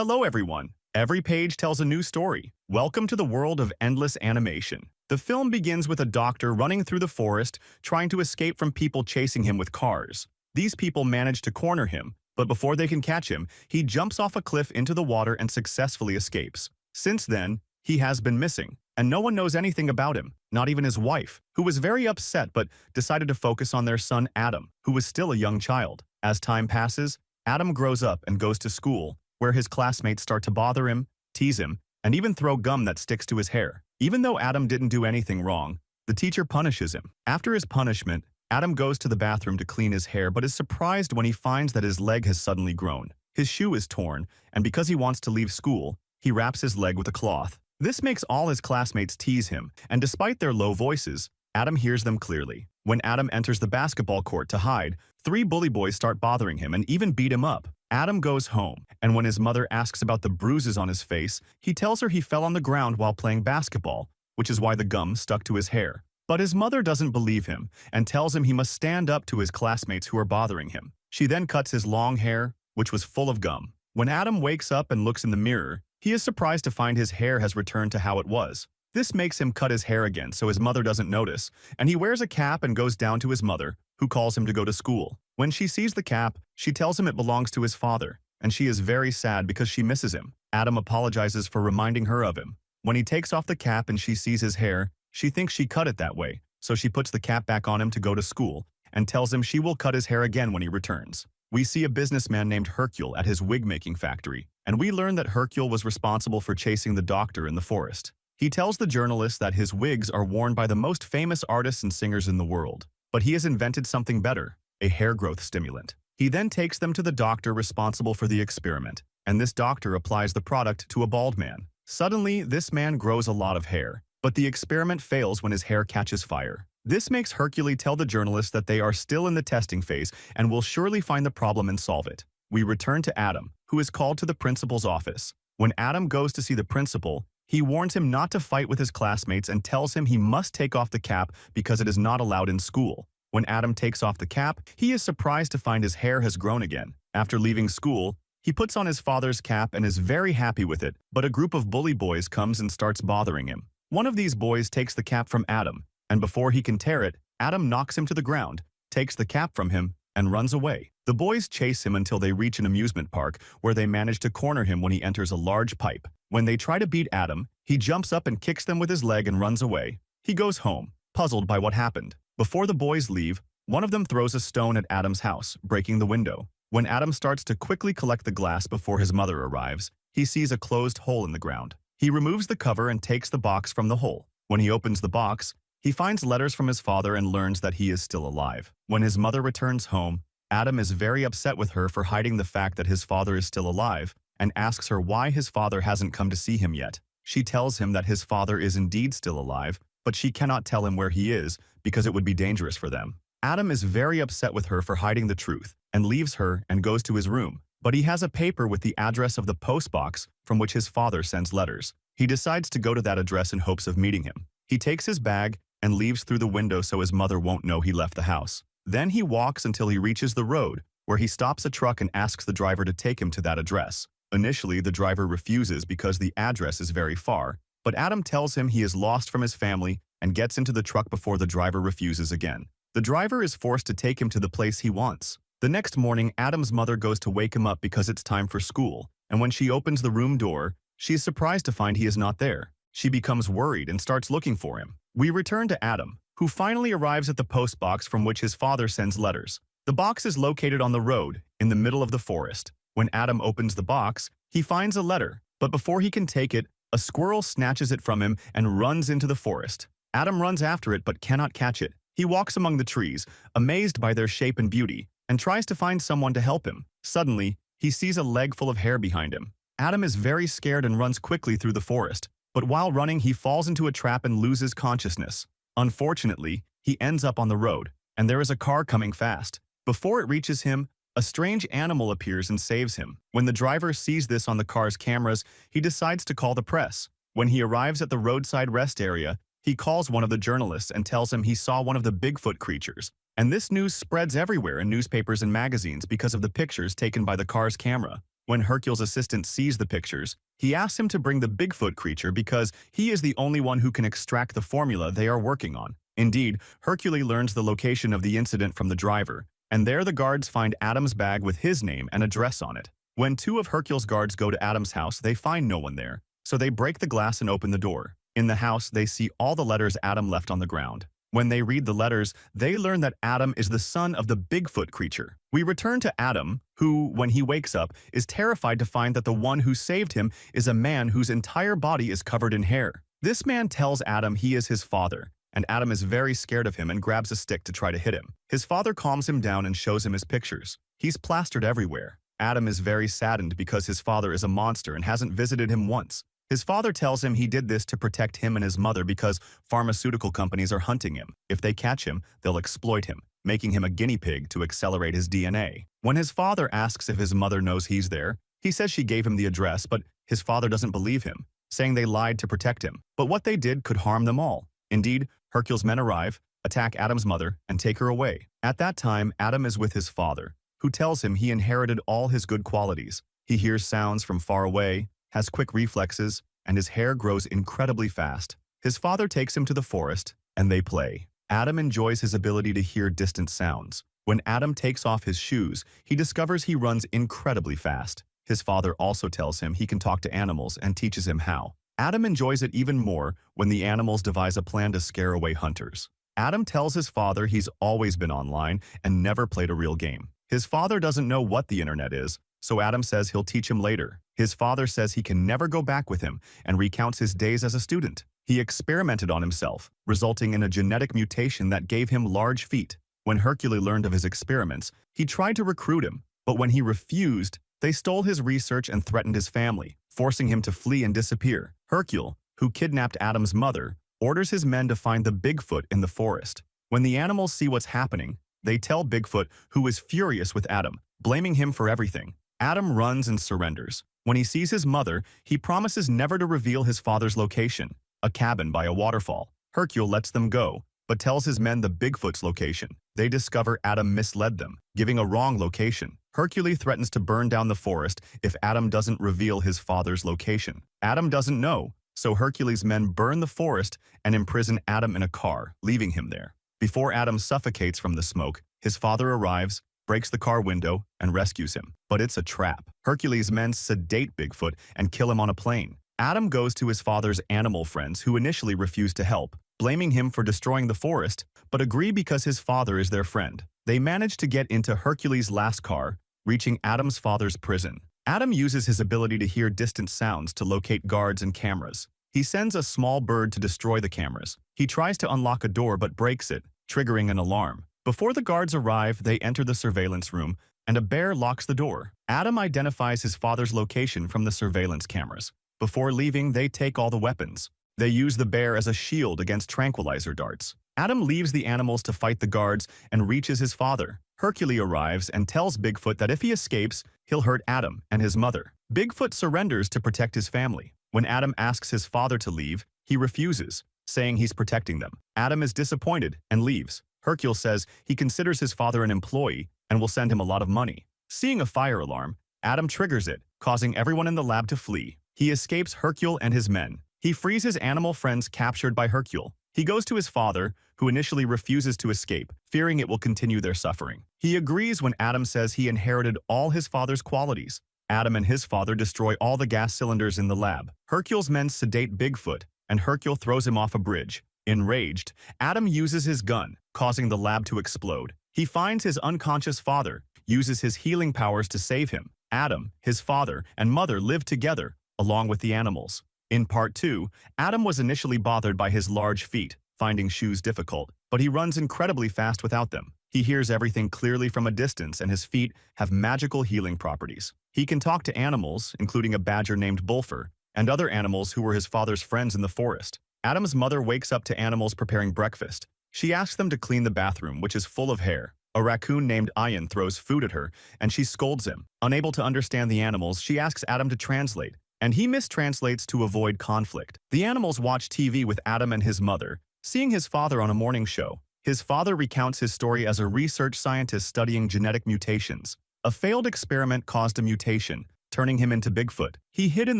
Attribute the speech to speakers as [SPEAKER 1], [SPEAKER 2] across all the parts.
[SPEAKER 1] Hello everyone. Every page tells a new story. Welcome to the world of endless animation. The film begins with a doctor running through the forest, trying to escape from people chasing him with cars. These people manage to corner him, but before they can catch him, he jumps off a cliff into the water and successfully escapes. Since then, he has been missing, and no one knows anything about him, not even his wife, who was very upset but decided to focus on their son Adam, who was still a young child. As time passes, Adam grows up and goes to school, where his classmates start to bother him, tease him, and even throw gum that sticks to his hair. Even though Adam didn't do anything wrong, the teacher punishes him. After his punishment, Adam goes to the bathroom to clean his hair but is surprised when he finds that his leg has suddenly grown. His shoe is torn, and because he wants to leave school, he wraps his leg with a cloth. This makes all his classmates tease him, and despite their low voices, Adam hears them clearly. When Adam enters the basketball court to hide, 3 bully boys start bothering him and even beat him up. Adam goes home, and when his mother asks about the bruises on his face, he tells her he fell on the ground while playing basketball, which is why the gum stuck to his hair. But his mother doesn't believe him and tells him he must stand up to his classmates who are bothering him. She then cuts his long hair, which was full of gum. When Adam wakes up and looks in the mirror, he is surprised to find his hair has returned to how it was. This makes him cut his hair again so his mother doesn't notice, and he wears a cap and goes down to his mother, who calls him to go to school. When she sees the cap, she tells him it belongs to his father, and she is very sad because she misses him. Adam apologizes for reminding her of him. When he takes off the cap and she sees his hair, she thinks she cut it that way, so she puts the cap back on him to go to school and tells him she will cut his hair again when he returns. We see a businessman named Hercule at his wig-making factory, and we learn that Hercule was responsible for chasing the doctor in the forest. He tells the journalist that his wigs are worn by the most famous artists and singers in the world, but he has invented something better, a hair growth stimulant. He then takes them to the doctor responsible for the experiment, and this doctor applies the product to a bald man. Suddenly, this man grows a lot of hair, but the experiment fails when his hair catches fire. This makes Hercule tell the journalist that they are still in the testing phase and will surely find the problem and solve it. We return to Adam, who is called to the principal's office. When Adam goes to see the principal, he warns him not to fight with his classmates and tells him he must take off the cap because it is not allowed in school. When Adam takes off the cap, he is surprised to find his hair has grown again. After leaving school, he puts on his father's cap and is very happy with it, but a group of bully boys comes and starts bothering him. One of these boys takes the cap from Adam, and before he can tear it, Adam knocks him to the ground, takes the cap from him, and runs away. The boys chase him until they reach an amusement park where they manage to corner him when he enters a large pipe. When they try to beat Adam, he jumps up and kicks them with his leg and runs away. He goes home, puzzled by what happened. Before the boys leave, one of them throws a stone at Adam's house, breaking the window. When Adam starts to quickly collect the glass before his mother arrives, he sees a closed hole in the ground. He removes the cover and takes the box from the hole. When he opens the box, he finds letters from his father and learns that he is still alive. When his mother returns home, Adam is very upset with her for hiding the fact that his father is still alive and asks her why his father hasn't come to see him yet. She tells him that his father is indeed still alive, but she cannot tell him where he is because it would be dangerous for them. Adam is very upset with her for hiding the truth and leaves her and goes to his room, but he has a paper with the address of the post box from which his father sends letters. He decides to go to that address in hopes of meeting him. He takes his bag and leaves through the window so his mother won't know he left the house. Then he walks until he reaches the road, where he stops a truck and asks the driver to take him to that address. Initially, the driver refuses because the address is very far, but Adam tells him he is lost from his family and gets into the truck before the driver refuses again. The driver is forced to take him to the place he wants. The next morning, Adam's mother goes to wake him up because it's time for school, and when she opens the room door, she is surprised to find he is not there. She becomes worried and starts looking for him. We return to Adam, who finally arrives at the post box from which his father sends letters. The box is located on the road, in the middle of the forest. When Adam opens the box, he finds a letter, but before he can take it, a squirrel snatches it from him and runs into the forest. Adam runs after it but cannot catch it. He walks among the trees, amazed by their shape and beauty, and tries to find someone to help him. Suddenly, he sees a leg full of hair behind him. Adam is very scared and runs quickly through the forest, but while running he falls into a trap and loses consciousness. Unfortunately, he ends up on the road, and there is a car coming fast. Before it reaches him, a strange animal appears and saves him. When the driver sees this on the car's cameras, he decides to call the press. When he arrives at the roadside rest area, he calls one of the journalists and tells him he saw one of the Bigfoot creatures. And this news spreads everywhere in newspapers and magazines because of the pictures taken by the car's camera. When Hercule's assistant sees the pictures, he asks him to bring the Bigfoot creature because he is the only one who can extract the formula they are working on. Indeed, Hercule learns the location of the incident from the driver, and there the guards find Adam's bag with his name and address on it. When two of Hercule's guards go to Adam's house, they find no one there, so they break the glass and open the door. In the house, they see all the letters Adam left on the ground. When they read the letters, they learn that Adam is the son of the Bigfoot creature. We return to Adam, who, when he wakes up, is terrified to find that the one who saved him is a man whose entire body is covered in hair. This man tells Adam he is his father, and Adam is very scared of him and grabs a stick to try to hit him. His father calms him down and shows him his pictures. He's plastered everywhere. Adam is very saddened because his father is a monster and hasn't visited him once. His father tells him he did this to protect him and his mother because pharmaceutical companies are hunting him. If they catch him, they'll exploit him, making him a guinea pig to accelerate his DNA. When his father asks if his mother knows he's there, he says she gave him the address, but his father doesn't believe him, saying they lied to protect him. But what they did could harm them all. Indeed, Hercule's men arrive, attack Adam's mother, and take her away. At that time, Adam is with his father, who tells him he inherited all his good qualities. He hears sounds from far away, has quick reflexes, and his hair grows incredibly fast. His father takes him to the forest, and they play. Adam enjoys his ability to hear distant sounds. When Adam takes off his shoes, he discovers he runs incredibly fast. His father also tells him he can talk to animals and teaches him how. Adam enjoys it even more when the animals devise a plan to scare away hunters. Adam tells his father he's always been online and never played a real game. His father doesn't know what the internet is, so Adam says he'll teach him later. His father says he can never go back with him and recounts his days as a student. He experimented on himself, resulting in a genetic mutation that gave him large feet. When Hercule learned of his experiments, he tried to recruit him, but when he refused, they stole his research and threatened his family, forcing him to flee and disappear. Hercule, who kidnapped Adam's mother, orders his men to find the Bigfoot in the forest. When the animals see what's happening, they tell Bigfoot, who is furious with Adam, blaming him for everything. Adam runs and surrenders. When he sees his mother, he promises never to reveal his father's location, a cabin by a waterfall. Hercule lets them go, but tells his men the Bigfoot's location. They discover Adam misled them, giving a wrong location. Hercule threatens to burn down the forest if Adam doesn't reveal his father's location. Adam doesn't know, so Hercule's men burn the forest and imprison Adam in a car, leaving him there. Before Adam suffocates from the smoke, his father arrives, breaks the car window, and rescues him. But it's a trap. Hercules' men sedate Bigfoot and kill him on a plane. Adam goes to his father's animal friends who initially refuse to help, blaming him for destroying the forest, but agree because his father is their friend. They manage to get into Hercules' last car, reaching Adam's father's prison. Adam uses his ability to hear distant sounds to locate guards and cameras. He sends a small bird to destroy the cameras. He tries to unlock a door but breaks it, triggering an alarm. Before the guards arrive, they enter the surveillance room, and a bear locks the door. Adam identifies his father's location from the surveillance cameras. Before leaving, they take all the weapons. They use the bear as a shield against tranquilizer darts. Adam leaves the animals to fight the guards and reaches his father. Hercule arrives and tells Bigfoot that if he escapes, he'll hurt Adam and his mother. Bigfoot surrenders to protect his family. When Adam asks his father to leave, he refuses, saying he's protecting them. Adam is disappointed and leaves. Hercule says he considers his father an employee and will send him a lot of money. Seeing a fire alarm, Adam triggers it, causing everyone in the lab to flee. He escapes Hercule and his men. He frees his animal friends captured by Hercule. He goes to his father, who initially refuses to escape, fearing it will continue their suffering. He agrees when Adam says he inherited all his father's qualities. Adam and his father destroy all the gas cylinders in the lab. Hercule's men sedate Bigfoot, and Hercule throws him off a bridge. Enraged, Adam uses his gun, causing the lab to explode. He finds his unconscious father, uses his healing powers to save him. Adam, his father, and mother live together, along with the animals. In Part 2, Adam was initially bothered by his large feet, finding shoes difficult, but he runs incredibly fast without them. He hears everything clearly from a distance, and his feet have magical healing properties. He can talk to animals, including a badger named Bulfer, and other animals who were his father's friends in the forest. Adam's mother wakes up to animals preparing breakfast. She asks them to clean the bathroom, which is full of hair. A raccoon named Ian throws food at her, and she scolds him. Unable to understand the animals, she asks Adam to translate, and he mistranslates to avoid conflict. The animals watch TV with Adam and his mother, seeing his father on a morning show. His father recounts his story as a research scientist studying genetic mutations. A failed experiment caused a mutation, turning him into Bigfoot. He hid in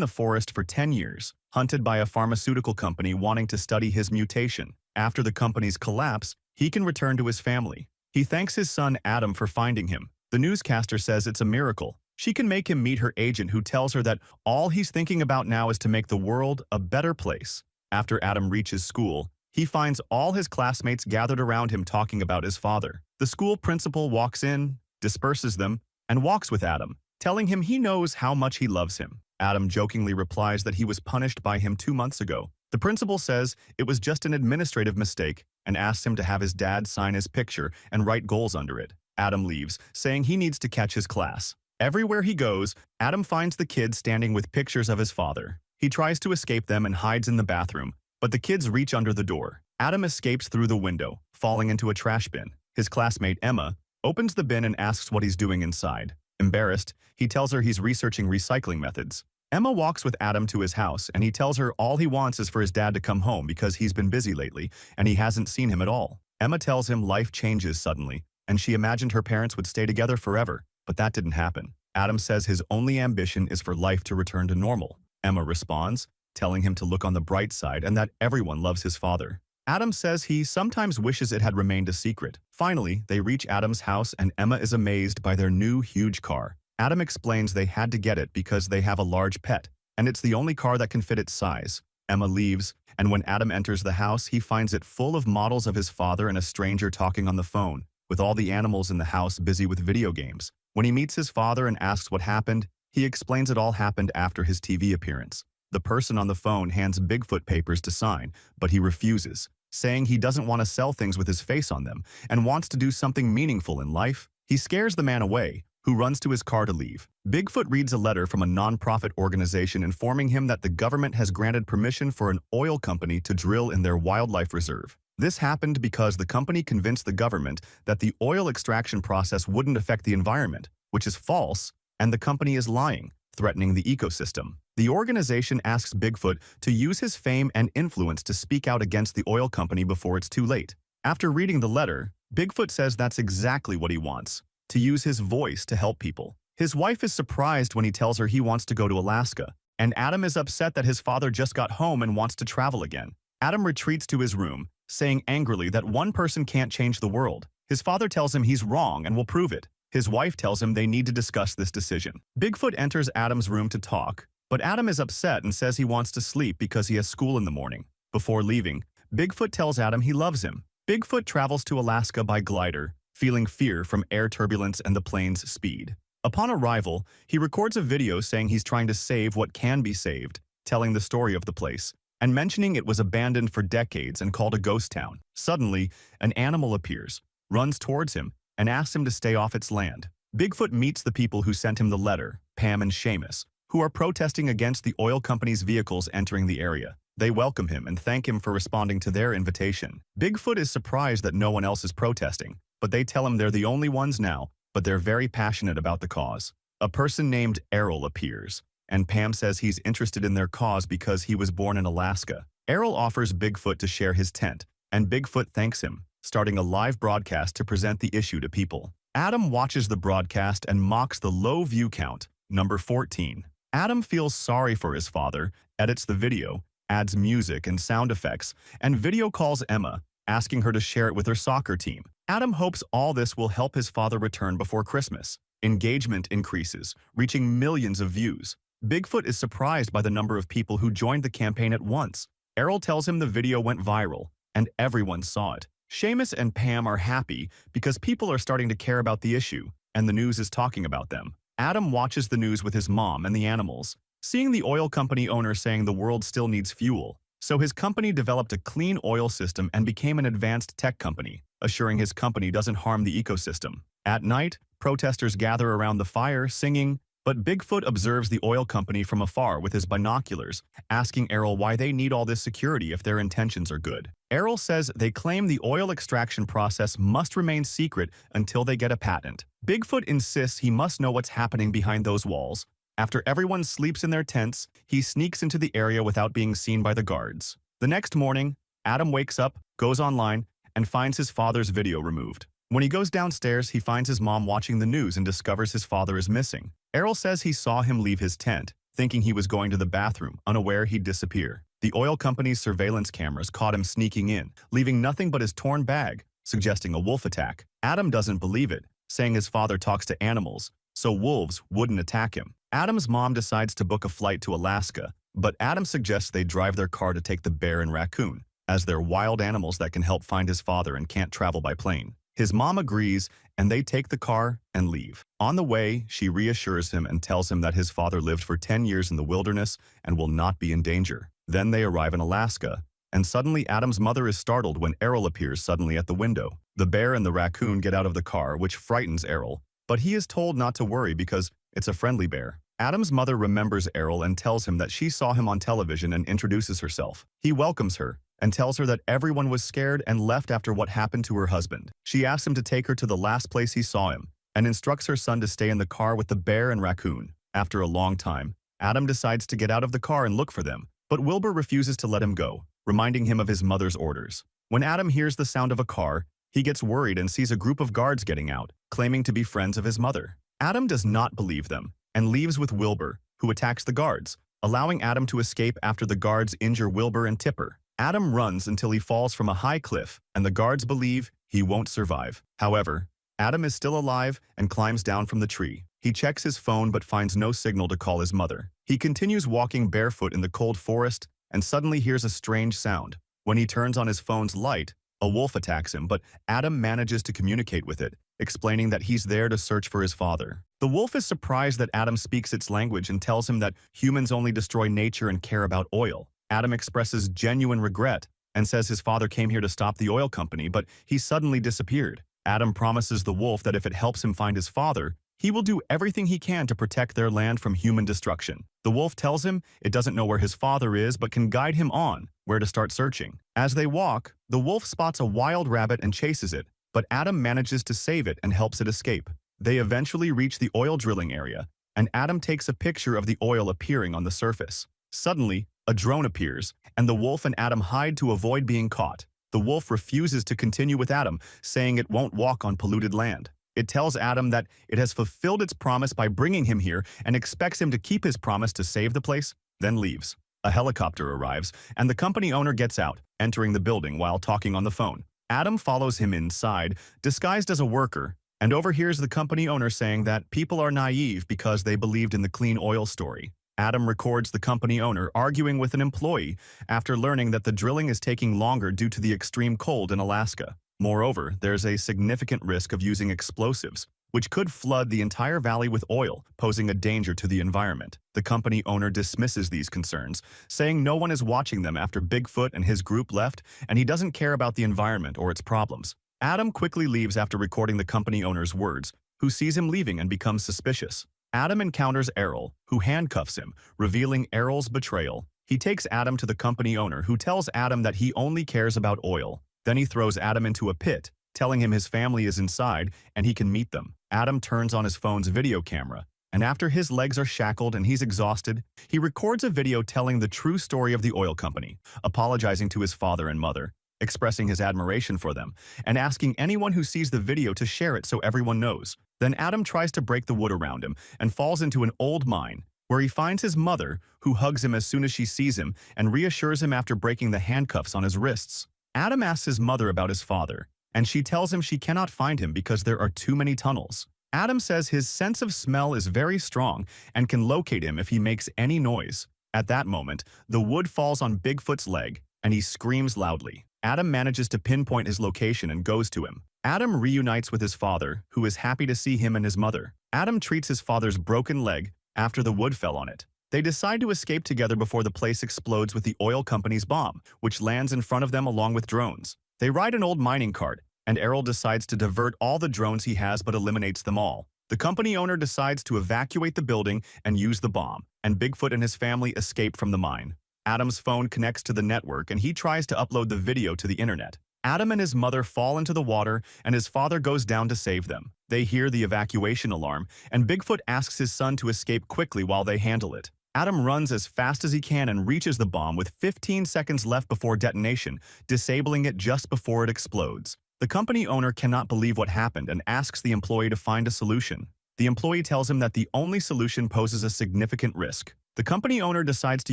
[SPEAKER 1] the forest for 10 years, hunted by a pharmaceutical company wanting to study his mutation. After the company's collapse, he can return to his family. He thanks his son Adam for finding him. The newscaster says it's a miracle. She can make him meet her agent, who tells her that all he's thinking about now is to make the world a better place. After Adam reaches school, he finds all his classmates gathered around him talking about his father. The school principal walks in, disperses them, and walks with Adam, telling him he knows how much he loves him. Adam jokingly replies that he was punished by him 2 months ago. The principal says it was just an administrative mistake and asks him to have his dad sign his picture and write goals under it. Adam leaves, saying he needs to catch his class. Everywhere he goes, Adam finds the kids standing with pictures of his father. He tries to escape them and hides in the bathroom, but the kids reach under the door. Adam escapes through the window, falling into a trash bin. His classmate, Emma, opens the bin and asks what he's doing inside. Embarrassed, he tells her he's researching recycling methods. Emma walks with Adam to his house, and he tells her all he wants is for his dad to come home because he's been busy lately, and he hasn't seen him at all. Emma tells him life changes suddenly, and she imagined her parents would stay together forever, but that didn't happen. Adam says his only ambition is for life to return to normal. Emma responds, telling him to look on the bright side and that everyone loves his father. Adam says he sometimes wishes it had remained a secret. Finally, they reach Adam's house and Emma is amazed by their new huge car. Adam explains they had to get it because they have a large pet, and it's the only car that can fit its size. Emma leaves, and when Adam enters the house, he finds it full of models of his father and a stranger talking on the phone, with all the animals in the house busy with video games. When he meets his father and asks what happened, he explains it all happened after his TV appearance. The person on the phone hands Bigfoot papers to sign, but he refuses, saying he doesn't want to sell things with his face on them and wants to do something meaningful in life. He scares the man away, who runs to his car to leave. Bigfoot reads a letter from a non-profit organization informing him that the government has granted permission for an oil company to drill in their wildlife reserve. This happened because the company convinced the government that the oil extraction process wouldn't affect the environment, which is false, and the company is lying, threatening the ecosystem. The organization asks Bigfoot to use his fame and influence to speak out against the oil company before it's too late. After reading the letter, Bigfoot says that's exactly what he wants, to use his voice to help people. His wife is surprised when he tells her he wants to go to Alaska, and Adam is upset that his father just got home and wants to travel again. Adam retreats to his room, saying angrily that one person can't change the world. His father tells him he's wrong and will prove it. His wife tells him they need to discuss this decision. Bigfoot enters Adam's room to talk, but Adam is upset and says he wants to sleep because he has school in the morning. Before leaving, Bigfoot tells Adam he loves him. Bigfoot travels to Alaska by glider, feeling fear from air turbulence and the plane's speed. Upon arrival, he records a video saying he's trying to save what can be saved, telling the story of the place, and mentioning it was abandoned for decades and called a ghost town. Suddenly, an animal appears, runs towards him, and asks him to stay off its land. Bigfoot meets the people who sent him the letter, Pam and Seamus, who are protesting against the oil company's vehicles entering the area. They welcome him and thank him for responding to their invitation. Bigfoot is surprised that no one else is protesting, but they tell him they're the only ones now, but they're very passionate about the cause. A person named Errol appears, and Pam says he's interested in their cause because he was born in Alaska. Errol offers Bigfoot to share his tent, and Bigfoot thanks him, starting a live broadcast to present the issue to people. Adam watches the broadcast and mocks the low view count, number 14. Adam feels sorry for his father, edits the video, adds music and sound effects, and video calls Emma, asking her to share it with her soccer team. Adam hopes all this will help his father return before Christmas. Engagement increases, reaching millions of views. Bigfoot is surprised by the number of people who joined the campaign at once. Errol tells him the video went viral, and everyone saw it. Seamus and Pam are happy because people are starting to care about the issue, and the news is talking about them. Adam watches the news with his mom and the animals, seeing the oil company owner saying the world still needs fuel. So his company developed a clean oil system and became an advanced tech company, assuring his company doesn't harm the ecosystem. At night, protesters gather around the fire, singing, but Bigfoot observes the oil company from afar with his binoculars, asking Errol why they need all this security if their intentions are good. Errol says they claim the oil extraction process must remain secret until they get a patent. Bigfoot insists he must know what's happening behind those walls. After everyone sleeps in their tents, he sneaks into the area without being seen by the guards. The next morning, Adam wakes up, goes online, and finds his father's video removed. When he goes downstairs, he finds his mom watching the news and discovers his father is missing. Errol says he saw him leave his tent, thinking he was going to the bathroom, unaware he'd disappear. The oil company's surveillance cameras caught him sneaking in, leaving nothing but his torn bag, suggesting a wolf attack. Adam doesn't believe it, saying his father talks to animals, so wolves wouldn't attack him. Adam's mom decides to book a flight to Alaska, but Adam suggests they drive their car to take the bear and raccoon, as they're wild animals that can help find his father and can't travel by plane. His mom agrees, and they take the car and leave. On the way, she reassures him and tells him that his father lived for 10 years in the wilderness and will not be in danger. Then they arrive in Alaska, and suddenly Adam's mother is startled when Errol appears suddenly at the window. The bear and the raccoon get out of the car, which frightens Errol, but he is told not to worry because it's a friendly bear. Adam's mother remembers Errol and tells him that she saw him on television and introduces herself. He welcomes her and tells her that everyone was scared and left after what happened to her husband. She asks him to take her to the last place he saw him and instructs her son to stay in the car with the bear and raccoon. After a long time, Adam decides to get out of the car and look for them, but Wilbur refuses to let him go, reminding him of his mother's orders. When Adam hears the sound of a car, he gets worried and sees a group of guards getting out, claiming to be friends of his mother. Adam does not believe them and leaves with Wilbur, who attacks the guards, allowing Adam to escape after the guards injure Wilbur and Tipper. Adam runs until he falls from a high cliff, and the guards believe he won't survive. However, Adam is still alive and climbs down from the tree. He checks his phone but finds no signal to call his mother. He continues walking barefoot in the cold forest and suddenly hears a strange sound. When he turns on his phone's light, a wolf attacks him, but Adam manages to communicate with it, explaining that he's there to search for his father. The wolf is surprised that Adam speaks its language and tells him that humans only destroy nature and care about oil. Adam expresses genuine regret and says his father came here to stop the oil company, but he suddenly disappeared. Adam promises the wolf that if it helps him find his father, he will do everything he can to protect their land from human destruction. The wolf tells him it doesn't know where his father is but can guide him on where to start searching. As they walk, the wolf spots a wild rabbit and chases it, but Adam manages to save it and helps it escape. They eventually reach the oil drilling area, and Adam takes a picture of the oil appearing on the surface. Suddenly, a drone appears, and the wolf and Adam hide to avoid being caught. The wolf refuses to continue with Adam, saying it won't walk on polluted land. It tells Adam that it has fulfilled its promise by bringing him here and expects him to keep his promise to save the place, then leaves. A helicopter arrives, and the company owner gets out, entering the building while talking on the phone. Adam follows him inside, disguised as a worker, and overhears the company owner saying that people are naive because they believed in the clean oil story. Adam records the company owner arguing with an employee after learning that the drilling is taking longer due to the extreme cold in Alaska. Moreover, there's a significant risk of using explosives, which could flood the entire valley with oil, posing a danger to the environment. The company owner dismisses these concerns, saying no one is watching them after Bigfoot and his group left, and he doesn't care about the environment or its problems. Adam quickly leaves after recording the company owner's words, who sees him leaving and becomes suspicious. Adam encounters Errol, who handcuffs him, revealing Errol's betrayal. He takes Adam to the company owner, who tells Adam that he only cares about oil. Then he throws Adam into a pit, telling him his family is inside and he can meet them. Adam turns on his phone's video camera, and after his legs are shackled and he's exhausted, he records a video telling the true story of the oil company, apologizing to his father and mother, expressing his admiration for them, and asking anyone who sees the video to share it so everyone knows. Then Adam tries to break the wood around him and falls into an old mine, where he finds his mother, who hugs him as soon as she sees him and reassures him after breaking the handcuffs on his wrists. Adam asks his mother about his father, and she tells him she cannot find him because there are too many tunnels. Adam says his sense of smell is very strong and can locate him if he makes any noise. At that moment, the wood falls on Bigfoot's leg, and he screams loudly. Adam manages to pinpoint his location and goes to him. Adam reunites with his father, who is happy to see him and his mother. Adam treats his father's broken leg after the wood fell on it. They decide to escape together before the place explodes with the oil company's bomb, which lands in front of them along with drones. They ride an old mining cart, and Errol decides to divert all the drones he has but eliminates them all. The company owner decides to evacuate the building and use the bomb, and Bigfoot and his family escape from the mine. Adam's phone connects to the network and he tries to upload the video to the internet. Adam and his mother fall into the water and his father goes down to save them. They hear the evacuation alarm, and Bigfoot asks his son to escape quickly while they handle it. Adam runs as fast as he can and reaches the bomb with 15 seconds left before detonation, disabling it just before it explodes. The company owner cannot believe what happened and asks the employee to find a solution. The employee tells him that the only solution poses a significant risk. The company owner decides to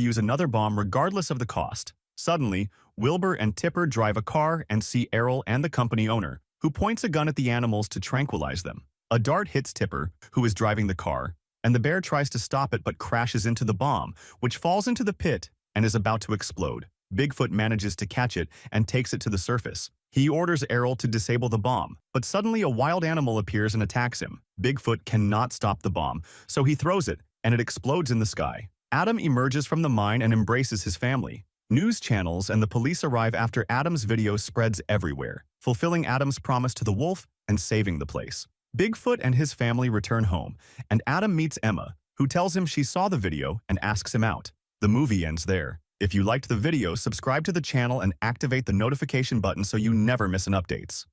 [SPEAKER 1] use another bomb regardless of the cost. Suddenly, Wilbur and Tipper drive a car and see Errol and the company owner, who points a gun at the animals to tranquilize them. A dart hits Tipper, who is driving the car, and the bear tries to stop it but crashes into the bomb, which falls into the pit and is about to explode. Bigfoot manages to catch it and takes it to the surface. He orders Errol to disable the bomb, but suddenly a wild animal appears and attacks him. Bigfoot cannot stop the bomb, so he throws it, and it explodes in the sky. Adam emerges from the mine and embraces his family. News channels and the police arrive after Adam's video spreads everywhere, fulfilling Adam's promise to the wolf and saving the place. Bigfoot and his family return home, and Adam meets Emma, who tells him she saw the video and asks him out. The movie ends there. If you liked the video, subscribe to the channel and activate the notification button so you never miss an updates.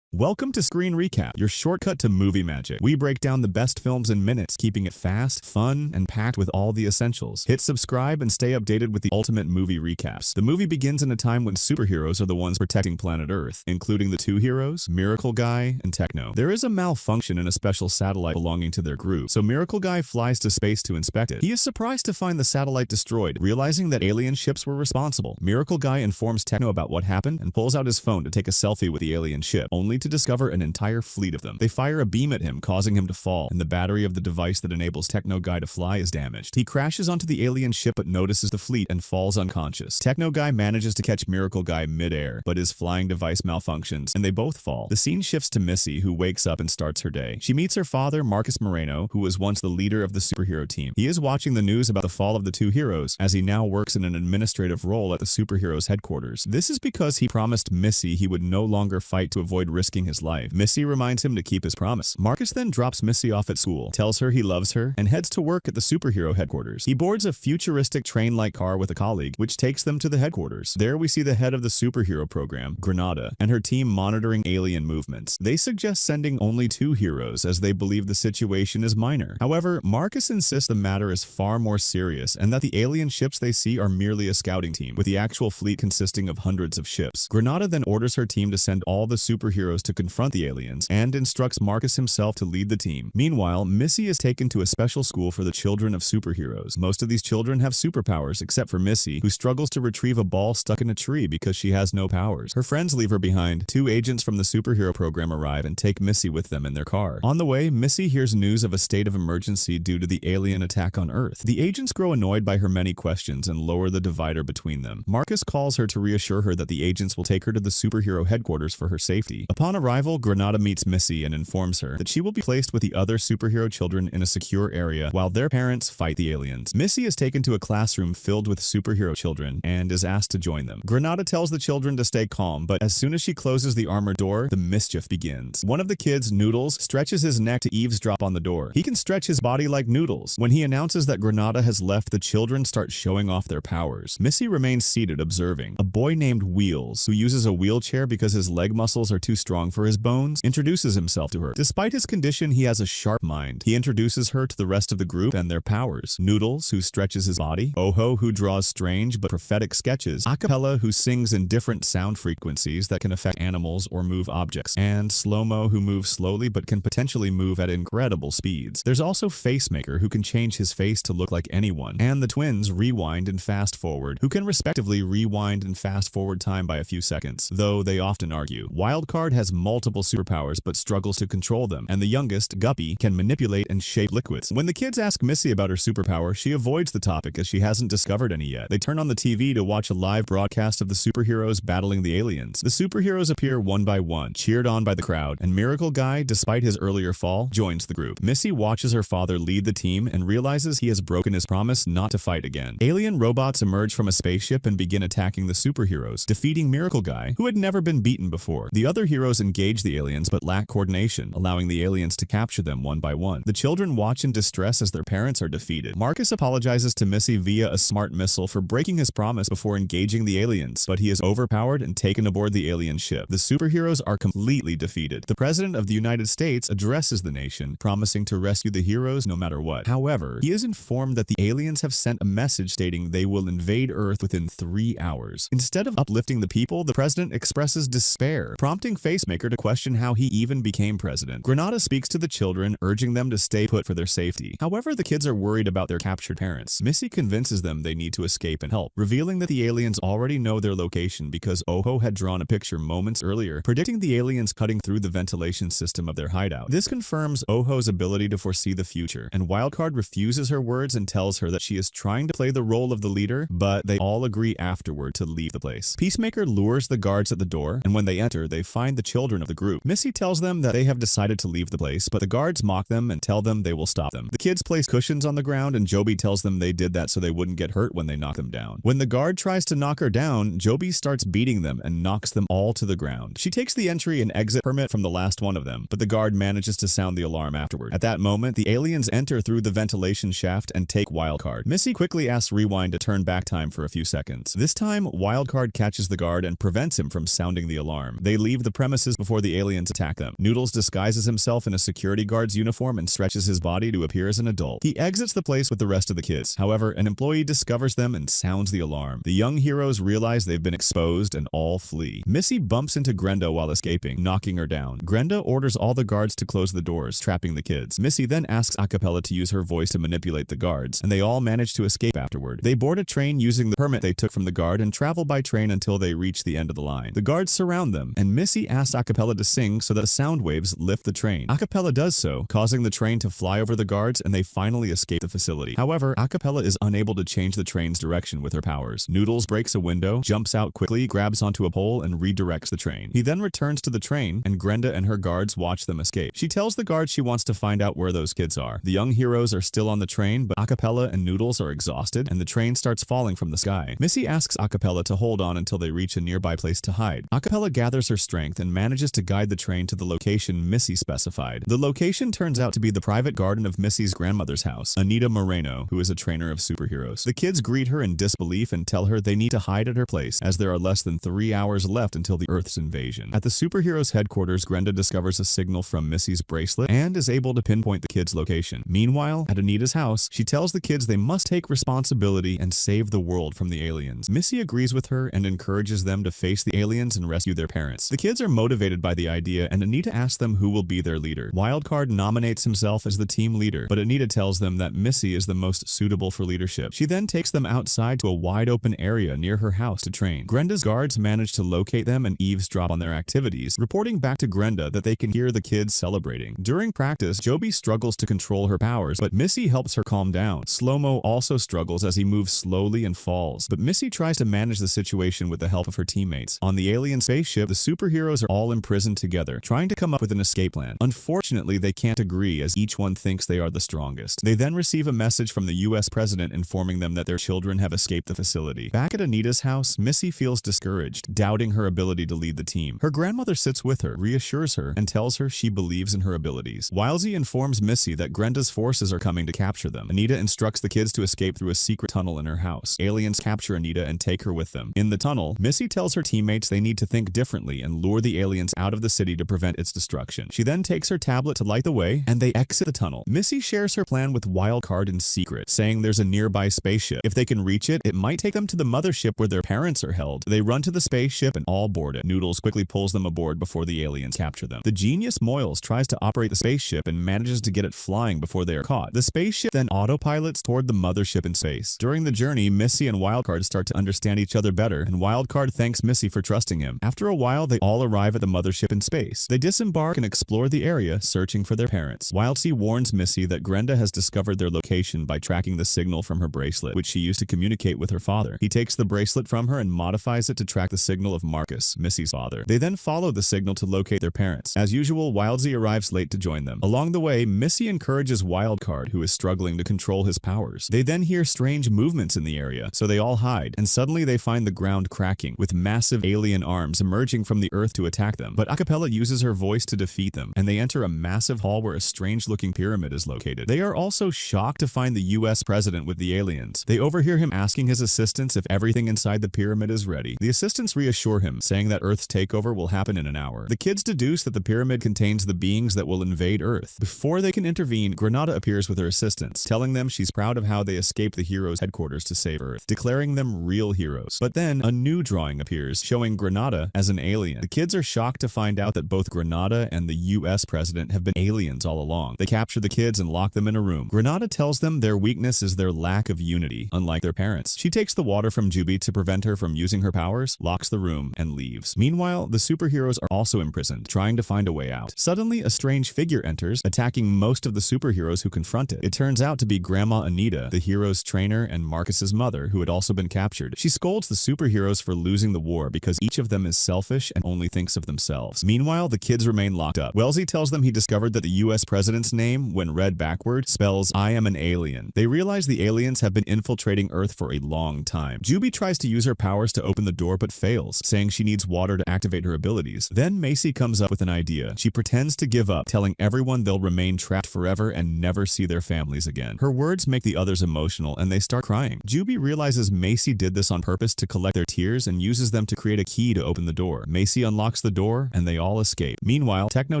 [SPEAKER 1] Welcome to Screen Recap, your shortcut to movie magic. We break down the best films in minutes, keeping it fast, fun, and packed with all the essentials. Hit subscribe and stay updated with the ultimate movie recaps. The movie begins in a time when superheroes are the ones protecting planet Earth, including the two heroes, Miracle Guy and Techno. There is a malfunction in a special satellite belonging to their group, so Miracle Guy flies to space to inspect it. He is surprised to find the satellite destroyed, realizing that alien ships were responsible. Miracle Guy informs Techno about what happened and pulls out his phone to take a selfie with the alien ship, only to discover an entire fleet of them. They fire a beam at him, causing him to fall, and the battery of the device that enables Techno Guy to fly is damaged. He crashes onto the alien ship but notices the fleet and falls unconscious. Techno Guy manages to catch Miracle Guy mid-air, but his flying device malfunctions, and they both fall. The scene shifts to Missy, who wakes up and starts her day. She meets her father, Marcus Moreno, who was once the leader of the superhero team. He is watching the news about the fall of the two heroes, as he now works in an administrative role at the superheroes' headquarters. This is because he promised Missy he would no longer fight to avoid risking his life. Missy reminds him to keep his promise. Marcus then drops Missy off at school, tells her he loves her, and heads to work at the superhero headquarters. He boards a futuristic train-like car with a colleague, which takes them to the headquarters. There we see the head of the superhero program, Granada, and her team monitoring alien movements. They suggest sending only two heroes, as they believe the situation is minor. However, Marcus insists the matter is far more serious, and that the alien ships they see are merely a scouting team, with the actual fleet consisting of hundreds of ships. Granada then orders her team to send all the superheroes to confront the aliens, and instructs Marcus himself to lead the team. Meanwhile, Missy is taken to a special school for the children of superheroes. Most of these children have superpowers, except for Missy, who struggles to retrieve a ball stuck in a tree because she has no powers. Her friends leave her behind. Two agents from the superhero program arrive and take Missy with them in their car. On the way, Missy hears news of a state of emergency due to the alien attack on Earth. The agents grow annoyed by her many questions and lower the divider between them. Marcus calls her to reassure her that the agents will take her to the superhero headquarters for her safety. Upon arrival, Granada meets Missy and informs her that she will be placed with the other superhero children in a secure area while their parents fight the aliens. Missy is taken to a classroom filled with superhero children and is asked to join them. Granada tells the children to stay calm, but as soon as she closes the armored door, the mischief begins. One of the kids, Noodles, stretches his neck to eavesdrop on the door. He can stretch his body like Noodles. When he announces that Granada has left, the children start showing off their powers. Missy remains seated observing. A boy named Wheels, who uses a wheelchair because his leg muscles are too strong for his bones, introduces himself to her. Despite his condition, he has a sharp mind. He introduces her to the rest of the group and their powers. Noodles, who stretches his body. Oho, who draws strange but prophetic sketches. Acapella, who sings in different sound frequencies that can affect animals or move objects. And Slow-Mo, who moves slowly but can potentially move at incredible speeds. There's also Facemaker, who can change his face to look like anyone. And the twins, Rewind and Fast Forward, who can respectively rewind and fast forward time by a few seconds, though they often argue. Wildcard has multiple superpowers but struggles to control them, and the youngest, Guppy, can manipulate and shape liquids. When the kids ask Missy about her superpower, she avoids the topic as she hasn't discovered any yet. They turn on the TV to watch a live broadcast of the superheroes battling the aliens. The superheroes appear one by one, cheered on by the crowd, and Miracle Guy, despite his earlier fall, joins the group. Missy watches her father lead the team and realizes he has broken his promise not to fight again. Alien robots emerge from a spaceship and begin attacking the superheroes, defeating Miracle Guy, who had never been beaten before. The other heroes heroes engage the aliens but lack coordination, allowing the aliens to capture them one by one. The children watch in distress as their parents are defeated. Marcus apologizes to Missy via a smart missile for breaking his promise before engaging the aliens, but he is overpowered and taken aboard the alien ship. The superheroes are completely defeated. The President of the United States addresses the nation, promising to rescue the heroes no matter what. However, he is informed that the aliens have sent a message stating they will invade Earth within 3 hours. Instead of uplifting the people, the president expresses despair, prompting Facemaker to question how he even became president. Granada speaks to the children, urging them to stay put for their safety. However, the kids are worried about their captured parents. Missy convinces them they need to escape and help, revealing that the aliens already know their location because Oho had drawn a picture moments earlier, predicting the aliens cutting through the ventilation system of their hideout. This confirms Oho's ability to foresee the future, and Wildcard refuses her words and tells her that she is trying to play the role of the leader, but they all agree afterward to leave the place. Peacemaker lures the guards at the door, and when they enter, they find the children of the group. Missy tells them that they have decided to leave the place, but the guards mock them and tell them they will stop them. The kids place cushions on the ground, and Joby tells them they did that so they wouldn't get hurt when they knock them down. When the guard tries to knock her down, Joby starts beating them and knocks them all to the ground. She takes the entry and exit permit from the last one of them, but the guard manages to sound the alarm afterward. At that moment, the aliens enter through the ventilation shaft and take Wildcard. Missy quickly asks Rewind to turn back time for a few seconds. This time, Wildcard catches the guard and prevents him from sounding the alarm. They leave the premises before the aliens attack them. Noodles disguises himself in a security guard's uniform and stretches his body to appear as an adult. He exits the place with the rest of the kids. However, an employee discovers them and sounds the alarm. The young heroes realize they've been exposed and all flee. Missy bumps into Grenda while escaping, knocking her down. Grenda orders all the guards to close the doors, trapping the kids. Missy then asks Acapella to use her voice to manipulate the guards, and they all manage to escape afterward. They board a train using the permit they took from the guard and travel by train until they reach the end of the line. The guards surround them, and Missy asks Acapella to sing so that the sound waves lift the train. Acapella does so, causing the train to fly over the guards, and they finally escape the facility. However, Acapella is unable to change the train's direction with her powers. Noodles breaks a window, jumps out quickly, grabs onto a pole, and redirects the train. He then returns to the train, and Grenda and her guards watch them escape. She tells the guards she wants to find out where those kids are. The young heroes are still on the train, but Acapella and Noodles are exhausted, and the train starts falling from the sky. Missy asks Acapella to hold on until they reach a nearby place to hide. Acapella gathers her strength and manages to guide the train to the location Missy specified. The location turns out to be the private garden of Missy's grandmother's house, Anita Moreno, who is a trainer of superheroes. The kids greet her in disbelief and tell her they need to hide at her place, as there are less than 3 hours left until the Earth's invasion. At the superheroes' headquarters, Grenda discovers a signal from Missy's bracelet and is able to pinpoint the kids' location. Meanwhile, at Anita's house, she tells the kids they must take responsibility and save the world from the aliens. Missy agrees with her and encourages them to face the aliens and rescue their parents. The kids are motivated by the idea, and Anita asks them who will be their leader. Wildcard nominates himself as the team leader, but Anita tells them that Missy is the most suitable for leadership. She then takes them outside to a wide open area near her house to train. Grenda's guards manage to locate them and eavesdrop on their activities, reporting back to Grenda that they can hear the kids celebrating. During practice, Joby struggles to control her powers, but Missy helps her calm down. Slow-Mo also struggles as he moves slowly and falls, but Missy tries to manage the situation with the help of her teammates. On the alien spaceship, the superheroes are all imprisoned together, trying to come up with an escape plan. Unfortunately, they can't agree as each one thinks they are the strongest. They then receive a message from the US president informing them that their children have escaped the facility. Back at Anita's house, Missy feels discouraged, doubting her ability to lead the team. Her grandmother sits with her, reassures her, and tells her she believes in her abilities. Wildsey informs Missy that Grenda's forces are coming to capture them. Anita instructs the kids to escape through a secret tunnel in her house. Aliens capture Anita and take her with them. In the tunnel, Missy tells her teammates they need to think differently and lure the aliens out of the city to prevent its destruction. She then takes her tablet to light the way, and they exit the tunnel. Missy shares her plan with Wildcard in secret, saying there's a nearby spaceship. If they can reach it, it might take them to the mothership where their parents are held. They run to the spaceship and all board it. Noodles quickly pulls them aboard before the aliens capture them. The genius Moyles tries to operate the spaceship and manages to get it flying before they are caught. The spaceship then autopilots toward the mothership in space. During the journey, Missy and Wildcard start to understand each other better, and Wildcard thanks Missy for trusting him. After a while, they all arrive at the mothership in space. They disembark and explore the area, searching for their parents. Wildsey warns Missy that Grenda has discovered their location by tracking the signal from her bracelet, which she used to communicate with her father. He takes the bracelet from her and modifies it to track the signal of Marcus, Missy's father. They then follow the signal to locate their parents. As usual, Wildsey arrives late to join them. Along the way, Missy encourages Wildcard, who is struggling to control his powers. They then hear strange movements in the area, so they all hide, and suddenly they find the ground cracking, with massive alien arms emerging from the earth to attack attack them, but Acapella uses her voice to defeat them, and they enter a massive hall where a strange-looking pyramid is located. They are also shocked to find the US president with the aliens. They overhear him asking his assistants if everything inside the pyramid is ready. The assistants reassure him, saying that Earth's takeover will happen in an hour. The kids deduce that the pyramid contains the beings that will invade Earth. Before they can intervene, Granada appears with her assistants, telling them she's proud of how they escaped the heroes' headquarters to save Earth, declaring them real heroes. But then, a new drawing appears, showing Granada as an alien. The kids are shocked to find out that both Granada and the US president have been aliens all along. They capture the kids and lock them in a room. Granada tells them their weakness is their lack of unity, unlike their parents. She takes the water from Juby to prevent her from using her powers, locks the room, and leaves. Meanwhile, the superheroes are also imprisoned, trying to find a way out. Suddenly, a strange figure enters, attacking most of the superheroes who confront it. It turns out to be Grandma Anita, the hero's trainer and Marcus's mother, who had also been captured. She scolds the superheroes for losing the war because each of them is selfish and only thinks of themselves. Meanwhile, the kids remain locked up. Wellesley tells them he discovered that the US president's name, when read backward, spells I am an alien. They realize the aliens have been infiltrating Earth for a long time. Juby tries to use her powers to open the door but fails, saying she needs water to activate her abilities. Then Macy comes up with an idea. She pretends to give up, telling everyone they'll remain trapped forever and never see their families again. Her words make the others emotional and they start crying. Juby realizes Macy did this on purpose to collect their tears and uses them to create a key to open the door. Macy unlocks the door and they all escape. Meanwhile, Techno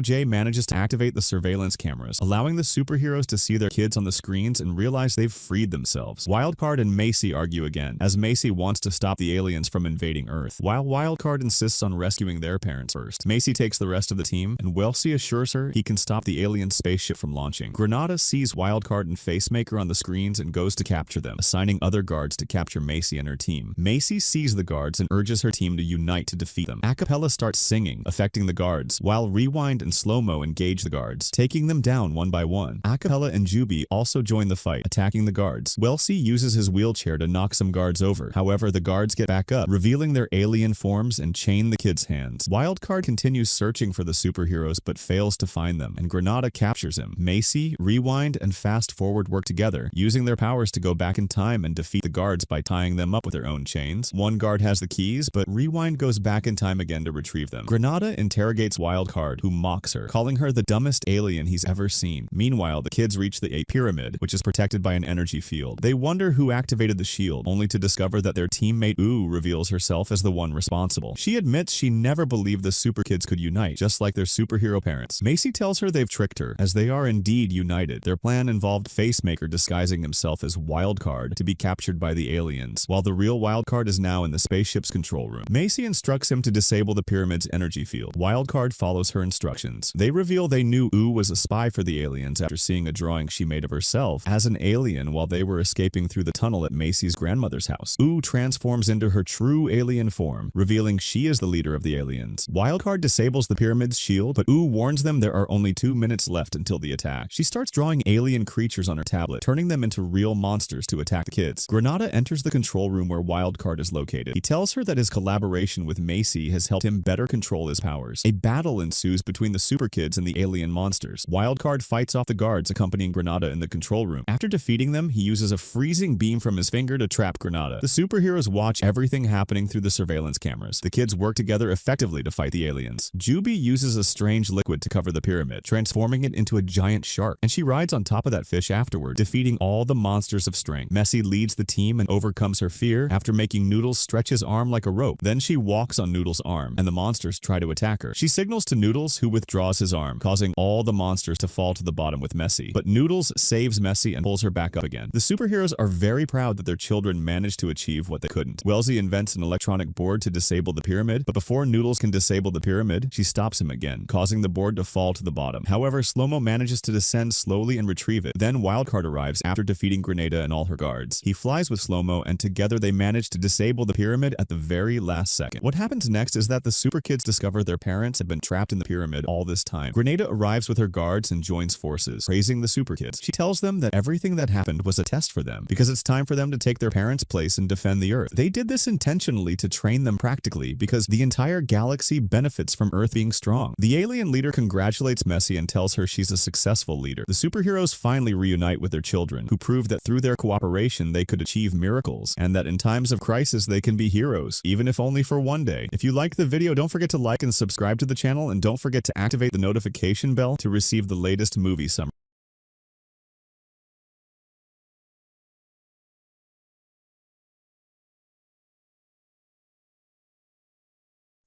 [SPEAKER 1] J manages to activate the surveillance cameras, allowing the superheroes to see their kids on the screens and realize they've freed themselves. Wildcard and Macy argue again, as Macy wants to stop the aliens from invading Earth, while Wildcard insists on rescuing their parents first. Macy takes the rest of the team, and Wellesley assures her he can stop the alien spaceship from launching. Granada sees Wildcard and Facemaker on the screens and goes to capture them, assigning other guards to capture Macy and her team. Macy sees the guards and urges her team to unite to defeat them. Acapella starts singing, affecting the guards, while Rewind and Slow-Mo engage the guards, taking them down one by one. Acapella and Juby also join the fight, attacking the guards. Wellesley uses his wheelchair to knock some guards over. However, the guards get back up, revealing their alien forms and chain the kids' hands. Wildcard continues searching for the superheroes but fails to find them, and Granada captures him. Macy, Rewind, and Fast Forward work together, using their powers to go back in time and defeat the guards by tying them up with their own chains. One guard has the keys, but Rewind goes back in time again to retrieve them. Granada interrogates Wildcard, who mocks her, calling her the dumbest alien he's ever seen. Meanwhile, the kids reach the pyramid, which is protected by an energy field. They wonder who activated the shield, only to discover that their teammate Ooh reveals herself as the one responsible. She admits she never believed the super kids could unite, just like their superhero parents. Macy tells her they've tricked her, as they are indeed united. Their plan involved Facemaker disguising himself as Wildcard to be captured by the aliens, while the real Wildcard is now in the spaceship's control room. Macy instructs him to disable the pyramid's energy field. Wildcard follows her instructions. They reveal they knew Ooh was a spy for the aliens after seeing a drawing she made of herself as an alien while they were escaping through the tunnel at Macy's grandmother's house. Ooh transforms into her true alien form, revealing she is the leader of the aliens. Wildcard disables the pyramid's shield, but Ooh warns them there are only 2 minutes left until the attack. She starts drawing alien creatures on her tablet, turning them into real monsters to attack the kids. Granada enters the control room where Wildcard is located. He tells her that his collaboration with Macy has helped him better control his powers. A battle ensues between the super kids and the alien monsters. Wildcard fights off the guards accompanying Granada in the control room. After defeating them, he uses a freezing beam from his finger to trap Granada. The superheroes watch everything happening through the surveillance cameras. The kids work together effectively to fight the aliens. Juby uses a strange liquid to cover the pyramid, transforming it into a giant shark, and she rides on top of that fish afterward, defeating all the monsters of strength. Messi leads the team and overcomes her fear after making Noodles stretch his arm like a rope. Then she walks on Noodles' arm, and the monsters try to attack her. She signals to Noodles, who withdraws his arm, causing all the monsters to fall to the bottom with Messi. But Noodles saves Messi and pulls her back up again. The superheroes are very proud that their children managed to achieve what they couldn't. Wellesley invents an electronic board to disable the pyramid, but before Noodles can disable the pyramid, she stops him again, causing the board to fall to the bottom. However, Slow-Mo manages to descend slowly and retrieve it. Then Wildcard arrives after defeating Grenada and all her guards. He flies with Slow-Mo, and together they manage to disable the pyramid at the very last second. What happens next is that the super kids discover their parents have been trapped in the pyramid all this time. Grenada arrives with her guards and joins forces, praising the super kids. She tells them that everything that happened was a test for them, because it's time for them to take their parents' place and defend the Earth. They did this intentionally to train them practically, because the entire galaxy benefits from Earth being strong. The alien leader congratulates Messi and tells her she's a successful leader. The superheroes finally reunite with their children, who prove that through their cooperation they could achieve miracles, and that in times of crisis they can be heroes, even if only for one day. If you liked the video, don't forget forget to like and subscribe to the channel, and don't forget to activate the notification bell to receive the latest movie summary.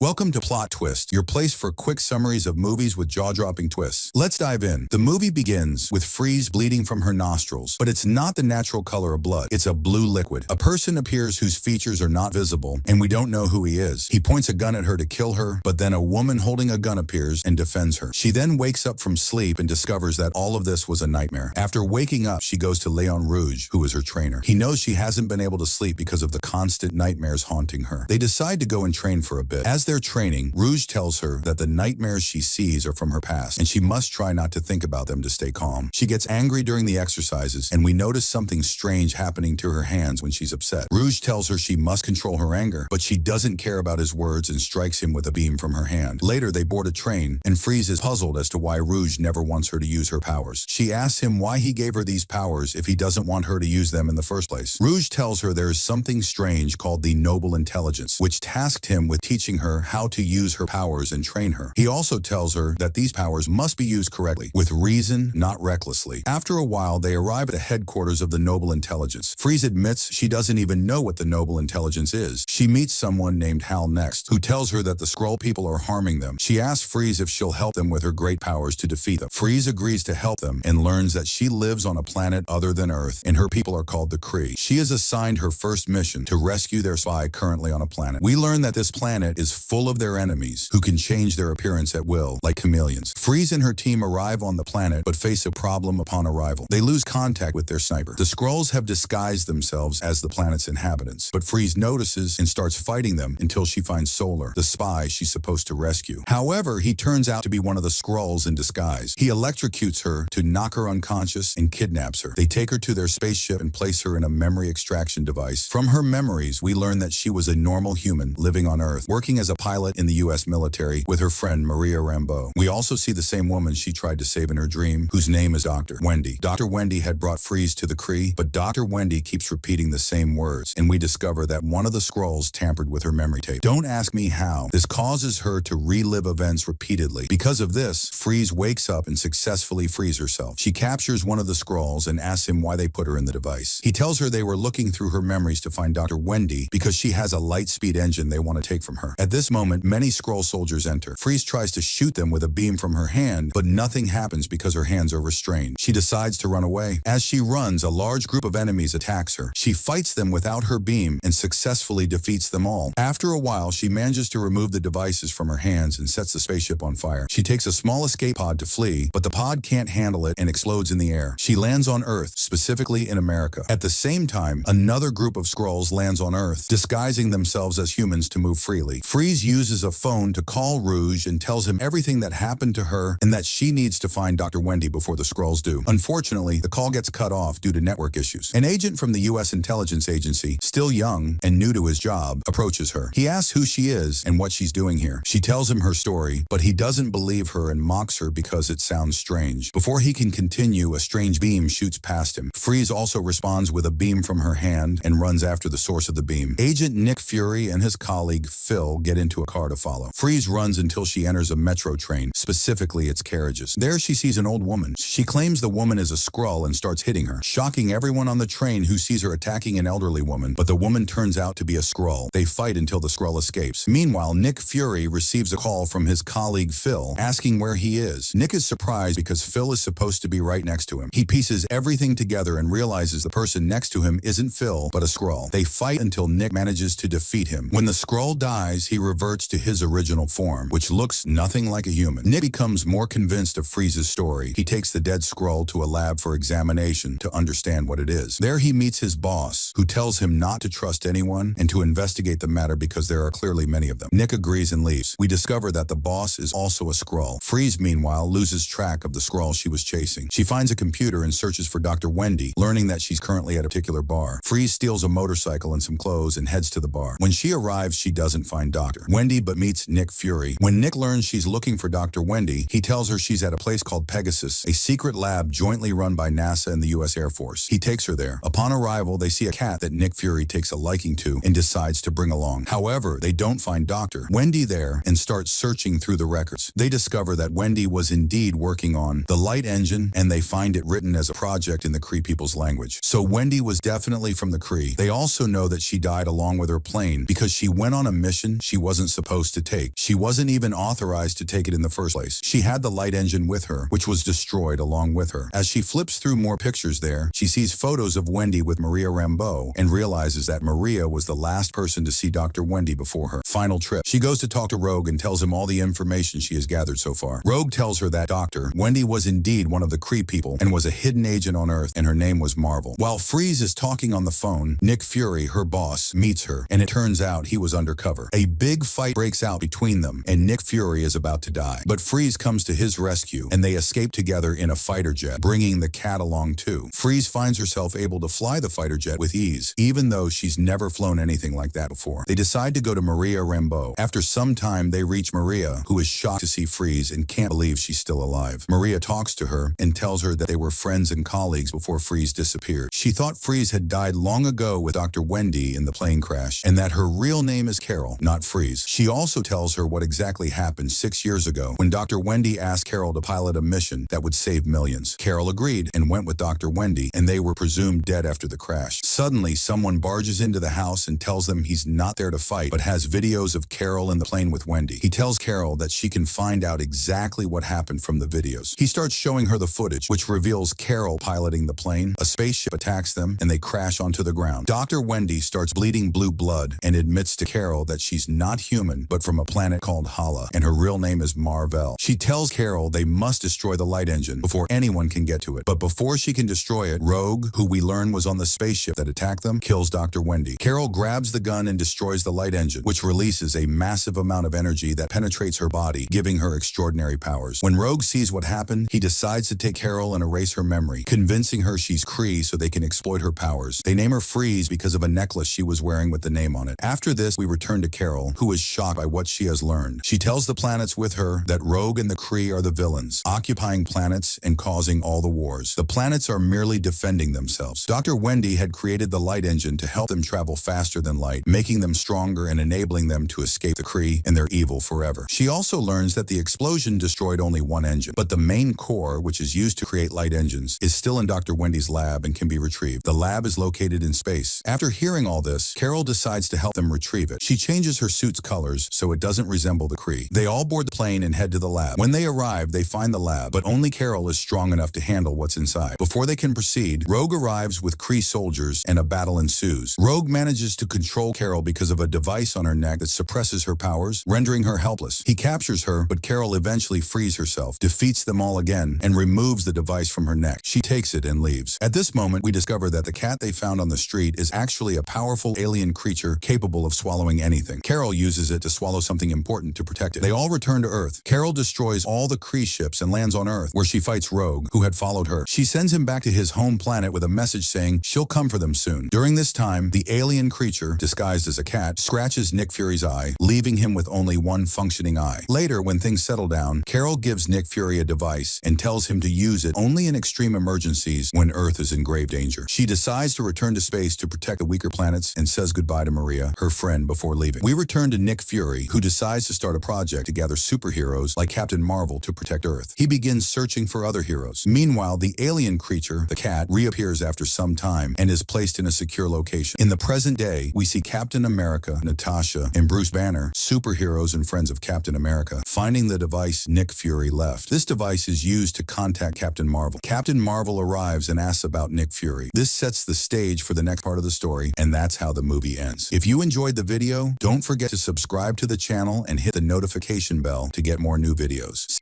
[SPEAKER 2] Welcome to Plot Twist, your place for quick summaries of movies with jaw-dropping twists. Let's dive in. The movie begins with Freeze bleeding from her nostrils, but it's not the natural color of blood. It's a blue liquid. A person appears whose features are not visible, and we don't know who he is. He points a gun at her to kill her, but then a woman holding a gun appears and defends her. She then wakes up from sleep and discovers that all of this was a nightmare. After waking up, she goes to Leon Rouge, who is her trainer. He knows she hasn't been able to sleep because of the constant nightmares haunting her. They decide to go and train for a bit. As they're training, Rouge tells her that the nightmares she sees are from her past, and she must try not to think about them to stay calm. She gets angry during the exercises, and we notice something strange happening to her hands when she's upset. Rouge tells her she must control her anger, but she doesn't care about his words and strikes him with a beam from her hand. Later, they board a train, and Freeze is puzzled as to why Rouge never wants her to use her powers. She asks him why he gave her these powers if he doesn't want her to use them in the first place. Rouge tells her there is something strange called the Noble Intelligence, which tasked him with teaching her how to use her powers and train her. He also tells her that these powers must be used correctly, with reason, not recklessly. After a while, they arrive at the headquarters of the Noble Intelligence. Freeze admits she doesn't even know what the Noble Intelligence is. She meets someone named Hal next, who tells her that the Skrull people are harming them. She asks Freeze if she'll help them with her great powers to defeat them. Freeze agrees to help them and learns that she lives on a planet other than Earth, and her people are called the Kree. She is assigned her first mission to rescue their spy currently on a planet. We learn that this planet is full of their enemies who can change their appearance at will, like chameleons. Freeze and her team arrive on the planet, but face a problem upon arrival. They lose contact with their sniper. The Skrulls have disguised themselves as the planet's inhabitants, but Freeze notices and starts fighting them until she finds Solar, the spy she's supposed to rescue. However, he turns out to be one of the Skrulls in disguise. He electrocutes her to knock her unconscious and kidnaps her. They take her to their spaceship and place her in a memory extraction device. From her memories, we learn that she was a normal human living on Earth, working as a pilot in the U.S. military with her friend Maria Rambeau. We also see the same woman she tried to save in her dream, whose name is Dr. Wendy. Dr. Wendy had brought Freeze to the Kree, but Dr. Wendy keeps repeating the same words, and we discover that one of the Skrulls tampered with her memory tape. Don't ask me how. This causes her to relive events repeatedly. Because of this, Freeze wakes up and successfully frees herself. She captures one of the Skrulls and asks him why they put her in the device. He tells her they were looking through her memories to find Dr. Wendy because she has a light-speed engine they want to take from her. At this moment, many Skrull soldiers enter. Freeze tries to shoot them with a beam from her hand, but nothing happens because her hands are restrained. She decides to run away. As she runs, a large group of enemies attacks her. She fights them without her beam and successfully defeats them all. After a while, she manages to remove the devices from her hands and sets the spaceship on fire. She takes a small escape pod to flee, but the pod can't handle it and explodes in the air. She lands on Earth, specifically in America. At the same time, another group of Skrulls lands on Earth, disguising themselves as humans to move freely. Freeze uses a phone to call Rouge and tells him everything that happened to her and that she needs to find Dr. Wendy before the Skrulls do. Unfortunately, the call gets cut off due to network issues. An agent from the U.S. intelligence agency, still young and new to his job, approaches her. He asks who she is and what she's doing here. She tells him her story, but he doesn't believe her and mocks her because it sounds strange. Before he can continue, a strange beam shoots past him. Freeze also responds with a beam from her hand and runs after the source of the beam. Agent Nick Fury and his colleague Phil get into a car to follow. Freeze runs until she enters a metro train, specifically its carriages. There she sees an old woman. She claims the woman is a Skrull and starts hitting her, shocking everyone on the train who sees her attacking an elderly woman, but the woman turns out to be a Skrull. They fight until the Skrull escapes. Meanwhile, Nick Fury receives a call from his colleague Phil, asking where he is. Nick is surprised because Phil is supposed to be right next to him. He pieces everything together and realizes the person next to him isn't Phil, but a Skrull. They fight until Nick manages to defeat him. When the Skrull dies, he reverts to his original form, which looks nothing like a human. Nick becomes more convinced of Freeze's story. He takes the dead Skrull to a lab for examination to understand what it is. There he meets his boss, who tells him not to trust anyone and to investigate the matter because there are clearly many of them. Nick agrees and leaves. We discover that the boss is also a Skrull. Freeze, meanwhile, loses track of the Skrull she was chasing. She finds a computer and searches for Dr. Wendy, learning that she's currently at a particular bar. Freeze steals a motorcycle and some clothes and heads to the bar. When she arrives, she doesn't find Doctor. doctor, Wendy, but meets Nick Fury. When Nick learns she's looking for Dr. Wendy, he tells her she's at a place called Pegasus, a secret lab jointly run by NASA and the U.S. Air Force. He takes her there. Upon arrival, they see a cat that Nick Fury takes a liking to and decides to bring along. However, they don't find Dr. Wendy there and start searching through the records. They discover that Wendy was indeed working on the light engine, and they find it written as a project in the Kree people's language. So Wendy was definitely from the Kree. They also know that she died along with her plane because she went on a mission she wasn't supposed to take. She wasn't even authorized to take it in the first place. She had the light engine with her, which was destroyed along with her. As she flips through more pictures there, she sees photos of Wendy with Maria Rambeau and realizes that Maria was the last person to see Dr. Wendy before her final trip. She goes to talk to Rogue and tells him all the information she has gathered so far. Rogue tells her that Dr. Wendy was indeed one of the Kree people and was a hidden agent on Earth, and her name was Marvel. While Freeze is talking on the phone, Nick Fury, her boss, meets her, and it turns out he was undercover. A big fight breaks out between them, and Nick Fury is about to die. But Freeze comes to his rescue, and they escape together in a fighter jet, bringing the cat along too. Freeze finds herself able to fly the fighter jet with ease, even though she's never flown anything like that before. They decide to go to Maria Rambeau. After some time, they reach Maria, who is shocked to see Freeze and can't believe she's still alive. Maria talks to her and tells her that they were friends and colleagues before Freeze disappeared. She thought Freeze had died long ago with Dr. Wendy in the plane crash, and that her real name is Carol, not Freeze. She also tells her what exactly happened 6 years ago when Dr. Wendy asked Carol to pilot a mission that would save millions. Carol agreed and went with Dr. Wendy, and they were presumed dead after the crash. Suddenly, someone barges into the house and tells them he's not there to fight, but has videos of Carol in the plane with Wendy. He tells Carol that she can find out exactly what happened from the videos. He starts showing her the footage, which reveals Carol piloting the plane. A spaceship attacks them, and they crash onto the ground. Dr. Wendy starts bleeding blue blood and admits to Carol that she's not human, but from a planet called Hala, and her real name is Marvel. She tells Carol they must destroy the light engine before anyone can get to it. But before she can destroy it, Rogue, who we learn was on the spaceship that attacked them, kills Dr. Wendy. Carol grabs the gun and destroys the light engine, which releases a massive amount of energy that penetrates her body, giving her extraordinary powers. When Rogue sees what happened, he decides to take Carol and erase her memory, convincing her she's Kree so they can exploit her powers. They name her Freeze because of a necklace she was wearing with the name on it. After this, we return to Carol, who is shocked by what she has learned. She tells the planets with her that Rogue and the Kree are the villains, occupying planets and causing all the wars. The planets are merely defending themselves. Dr. Wendy had created the light engine to help them travel faster than light, making them stronger and enabling them to escape the Kree and their evil forever. She also learns that the explosion destroyed only one engine, but the main core, which is used to create light engines, is still in Dr. Wendy's lab and can be retrieved. The lab is located in space. After hearing all this, Carol decides to help them retrieve it. She changes her suit's colors so it doesn't resemble the Kree. They all board the plane and head to the lab. When they arrive, they find the lab, but only Carol is strong enough to handle what's inside. Before they can proceed, Rogue arrives with Kree soldiers and a battle ensues. Rogue manages to control Carol because of a device on her neck that suppresses her powers, rendering her helpless. He captures her, but Carol eventually frees herself, defeats them all again, and removes the device from her neck. She takes it and leaves. At this moment, we discover that the cat they found on the street is actually a powerful alien creature capable of swallowing anything. Carol uses it to swallow something important to protect it. They all return to Earth. Carol destroys all the Kree ships and lands on Earth, where she fights Rogue, who had followed her. She sends him back to his home planet with a message saying she'll come for them soon. During this time, the alien creature, disguised as a cat, scratches Nick Fury's eye, leaving him with only one functioning eye. Later, when things settle down, Carol gives Nick Fury a device and tells him to use it only in extreme emergencies when Earth is in grave danger. She decides to return to space to protect the weaker planets and says goodbye to Maria, her friend, before leaving. We return to Nick Fury, who decides to start a project to gather superheroes like Captain Marvel to protect Earth. He begins searching for other heroes. Meanwhile, the alien creature, the cat, reappears after some time and is placed in a secure location. In the present day, we see Captain America, Natasha, and Bruce Banner, superheroes and friends of Captain America, finding the device Nick Fury left. This device is used to contact Captain Marvel. Captain Marvel arrives and asks about Nick Fury. This sets the stage for the next part of the story, and that's how the movie ends. If you enjoyed the video, don't forget to subscribe to the channel and hit the notification bell to get more new videos.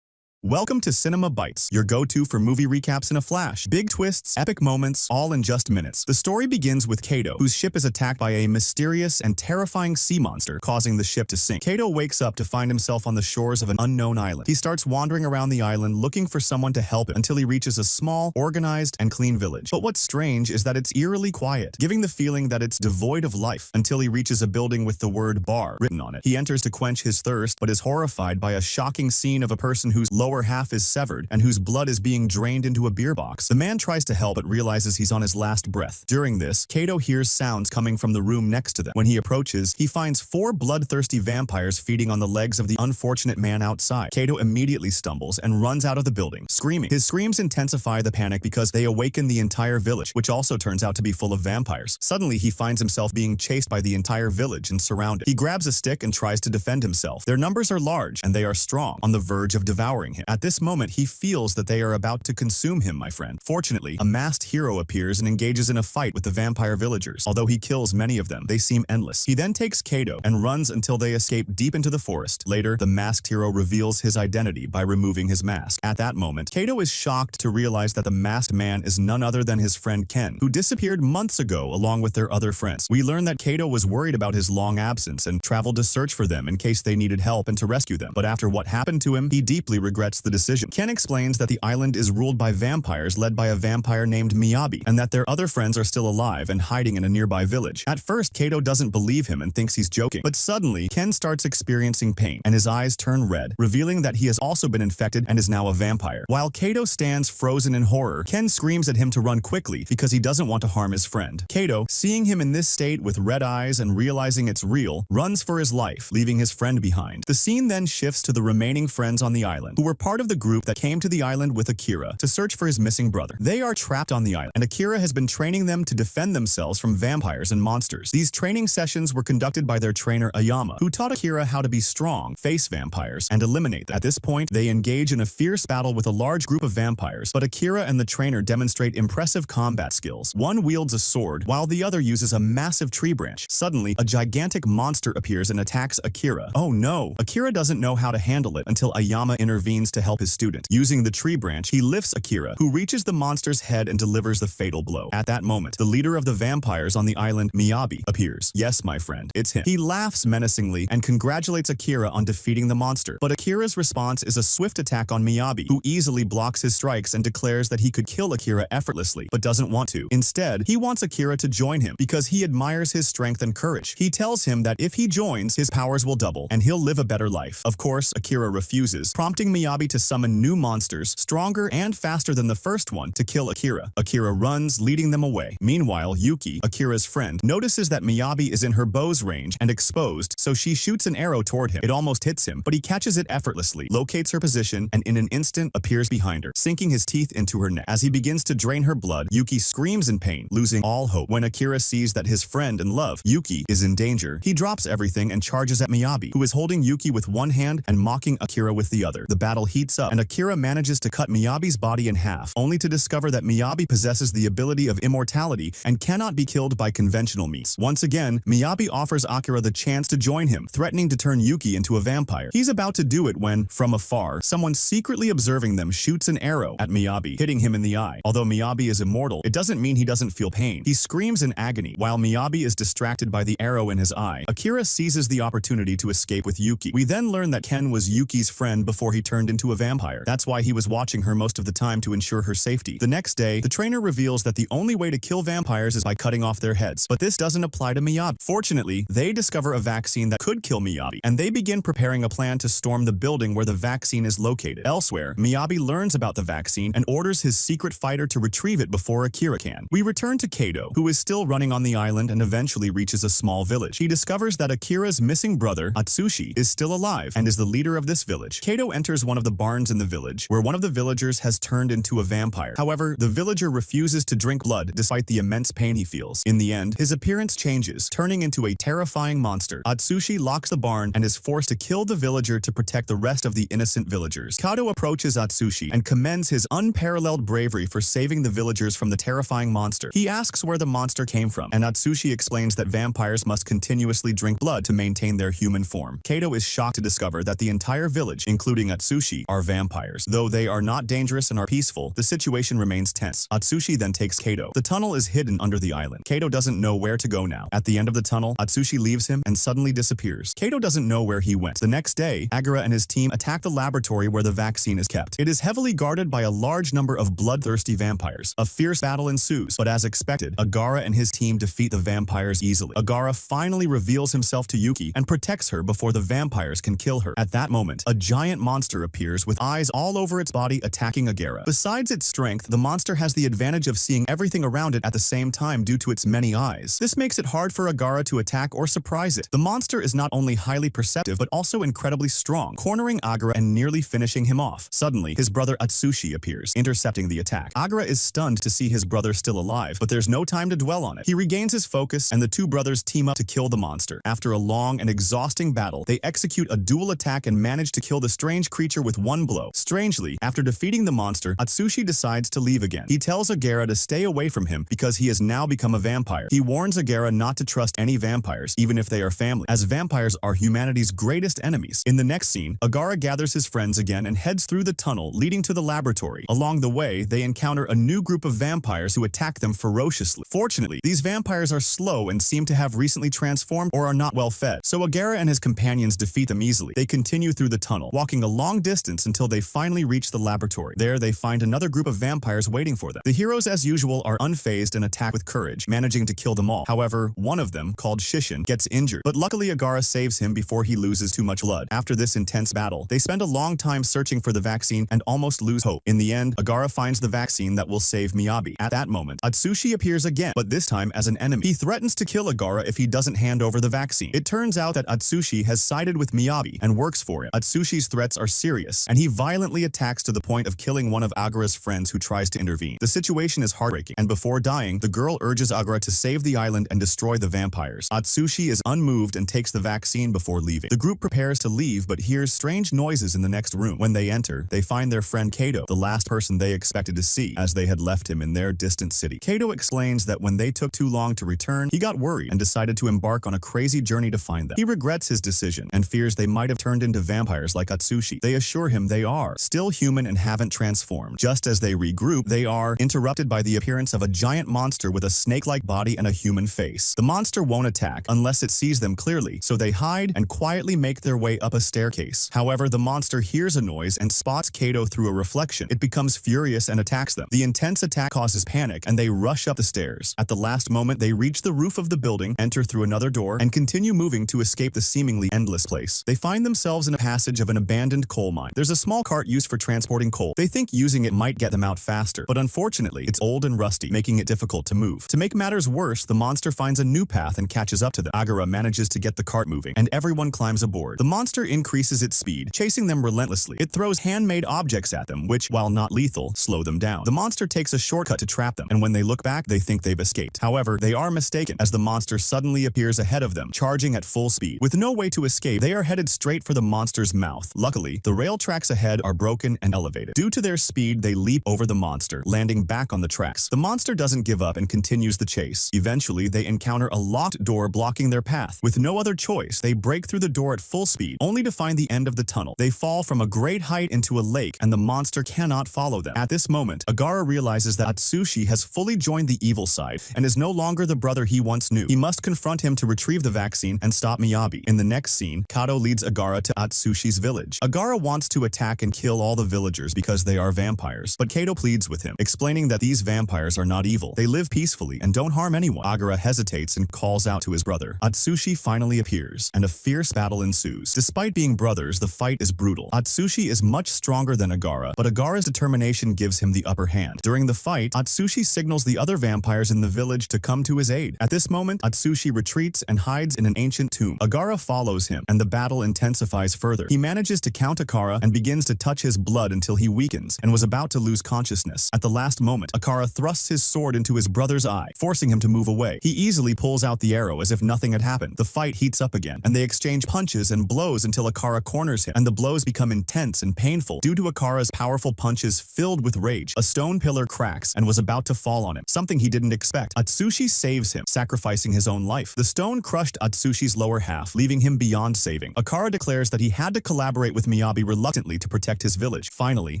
[SPEAKER 1] Welcome to Cinema Bites, your go-to for movie recaps in a flash. Big twists, epic moments, all in just minutes. The story begins with Kato, whose ship is attacked by a mysterious and terrifying sea monster, causing the ship to sink. Kato wakes up to find himself on the shores of an unknown island. He starts wandering around the island looking for someone to help him until he reaches a small, organized, and clean village. But what's strange is that it's eerily quiet, giving the feeling that it's devoid of life, until he reaches a building with the word bar written on it. He enters to quench his thirst, but is horrified by a shocking scene of a person whose lower half is severed and whose blood is being drained into a beer box. The man tries to help but realizes he's on his last breath. During this, Kato hears sounds coming from the room next to them. When he approaches, he finds 4 bloodthirsty vampires feeding on the legs of the unfortunate man outside. Kato immediately stumbles and runs out of the building, screaming. His screams intensify the panic because they awaken the entire village, which also turns out to be full of vampires. Suddenly, he finds himself being chased by the entire village and surrounded. He grabs a stick and tries to defend himself. Their numbers are large and they are strong, on the verge of devouring him. At this moment, he feels that they are about to consume him, my friend. Fortunately, a masked hero appears and engages in a fight with the vampire villagers. Although he kills many of them, they seem endless. He then takes Kato and runs until they escape deep into the forest. Later, the masked hero reveals his identity by removing his mask. At that moment, Kato is shocked to realize that the masked man is none other than his friend Ken, who disappeared months ago along with their other friends. We learn that Kato was worried about his long absence and traveled to search for them in case they needed help and to rescue them. But after what happened to him, he deeply regrets the decision. Ken explains that the island is ruled by vampires led by a vampire named Miyabi, and that their other friends are still alive and hiding in a nearby village. At first, Kato doesn't believe him and thinks he's joking, but suddenly, Ken starts experiencing pain, and his eyes turn red, revealing that he has also been infected and is now a vampire. While Kato stands frozen in horror, Ken screams at him to run quickly because he doesn't want to harm his friend. Kato, seeing him in this state with red eyes and realizing it's real, runs for his life, leaving his friend behind. The scene then shifts to the remaining friends on the island, who were part of the group that came to the island with Akira to search for his missing brother. They are trapped on the island, and Akira has been training them to defend themselves from vampires and monsters. These training sessions were conducted by their trainer Ayama, who taught Akira how to be strong, face vampires, and eliminate them. At this point, they engage in a fierce battle with a large group of vampires, but Akira and the trainer demonstrate impressive combat skills. One wields a sword, while the other uses a massive tree branch. Suddenly, a gigantic monster appears and attacks Akira. Oh no! Akira doesn't know how to handle it until Ayama intervenes to help his student. Using the tree branch, he lifts Akira, who reaches the monster's head and delivers the fatal blow. At that moment, the leader of the vampires on the island, Miyabi, appears. Yes, my friend, it's him. He laughs menacingly and congratulates Akira on defeating the monster. But Akira's response is a swift attack on Miyabi, who easily blocks his strikes and declares that he could kill Akira effortlessly, but doesn't want to. Instead, he wants Akira to join him because he admires his strength and courage. He tells him that if he joins, his powers will double and he'll live a better life. Of course, Akira refuses, prompting Miyabi to summon new monsters, stronger and faster than the first one, to kill Akira. Akira runs, leading them away. Meanwhile, Yuki, Akira's friend, notices that Miyabi is in her bow's range and exposed, so she shoots an arrow toward him. It almost hits him, but he catches it effortlessly, locates her position, and in an instant appears behind her, sinking his teeth into her neck. As he begins to drain her blood, Yuki screams in pain, losing all hope. When Akira sees that his friend and love, Yuki, is in danger, he drops everything and charges at Miyabi, who is holding Yuki with one hand and mocking Akira with the other. The battle heats up, and Akira manages to cut Miyabi's body in half, only to discover that Miyabi possesses the ability of immortality and cannot be killed by conventional means. Once again, Miyabi offers Akira the chance to join him, threatening to turn Yuki into a vampire. He's about to do it when, from afar, someone secretly observing them shoots an arrow at Miyabi, hitting him in the eye. Although Miyabi is immortal, it doesn't mean he doesn't feel pain. He screams in agony, while Miyabi is distracted by the arrow in his eye. Akira seizes the opportunity to escape with Yuki. We then learn that Ken was Yuki's friend before he turned into a vampire. That's why he was watching her most of the time to ensure her safety. The next day, the trainer reveals that the only way to kill vampires is by cutting off their heads, but this doesn't apply to Miyabi. Fortunately, they discover a vaccine that could kill Miyabi, and they begin preparing a plan to storm the building where the vaccine is located. Elsewhere, Miyabi learns about the vaccine and orders his secret fighter to retrieve it before Akira can. We return to Kato, who is still running on the island and eventually reaches a small village. He discovers that Akira's missing brother, Atsushi, is still alive and is the leader of this village. Kato enters one of the barns in the village, where one of the villagers has turned into a vampire. However, the villager refuses to drink blood despite the immense pain he feels. In the end, his appearance changes, turning into a terrifying monster. Atsushi locks the barn and is forced to kill the villager to protect the rest of the innocent villagers. Kato approaches Atsushi and commends his unparalleled bravery for saving the villagers from the terrifying monster. He asks where the monster came from, and Atsushi explains that vampires must continuously drink blood to maintain their human form. Kato is shocked to discover that the entire village, including Atsushi, Atsushi are vampires. Though they are not dangerous and are peaceful, the situation remains tense. Atsushi then takes Kato. The tunnel is hidden under the island. Kato doesn't know where to go now. At the end of the tunnel, Atsushi leaves him and suddenly disappears. Kato doesn't know where he went. The next day, Agara and his team attack the laboratory where the vaccine is kept. It is heavily guarded by a large number of bloodthirsty vampires. A fierce battle ensues, but as expected, Agara and his team defeat the vampires easily. Agara finally reveals himself to Yuki and protects her before the vampires can kill her. At that moment, a giant monster appears with eyes all over its body attacking Agara. Besides its strength, the monster has the advantage of seeing everything around it at the same time due to its many eyes. This makes it hard for Agara to attack or surprise it. The monster is not only highly perceptive but also incredibly strong, cornering Agara and nearly finishing him off. Suddenly, his brother Atsushi appears, intercepting the attack. Agara is stunned to see his brother still alive, but there's no time to dwell on it. He regains his focus and the two brothers team up to kill the monster. After a long and exhausting battle, they execute a dual attack and manage to kill the strange creature with one blow. Strangely, after defeating the monster, Atsushi decides to leave again. He tells Agara to stay away from him because he has now become a vampire. He warns Agara not to trust any vampires, even if they are family, as vampires are humanity's greatest enemies. In the next scene, Agara gathers his friends again and heads through the tunnel leading to the laboratory. Along the way, they encounter a new group of vampires who attack them ferociously. Fortunately, these vampires are slow and seem to have recently transformed or are not well fed, so Agara and his companions defeat them easily. They continue through the tunnel, walking a long distance until they finally reach the laboratory. There, they find another group of vampires waiting for them. The heroes, as usual, are unfazed and attack with courage, managing to kill them all. However, one of them, called Shishin, gets injured, but luckily Agara saves him before he loses too much blood. After this intense battle, they spend a long time searching for the vaccine and almost lose hope. In the end, Agara finds the vaccine that will save Miyabi. At that moment, Atsushi appears again, but this time as an enemy. He threatens to kill Agara if he doesn't hand over the vaccine. It turns out that Atsushi has sided with Miyabi and works for him. Atsushi's threats are serious, and he violently attacks to the point of killing one of Agara's friends who tries to intervene. The situation is heartbreaking, and before dying, the girl urges Agara to save the island and destroy the vampires. Atsushi is unmoved and takes the vaccine before leaving. The group prepares to leave but hears strange noises in the next room. When they enter, they find their friend Kato, the last person they expected to see, as they had left him in their distant city. Kato explains that when they took too long to return, he got worried and decided to embark on a crazy journey to find them. He regrets his decision and fears they might have turned into vampires like Atsushi. They assure him they are still human and haven't transformed. Just as they regroup, they are interrupted by the appearance of a giant monster with a snake-like body and a human face. The monster won't attack unless it sees them clearly, so they hide and quietly make their way up a staircase. However, the monster hears a noise and spots Kato through a reflection. It becomes furious and attacks them. The intense attack causes panic, and they rush up the stairs. At the last moment, they reach the roof of the building, enter through another door, and continue moving to escape the seemingly endless place. They find themselves in a passage of an abandoned coal mine. There's a small cart used for transporting coal. They think using it might get them out faster, but unfortunately, it's old and rusty, making it difficult to move. To make matters worse, the monster finds a new path and catches up to them. Agara manages to get the cart moving, and everyone climbs aboard. The monster increases its speed, chasing them relentlessly. It throws handmade objects at them, which, while not lethal, slow them down. The monster takes a shortcut to trap them, and when they look back, they think they've escaped. However, they are mistaken, as the monster suddenly appears ahead of them, charging at full speed. With no way to escape, they are headed straight for the monster's mouth. Luckily, the rail tracks ahead are broken and elevated. Due to their speed, they leap over the monster, landing back on the tracks. The monster doesn't give up and continues the chase. Eventually, they encounter a locked door blocking their path. With no other choice, they break through the door at full speed, only to find the end of the tunnel. They fall from a great height into a lake, and the monster cannot follow them. At this moment, Agara realizes that Atsushi has fully joined the evil side and is no longer the brother he once knew. He must confront him to retrieve the vaccine and stop Miyabi. In the next scene, Kato leads Agara to Atsushi's village. Agara wants to attack and kill all the villagers because they are vampires, but Kato pleads with him, explaining that these vampires are not evil. They live peacefully and don't harm anyone. Agara hesitates and calls out to his brother. Atsushi finally appears, and a fierce battle ensues. Despite being brothers, the fight is brutal. Atsushi is much stronger than Agara, but Agara's determination gives him the upper hand. During the fight, Atsushi signals the other vampires in the village to come to his aid. At this moment, Atsushi retreats and hides in an ancient tomb. Agara follows him, and the battle intensifies further. He manages to count Akara and begins to touch his blood until he weakens and was about to lose consciousness. At the last moment, Akara thrusts his sword into his brother's eye, forcing him to move away. He easily pulls out the arrow as if nothing had happened. The fight heats up again, and they exchange punches and blows until Akara corners him, and the blows become intense and painful. Due to Akara's powerful punches filled with rage, a stone pillar cracks and was about to fall on him, something he didn't expect. Atsushi saves him, sacrificing his own life. The stone crushed Atsushi's lower half, leaving him beyond saving. Akara declares that he had to collaborate with Miyabi reluctantly to protect his village. Finally,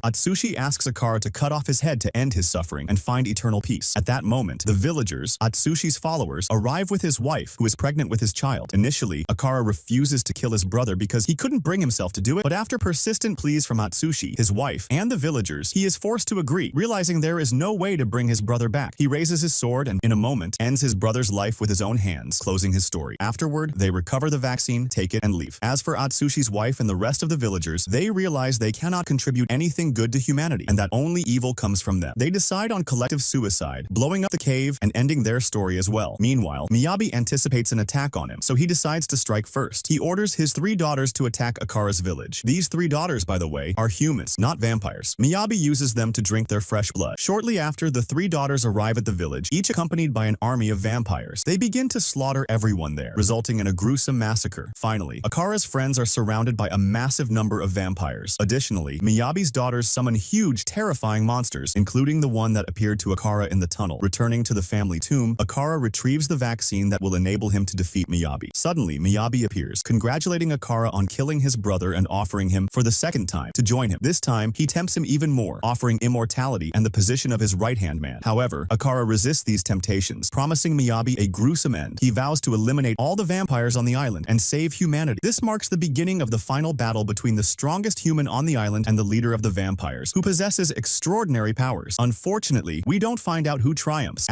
[SPEAKER 1] Atsushi asks Akara to cut off his head to end his suffering and find eternal peace. At that moment, the villagers, Atsushi's followers, arrive with his wife, who is pregnant with his child. Initially, Akara refuses to kill his brother because he couldn't bring himself to do it, but after persistent pleas from Atsushi, his wife, and the villagers, he is forced to agree, realizing there is no way to bring his brother back. He raises his sword and, in a moment, ends his brother's life with his own hands, closing his story. Afterward, they recover the vaccine, take it, and leave. As for Atsushi's wife and the rest of the villagers, they realize they cannot contribute anything good to humanity, and that only evil comes from them. They decide on collective suicide, blowing up the cave and ending their story as well. Meanwhile, Miyabi anticipates an attack on him, so he decides to strike first. He orders his 3 daughters to attack Akara's village. These 3 daughters, by the way, are humans, not vampires. Miyabi uses them to drink their fresh blood. Shortly after, the 3 daughters arrive at the village, each accompanied by an army of vampires. They begin to slaughter everyone there, resulting in a gruesome massacre. Finally, Akara's friends are surrounded by a massive number of vampires. Additionally, Miyabi's daughters summon huge, terrifying monsters, including the one that appeared to Akara in the tunnel. Returning to the family tomb, Akara retrieves the vaccine that will enable him to defeat Miyabi. Suddenly, Miyabi appears, congratulating Akara on killing his brother and offering him, for the second time, to join him. This time, he tempts him even more, offering immortality and the position of his right-hand man. However, Akara resists these temptations, promising Miyabi a gruesome end. He vows to eliminate all the vampires on the island and save humanity. This marks the beginning of the final battle between the strongest human on the island and the leader of the vampires, who possesses extraordinary powers. Unfortunately, we don't find out who triumphs.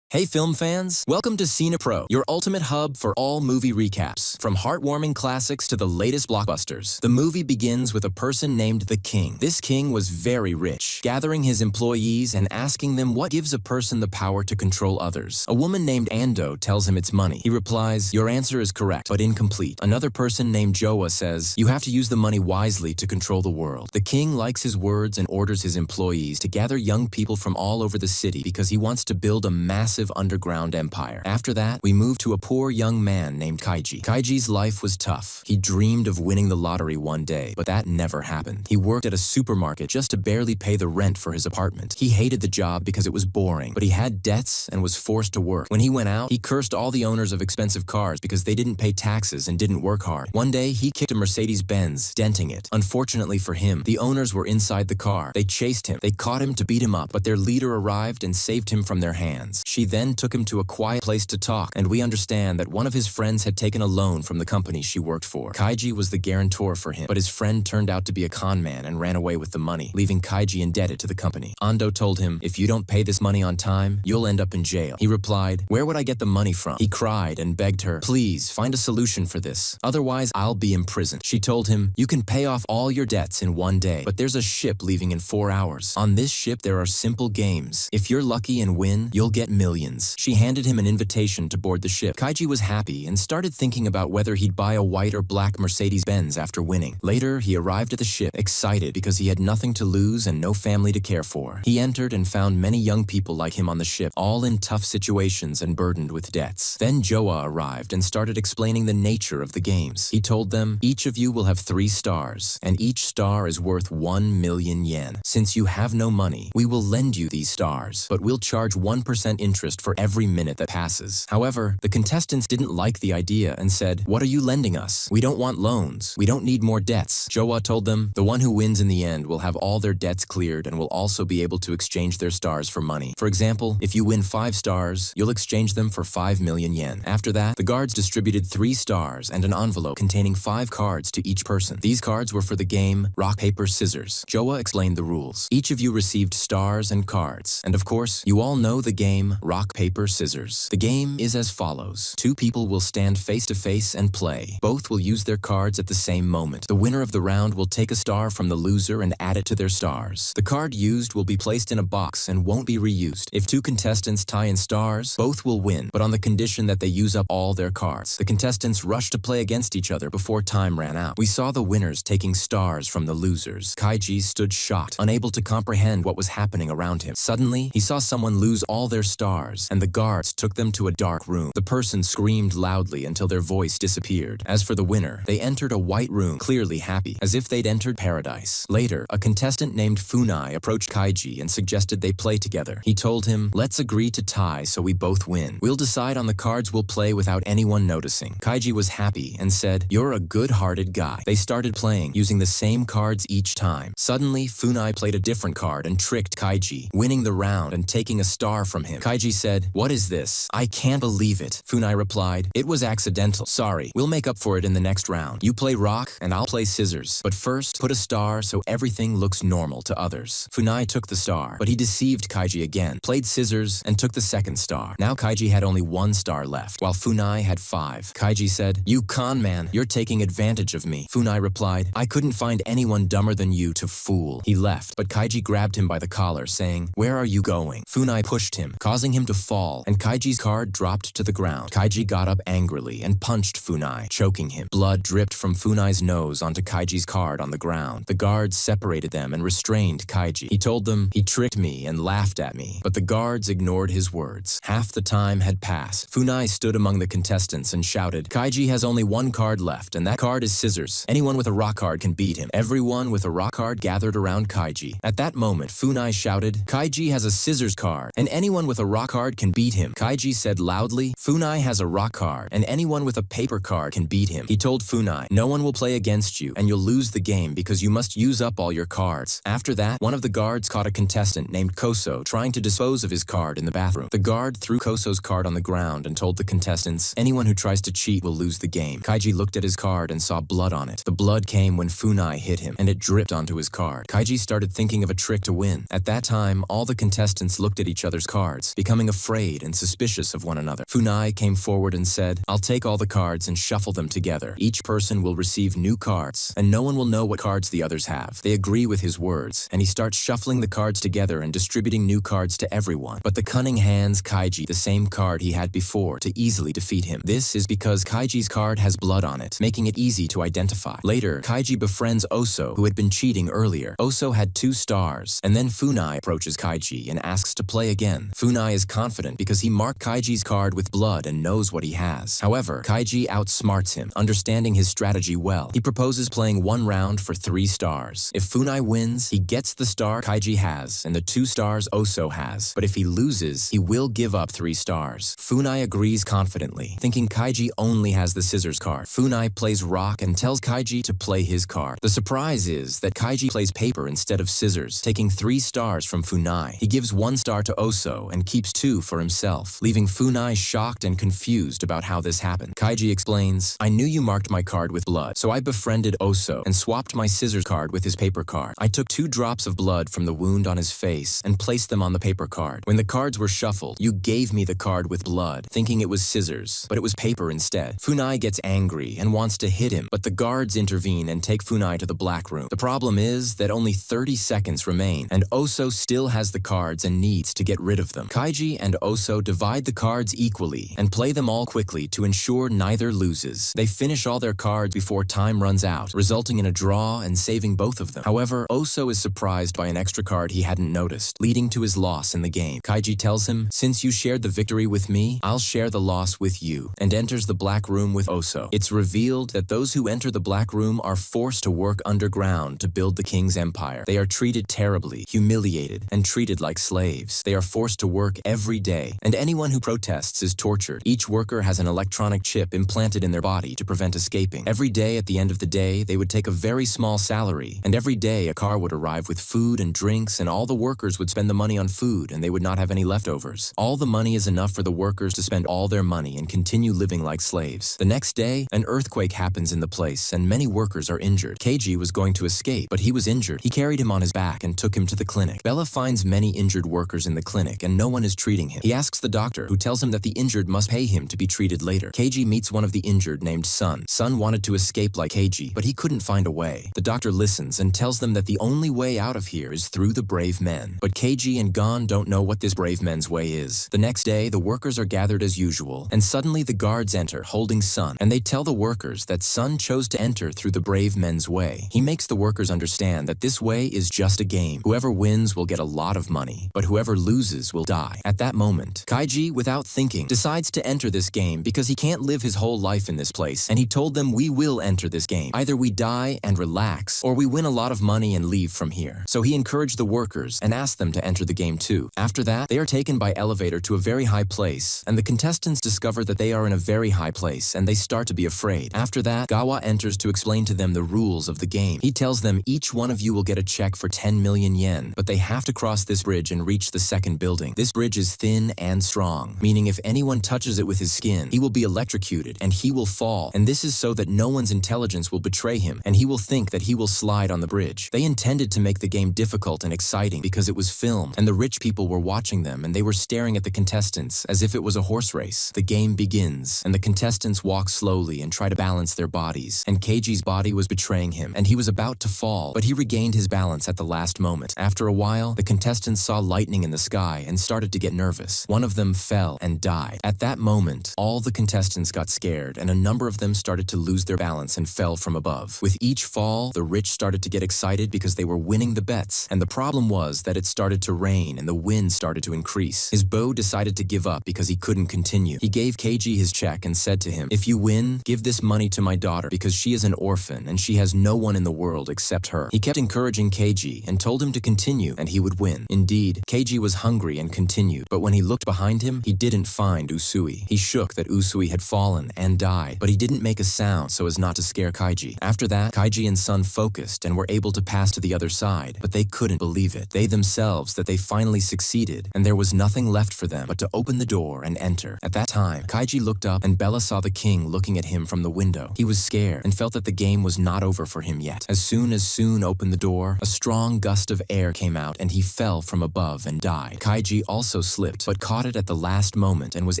[SPEAKER 3] Hey film fans, welcome to CinePro, your ultimate hub for all movie recaps. From heartwarming classics to the latest blockbusters, the movie begins with a person named the King. This king was very rich, gathering his employees and asking them what gives a person the power to control others. A woman named Ando tells him it's money. He replies, "Your answer is correct, but incomplete." Another person named Joa says, "You have to use the money wisely to control the world." The king likes his words and orders his employees to gather young people from all over the city because he wants to build a massive underground empire. After that, we move to a poor young man named Kaiji. Kaiji's life was tough. He dreamed of winning the lottery one day, but that never happened. He worked at a supermarket just to barely pay the rent for his apartment. He hated the job because it was boring, but he had debts and was forced to work. When he went out, he cursed all the owners of expensive cars because they didn't pay taxes and didn't work hard. One day, he kicked a Mercedes-Benz, denting it. Unfortunately for him, the owners were inside the car. They chased him. They caught him to beat him up, but their leader arrived and saved him from their hands. She then took him to a quiet place to talk, and we understand that one of his friends had taken a loan from the company she worked for. Kaiji was the guarantor for him, but his friend turned out to be a con man and ran away with the money, leaving Kaiji indebted to the company. Ando told him, "If you don't pay this money on time, you'll end up in jail." He replied, "Where would I get the money from?" He cried and begged her, "Please, find a solution for this. Otherwise, I'll be imprisoned." She told him, "You can pay off all your debts in one day, but there's a ship leaving in 4 hours. On this ship, there are simple games. If you're lucky and win, you'll get millions." She handed him an invitation to board the ship. Kaiji was happy and started thinking about whether he'd buy a white or black Mercedes-Benz after winning. Later, he arrived at the ship, excited because he had nothing to lose and no family to care for. He entered and found many young people like him on the ship, all in tough situations and burdened with debts. Then Joa arrived and started explaining the nature of the games. He told them, "Each of you will have 3 stars, and each star is worth 1 million yen. Since you have no money, we will lend you these stars, but we'll charge 1% interest for every minute that passes." However, the contestants didn't like the idea and said, "What are you lending us? We don't want loans. We don't need more debts." Joa told them, "The one who wins in the end will have all their debts cleared and will also be able to exchange their stars for money. For example, if you win 5 stars, you'll exchange them for 5 million yen. After that, the guards distributed 3 stars and an envelope containing 5 cards to each person. These cards were for the game Rock, Paper, Scissors. Joa explained the rules. Each of you received stars and cards. And of course, you all know the game Rock, Paper, Scissors. The game is as follows. 2 people will stand face to face and play. Both will use their cards at the same moment. The winner of the round will take a star from the loser and add it to their stars. The card used will be placed in a box and won't be reused. If 2 contestants tie in stars, both will win, but on the condition that they use up all their cards. The contestants rushed to play against each other before time ran out. We saw the winners taking stars from the losers. Kaiji stood shocked, unable to comprehend what was happening around him. Suddenly, he saw someone lose all their stars stars, and the guards took them to a dark room. The person screamed loudly until their voice disappeared. As for the winner, they entered a white room, clearly happy, as if they'd entered paradise. Later, a contestant named Funai approached Kaiji and suggested they play together. He told him, "Let's agree to tie so we both win. We'll decide on the cards we'll play without anyone noticing." Kaiji was happy and said, "You're a good-hearted guy." They started playing, using the same cards each time. Suddenly, Funai played a different card and tricked Kaiji, winning the round and taking a star from him. Kaiji said, "What is this? I can't believe it." Funai replied, "It was accidental. Sorry, we'll make up for it in the next round. You play rock and I'll play scissors. But first, put a star so everything looks normal to others." Funai took the star, but he deceived Kaiji again, played scissors, and took the second star. Now Kaiji had only 1 star left, while Funai had 5. Kaiji said, "You con man, you're taking advantage of me." Funai replied, "I couldn't find anyone dumber than you to fool." He left, but Kaiji grabbed him by the collar, saying, "Where are you going?" Funai pushed him, causing him to fall, and Kaiji's card dropped to the ground. Kaiji got up angrily and punched Funai, choking him. Blood dripped from Funai's nose onto Kaiji's card on the ground. The guards separated them and restrained Kaiji. He told them, "He tricked me and laughed at me," but the guards ignored his words. Half the time had passed. Funai stood among the contestants and shouted, "Kaiji has only 1 card left, and that card is scissors. Anyone with a rock card can beat him." Everyone with a rock card gathered around Kaiji. At that moment, Funai shouted, "Kaiji has a scissors card, and anyone with a rock card can beat him." Kaiji said loudly, "Funai has a rock card, and anyone with a paper card can beat him." He told Funai, "No one will play against you, and you'll lose the game because you must use up all your cards." After that, one of the guards caught a contestant named Koso trying to dispose of his card in the bathroom. The guard threw Koso's card on the ground and told the contestants, "Anyone who tries to cheat will lose the game." Kaiji looked at his card and saw blood on it. The blood came when Funai hit him, and it dripped onto his card. Kaiji started thinking of a trick to win. At that time, all the contestants looked at each other's cards, becoming afraid and suspicious of one another. Funai came forward and said, "I'll take all the cards and shuffle them together. Each person will receive new cards, and no one will know what cards the others have." They agree with his words, and he starts shuffling the cards together and distributing new cards to everyone. But the cunning hands Kaiji the same card he had before to easily defeat him. This is because Kaiji's card has blood on it, making it easy to identify. Later, Kaiji befriends Oso, who had been cheating earlier. Oso had 2 stars, and then Funai approaches Kaiji and asks to play again. Funai is confident because he marked Kaiji's card with blood and knows what he has. However, Kaiji outsmarts him, understanding his strategy well. He proposes playing 1 round for 3 stars. If Funai wins, he gets the star Kaiji has and the 2 stars Oso has. But if he loses, he will give up 3 stars. Funai agrees confidently, thinking Kaiji only has the scissors card. Funai plays rock and tells Kaiji to play his card. The surprise is that Kaiji plays paper instead of scissors, taking 3 stars from Funai. He gives 1 star to Oso and keeps 2 for himself, leaving Funai shocked and confused about how this happened. Kaiji explains, "I knew you marked my card with blood, so I befriended Oso and swapped my scissors card with his paper card. I took 2 drops of blood from the wound on his face and placed them on the paper card. When the cards were shuffled, you gave me the card with blood, thinking it was scissors, but it was paper instead." Funai gets angry and wants to hit him, but the guards intervene and take Funai to the black room. The problem is that only 30 seconds remain, and Oso still has the cards and needs to get rid of them. Kaiji and Oso divide the cards equally and play them all quickly to ensure neither loses. They finish all their cards before time runs out, resulting in a draw and saving both of them. However, Oso is surprised by an extra card he hadn't noticed, leading to his loss in the game. Kaiji tells him, "Since you shared the victory with me, I'll share the loss with you," and enters the black room with Oso. It's revealed that those who enter the black room are forced to work underground to build the king's empire. They are treated terribly, humiliated, and treated like slaves. They are forced to work every day, and anyone who protests is tortured. Each worker has an electronic chip implanted in their body to prevent escaping. Every day at the end of the day, they would take a very small salary, and every day a car would arrive with food and drinks, and all the workers would spend the money on food, and they would not have any leftovers. All the money is enough for the workers to spend all their money and continue living like slaves. The next day, an earthquake happens in the place, and many workers are injured. Keiji was going to escape, but he was injured. He carried him on his back and took him to the clinic. Bella finds many injured workers in the clinic, and no one is treating him. He asks the doctor, who tells him that the injured must pay him to be treated later. Keiji meets one of the injured named Sun. Sun wanted to escape like Keiji, but he couldn't find a way. The doctor listens and tells them that the only way out of here is through the brave men. But Keiji and Gon don't know what this brave men's way is. The next day, the workers are gathered as usual, and suddenly the guards enter, holding Sun, and they tell the workers that Sun chose to enter through the brave men's way. He makes the workers understand that this way is just a game. Whoever wins will get a lot of money, but whoever loses will die. At At that moment, Kaiji, without thinking, decides to enter this game because he can't live his whole life in this place, and he told them, we will enter this game. Either we die and relax, or we win a lot of money and leave from here. So he encouraged the workers and asked them to enter the game too. After that, they are taken by elevator to a very high place, and the contestants discover that they are in a very high place, and they start to be afraid. After that, Gawa enters to explain to them the rules of the game. He tells them, each one of you will get a check for 10 million yen, but they have to cross this bridge and reach the second building. This bridge is thin and strong, meaning if anyone touches it with his skin, he will be electrocuted and he will fall, and this is so that no one's intelligence will betray him, and he will think that he will slide on the bridge. They intended to make the game difficult and exciting because it was filmed, and the rich people were watching them, and they were staring at the contestants as if it was a horse race. The game begins, and the contestants walk slowly and try to balance their bodies, and Keiji's body was betraying him, and he was about to fall, but he regained his balance at the last moment. After a while, the contestants saw lightning in the sky and started to get nervous. One of them fell and died. At that moment, all the contestants got scared, and a number of them started to lose their balance and fell from above. With each fall, the rich started to get excited because they were winning the bets, and the problem was that it started to rain and the wind started to increase. His beau decided to give up because he couldn't continue. He gave Keiji his check and said to him, if you win, give this money to my daughter because she is an orphan and she has no one in the world except her. He kept encouraging Keiji and told him to continue and he would win. Indeed, Keiji was hungry and continued, but when he looked behind him, he didn't find Usui. He shook that Usui had fallen and died, but he didn't make a sound so as not to scare Keiji. After that, Keiji and Sun focused and were able to pass to the other side, but they couldn't believe it. They themselves that they finally succeeded, and there was nothing left for them but to open the door and enter. At that time, Keiji looked up and Bella saw the king looking at him from the window. He was scared and felt that the game was not over for him yet. As soon as Sun opened the door, a strong gust of air came out and he fell from above and died. Keiji also slipped, but caught it at the last moment and was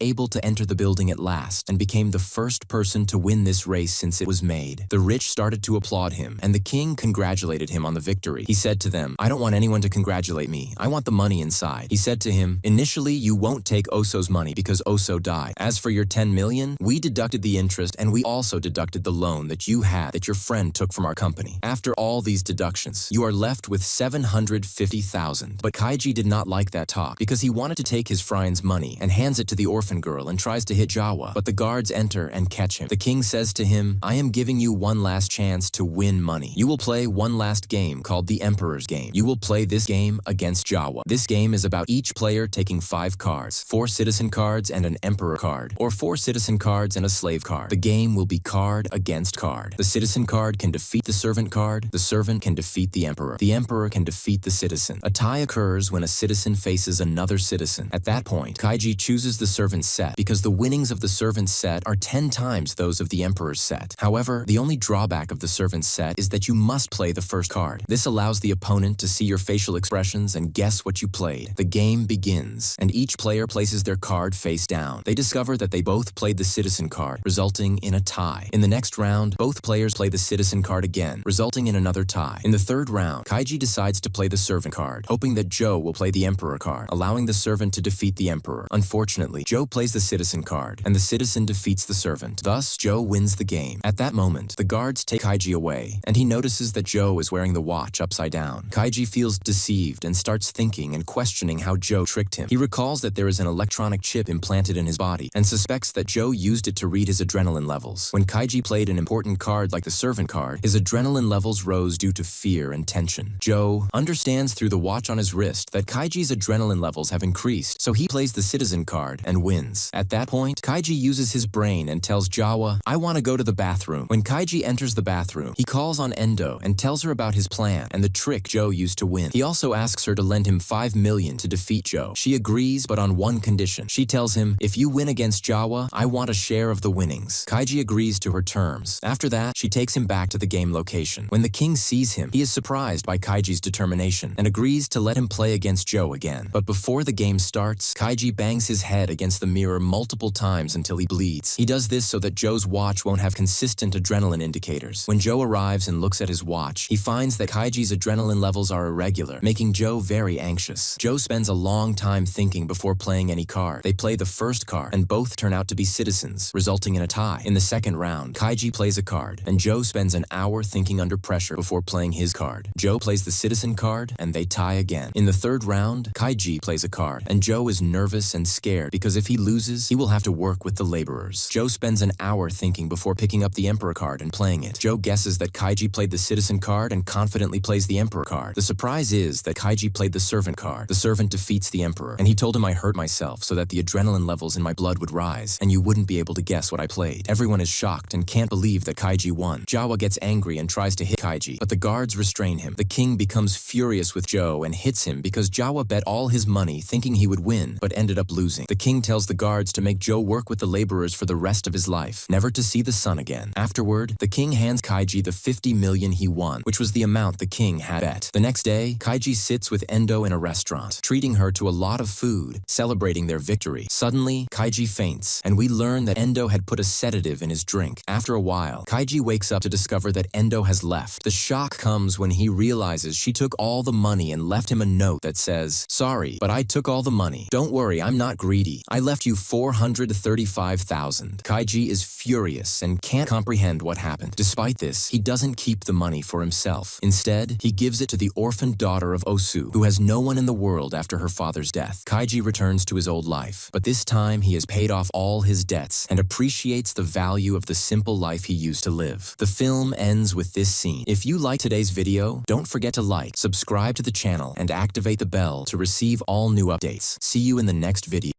[SPEAKER 3] able to enter the building at last and became the first person to win this race since it was made. The rich started to applaud him, and the king congratulated him on the victory. He said to them, I don't want anyone to congratulate me. I want the money inside. He said to him, initially you won't take Oso's money because Oso died. As for your 10 million, we deducted the interest and we also deducted the loan that you had that your friend took from our company. After all these deductions, you are left with 750,000. But Keiji did not like that talk because he wanted to take his friend's money and hands it to the orphan girl and tries to hit Jawa, but the guards enter and catch him. The king says to him, I am giving you one last chance to win money. You will play one last game called the Emperor's Game. You will play this game against Jawa. This game is about each player taking 5 cards, 4 citizen cards and an emperor card, or 4 citizen cards and a slave card. The game will be card against card. The citizen card can defeat the servant card. The servant can defeat the emperor. The emperor can defeat the citizen. A tie occurs when a citizen faces another citizen. At that point, Keiji chooses the servant's set because the winnings of the servant's set are 10 times those of the emperor's set. However, the only drawback of the servant's set is that you must play the first card. This allows the opponent to see your facial expressions and guess what you played. The game begins, and each player places their card face down. They discover that they both played the citizen card, resulting in a tie. In the next round, both players play the citizen card again, resulting in another tie. In the third round, Keiji decides to play the servant card, hoping that Joe will play the emperor card, allowing the servant to defeat the emperor. Unfortunately, Joe plays the citizen card, and the citizen defeats the servant. Thus, Joe wins the game. At that moment, the guards take Keiji away, and he notices that Joe is wearing the watch upside down. Keiji feels deceived and starts thinking and questioning how Joe tricked him. He recalls that there is an electronic chip implanted in his body and suspects that Joe used it to read his adrenaline levels. When Keiji played an important card like the servant card, his adrenaline levels rose due to fear and tension. Joe understands through the watch on his wrist that Kaiji's adrenaline levels have increased, so he plays the citizen card and wins. At that point, Keiji uses his brain and tells Jawa, I want to go to the bathroom. When Keiji enters the bathroom, he calls on Endo and tells her about his plan and the trick Joe used to win. He also asks her to lend him 5 million to defeat Joe. She agrees, but on one condition. She tells him, if you win against Jawa, I want a share of the winnings. Keiji agrees to her terms. After that, she takes him back to the game location. When the king sees him, he is surprised by Kaiji's determination and agrees to let him play against Joe again. But before the game starts, Keiji bangs his head against the mirror multiple times until he bleeds. He does this so that Joe's watch won't have consistent adrenaline indicators. When Joe arrives and looks at his watch, he finds that Kaiji's adrenaline levels are irregular, making Joe very anxious. Joe spends a long time thinking before playing any card. They play the first card, and both turn out to be citizens, resulting in a tie. In the second round, Keiji plays a card, and Joe spends an hour thinking under pressure before playing his card. Joe plays the citizen card, and they tie again. In the third round, Keiji plays a card, card, and Joe is nervous and scared because if he loses, he will have to work with the laborers. Joe spends an hour thinking before picking up the Emperor card and playing it. Joe guesses that Kaiji played the Citizen card and confidently plays the Emperor card. The surprise is that Kaiji played the Servant card. The Servant defeats the Emperor, and he told him I hurt myself so that the adrenaline levels in my blood would rise, and you wouldn't be able to guess what I played. Everyone is shocked and can't believe that Kaiji won. Jawa gets angry and tries to hit Kaiji, but the guards restrain him. The king becomes furious with Joe and hits him because Jawa bet all his money thinking he would win, but ended up losing. The king tells the guards to make Joe work with the laborers for the rest of his life, never to see the sun again. Afterward, the king hands Kaiji the 50 million he won, which was the amount the king had bet. The next day, Kaiji sits with Endo in a restaurant, treating her to a lot of food, celebrating their victory. Suddenly, Kaiji faints, and we learn that Endo had put a sedative in his drink. After a while, Kaiji wakes up to discover that Endo has left. The shock comes when he realizes she took all the money and left him a note that says, "Sorry, but I took all the money. Don't worry, I'm not greedy. I left you 435,000. Kaiji is furious and can't comprehend what happened. Despite this, he doesn't keep the money for himself. Instead, he gives it to the orphaned daughter of Osu, who has no one in the world after her father's death. Kaiji returns to his old life, but this time he has paid off all his debts and appreciates the value of the simple life he used to live. The film ends with this scene. If you like today's video, don't forget to like, subscribe to the channel, and activate the bell to receive all new updates. See you in the next video.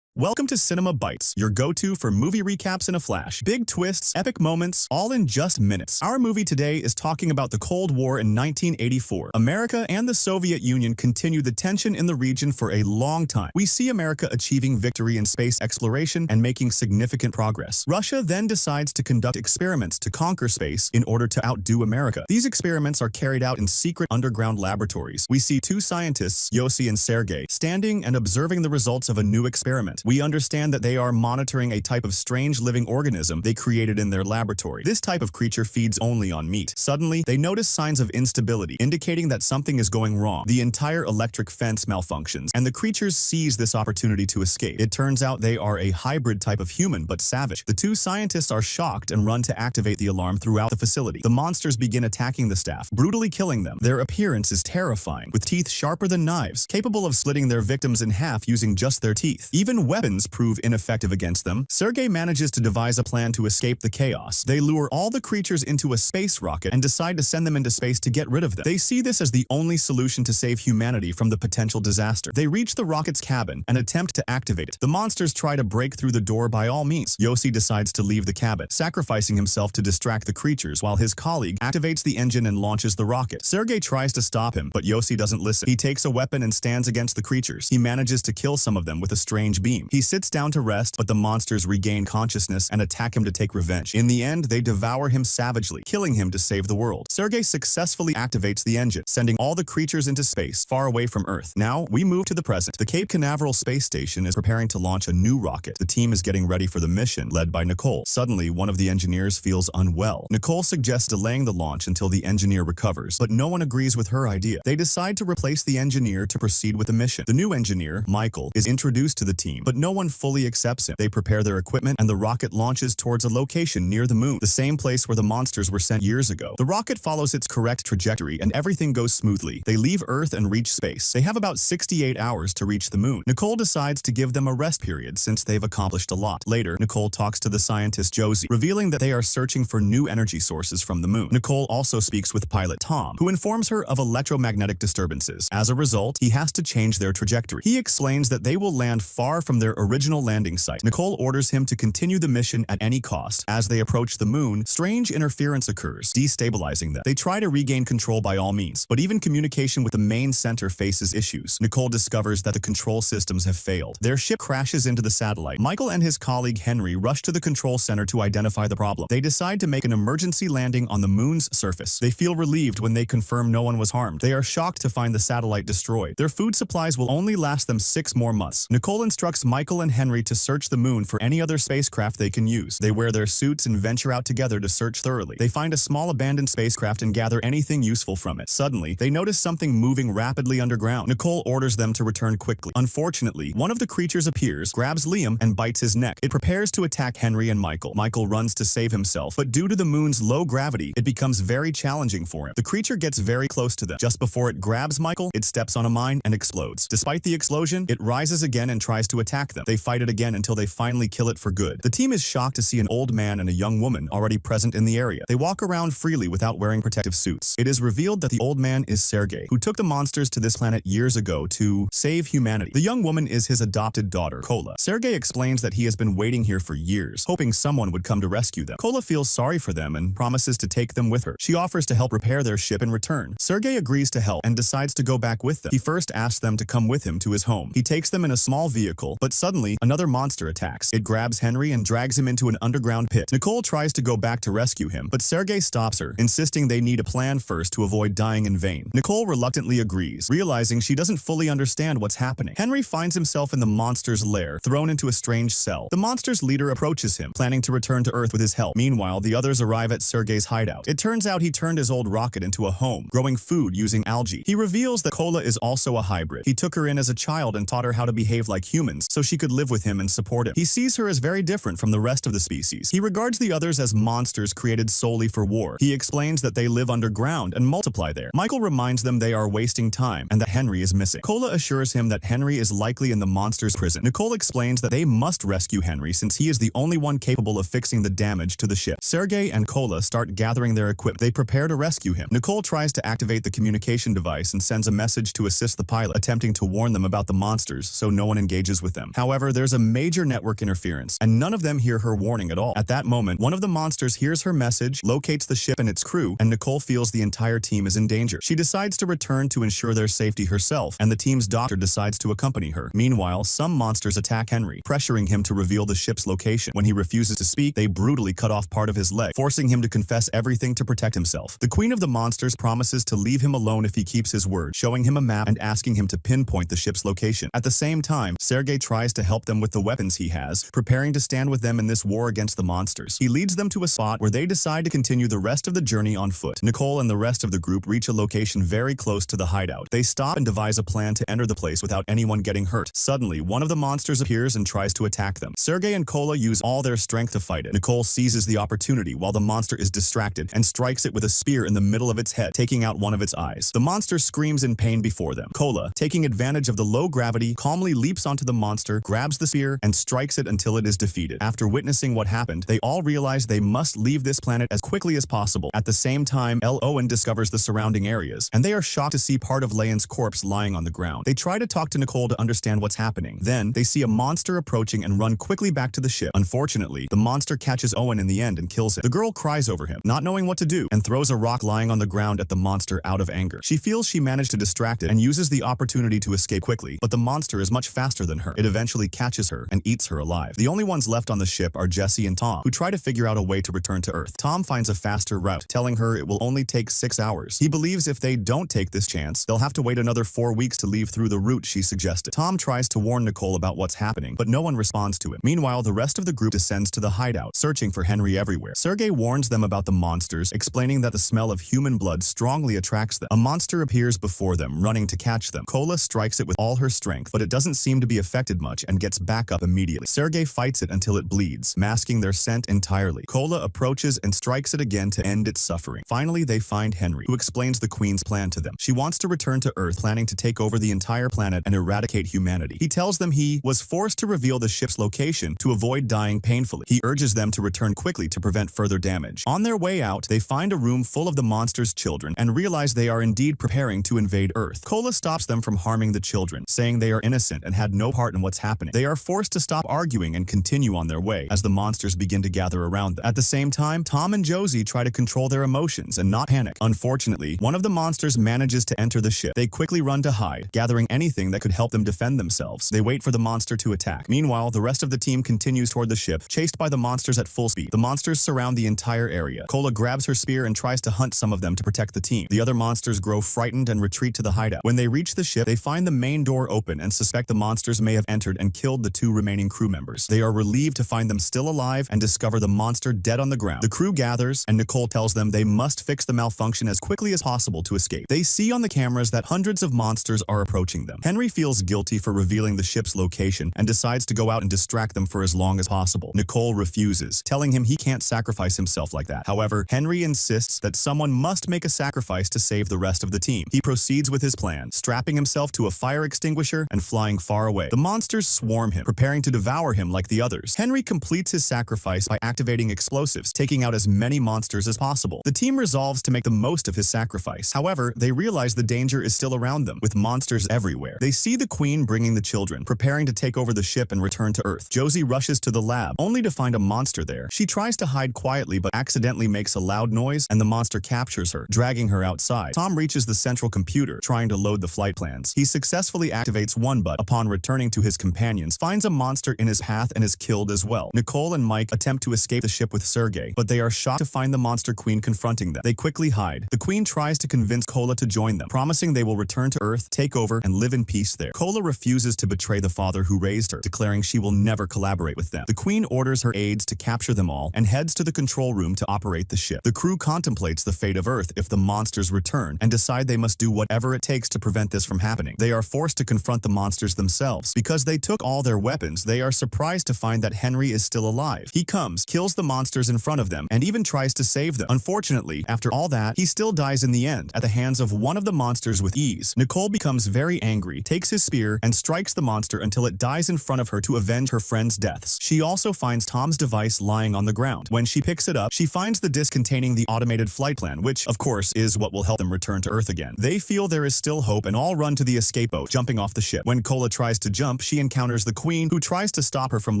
[SPEAKER 1] Welcome to Cinema Bites, your go-to for movie recaps in a flash. Big twists, epic moments, all in just minutes. Our movie today is talking about the Cold War in 1984. America and the Soviet Union continued the tension in the region for a long time. We see America achieving victory in space exploration and making significant progress. Russia then decides to conduct experiments to conquer space in order to outdo America. These experiments are carried out in secret underground laboratories. We see two scientists, Yossi and Sergei, standing and observing the results of a new experiment. We understand that they are monitoring a type of strange living organism they created in their laboratory. This type of creature feeds only on meat. Suddenly, they notice signs of instability, indicating that something is going wrong. The entire electric fence malfunctions, and the creatures seize this opportunity to escape. It turns out they are a hybrid type of human, but savage. The two scientists are shocked and run to activate the alarm throughout the facility. The monsters begin attacking the staff, brutally killing them. Their appearance is terrifying, with teeth sharper than knives, capable of slitting their victims in half using just their teeth. Even weapons prove ineffective against them. Sergei manages to devise a plan to escape the chaos. They lure all the creatures into a space rocket and decide to send them into space to get rid of them. They see this as the only solution to save humanity from the potential disaster. They reach the rocket's cabin and attempt to activate it. The monsters try to break through the door by all means. Yossi decides to leave the cabin, sacrificing himself to distract the creatures while his colleague activates the engine and launches the rocket. Sergei tries to stop him, but Yossi doesn't listen. He takes a weapon and stands against the creatures. He manages to kill some of them with a strange beam. He sits down to rest, but the monsters regain consciousness and attack him to take revenge. In the end, they devour him savagely, killing him to save the world. Sergei successfully activates the engine, sending all the creatures into space, far away from Earth. Now, we move to the present. The Cape Canaveral space station is preparing to launch a new rocket. The team is getting ready for the mission, led by Nicole. Suddenly, one of the engineers feels unwell. Nicole suggests delaying the launch until the engineer recovers, but no one agrees with her idea. They decide to replace the engineer to proceed with the mission. The new engineer, Michael, is introduced to the team, but no one fully accepts him. They prepare their equipment, and the rocket launches towards a location near the moon, the same place where the monsters were sent years ago. The rocket follows its correct trajectory, and everything goes smoothly. They leave Earth and reach space. They have about 68 hours to reach the moon. Nicole decides to give them a rest period since they've accomplished a lot. Later, Nicole talks to the scientist Josie, revealing that they are searching for new energy sources from the moon. Nicole also speaks with pilot Tom, who informs her of electromagnetic disturbances. As a result, he has to change their trajectory. He explains that they will land far from their original landing site. Nicole orders him to continue the mission at any cost. As they approach the moon, strange interference occurs, destabilizing them. They try to regain control by all means, but even communication with the main center faces issues. Nicole discovers that the control systems have failed. Their ship crashes into the satellite. Michael and his colleague Henry rush to the control center to identify the problem. They decide to make an emergency landing on the moon's surface. They feel relieved when they confirm no one was harmed. They are shocked to find the satellite destroyed. Their food supplies will only last them 6 more months. Nicole instructs Michael and Henry to search the moon for any other spacecraft they can use. They wear their suits and venture out together to search thoroughly. They find a small abandoned spacecraft and gather anything useful from it. Suddenly, they notice something moving rapidly underground. Nicole orders them to return quickly. Unfortunately, one of the creatures appears, grabs Liam, and bites his neck. It prepares to attack Henry and Michael. Michael runs to save himself, but due to the moon's low gravity, it becomes very challenging for him. The creature gets very close to them. Just before it grabs Michael, it steps on a mine and explodes. Despite the explosion, it rises again and tries to attack them. They fight it again until they finally kill it for good. The team is shocked to see an old man and a young woman already present in the area. They walk around freely without wearing protective suits. It is revealed that the old man is Sergei, who took the monsters to this planet years ago to save humanity. The young woman is his adopted daughter, Kola. Sergei explains that he has been waiting here for years, hoping someone would come to rescue them. Kola feels sorry for them and promises to take them with her. She offers to help repair their ship in return. Sergei agrees to help and decides to go back with them. He first asks them to come with him to his home. He takes them in a small vehicle, but suddenly another monster attacks. It grabs Henry and drags him into an underground pit. Nicole tries to go back to rescue him, but Sergei stops her, insisting they need a plan first to avoid dying in vain. Nicole reluctantly agrees, realizing she doesn't fully understand what's happening. Henry finds himself in the monster's lair, thrown into a strange cell. The monster's leader approaches him, planning to return to Earth with his help. Meanwhile, the others arrive at Sergei's hideout. It turns out he turned his old rocket into a home, growing food using algae. He reveals that Kola is also a hybrid. He took her in as a child and taught her how to behave like humans, so she could live with him and support him. He sees her as very different from the rest of the species. He regards the others as monsters created solely for war. He explains that they live underground and multiply there. Michael reminds them they are wasting time and that Henry is missing. Kola assures him that Henry is likely in the monster's prison. Nicole explains that they must rescue Henry since he is the only one capable of fixing the damage to the ship. Sergei and Kola start gathering their equipment. They prepare to rescue him. Nicole tries to activate the communication device and sends a message to assist the pilot, attempting to warn them about the monsters so no one engages with them. However, there's a major network interference, and none of them hear her warning at all. At that moment, one of the monsters hears her message, locates the ship and its crew, and Nicole feels the entire team is in danger. She decides to return to ensure their safety herself, and the team's doctor decides to accompany her. Meanwhile, some monsters attack Henry, pressuring him to reveal the ship's location. When he refuses to speak, they brutally cut off part of his leg, forcing him to confess everything to protect himself. The queen of the monsters promises to leave him alone if he keeps his word, showing him a map and asking him to pinpoint the ship's location. At the same time, Sergei tries to help them with the weapons he has, preparing to stand with them in this war against the monsters. He leads them to a spot where they decide to continue the rest of the journey on foot. Nicole and the rest of the group reach a location very close to the hideout. They stop and devise a plan to enter the place without anyone getting hurt. Suddenly, one of the monsters appears and tries to attack them. Sergei and Kola use all their strength to fight it. Nicole seizes the opportunity while the monster is distracted and strikes it with a spear in the middle of its head, taking out one of its eyes. The monster screams in pain before them. Kola, taking advantage of the low gravity, calmly leaps onto the monster, grabs the spear, and strikes it until it is defeated. After witnessing what happened, they all realize they must leave this planet as quickly as possible. At the same time, Owen discovers the surrounding areas, and they are shocked to see part of Leon's corpse lying on the ground. They try to talk to Nicole to understand what's happening. Then, they see a monster approaching and run quickly back to the ship. Unfortunately, the monster catches Owen in the end and kills him. The girl cries over him, not knowing what to do, and throws a rock lying on the ground at the monster out of anger. She feels she managed to distract it and uses the opportunity to escape quickly, but the monster is much faster than her. It eventually catches her and eats her alive. The only ones left on the ship are Jesse and Tom, who try to figure out a way to return to Earth. Tom finds a faster route, telling her it will only take 6 hours. He believes if they don't take this chance, they'll have to wait another 4 weeks to leave through the route she suggested. Tom tries to warn Nicole about what's happening, but no one responds to him. Meanwhile, the rest of the group descends to the hideout, searching for Henry everywhere. Sergei warns them about the monsters, explaining that the smell of human blood strongly attracts them. A monster appears before them, running to catch them. Kola strikes it with all her strength, but it doesn't seem to be affected much and gets back up immediately. Sergei fights it until it bleeds, masking their scent entirely. Kola approaches and strikes it again to end its suffering. Finally, they find Henry, who explains the Queen's plan to them. She wants to return to Earth, planning to take over the entire planet and eradicate humanity. He tells them he was forced to reveal the ship's location to avoid dying painfully. He urges them to return quickly to prevent further damage. On their way out, they find a room full of the monster's children and realize they are indeed preparing to invade Earth. Kola stops them from harming the children, saying they are innocent and had no part in what's happening. They are forced to stop arguing and continue on their way as the monsters begin to gather around them. At the same time, Tom and Josie try to control their emotions and not panic. Unfortunately, one of the monsters manages to enter the ship. They quickly run to hide, gathering anything that could help them defend themselves. They wait for the monster to attack. Meanwhile, the rest of the team continues toward the ship, chased by the monsters at full speed. The monsters surround the entire area. Kola grabs her spear and tries to hunt some of them to protect the team. The other monsters grow frightened and retreat to the hideout. When they reach the ship, they find the main door open and suspect the monsters may have entered entered and killed the 2 remaining crew members. They are relieved to find them still alive and discover the monster dead on the ground. The crew gathers, and Nicole tells them they must fix the malfunction as quickly as possible to escape. They see on the cameras that hundreds of monsters are approaching them. Henry feels guilty for revealing the ship's location and decides to go out and distract them for as long as possible. Nicole refuses, telling him he can't sacrifice himself like that. However, Henry insists that someone must make a sacrifice to save the rest of the team. He proceeds with his plan, strapping himself to a fire extinguisher and flying far away. The monsters swarm him, preparing to devour him like the others. Henry completes his sacrifice by activating explosives, taking out as many monsters as possible. The team resolves to make the most of his sacrifice. However, they realize the danger is still around them, with monsters everywhere. They see the Queen bringing the children, preparing to take over the ship and return to Earth. Josie rushes to the lab, only to find a monster there. She tries to hide quietly but accidentally makes a loud noise, and the monster captures her, dragging her outside. Tom reaches the central computer, trying to load the flight plans. He successfully activates one, but upon returning to his companions, finds a monster in his path and is killed as well. Nicole and Mike attempt to escape the ship with Sergei, but they are shocked to find the monster Queen confronting them. They quickly hide. The Queen tries to convince Kola to join them, promising they will return to Earth, take over, and live in peace there. Kola refuses to betray the father who raised her, declaring she will never collaborate with them. The Queen orders her aides to capture them all and heads to the control room to operate the ship. The crew contemplates the fate of Earth if the monsters return and decide they must do whatever it takes to prevent this from happening. They are forced to confront the monsters themselves. Because they took all their weapons, they are surprised to find that Henry is still alive. He comes, kills the monsters in front of them, and even tries to save them. Unfortunately, after all that, he still dies in the end at the hands of one of the monsters with ease. Nicole becomes very angry, takes his spear, and strikes the monster until it dies in front of her to avenge her friend's deaths. She also finds Tom's device lying on the ground. When she picks it up, she finds the disc containing the automated flight plan, which, of course, is what will help them return to Earth again. They feel there is still hope and all run to the escape boat, jumping off the ship. When Kola tries to jump, she encounters the Queen, who tries to stop her from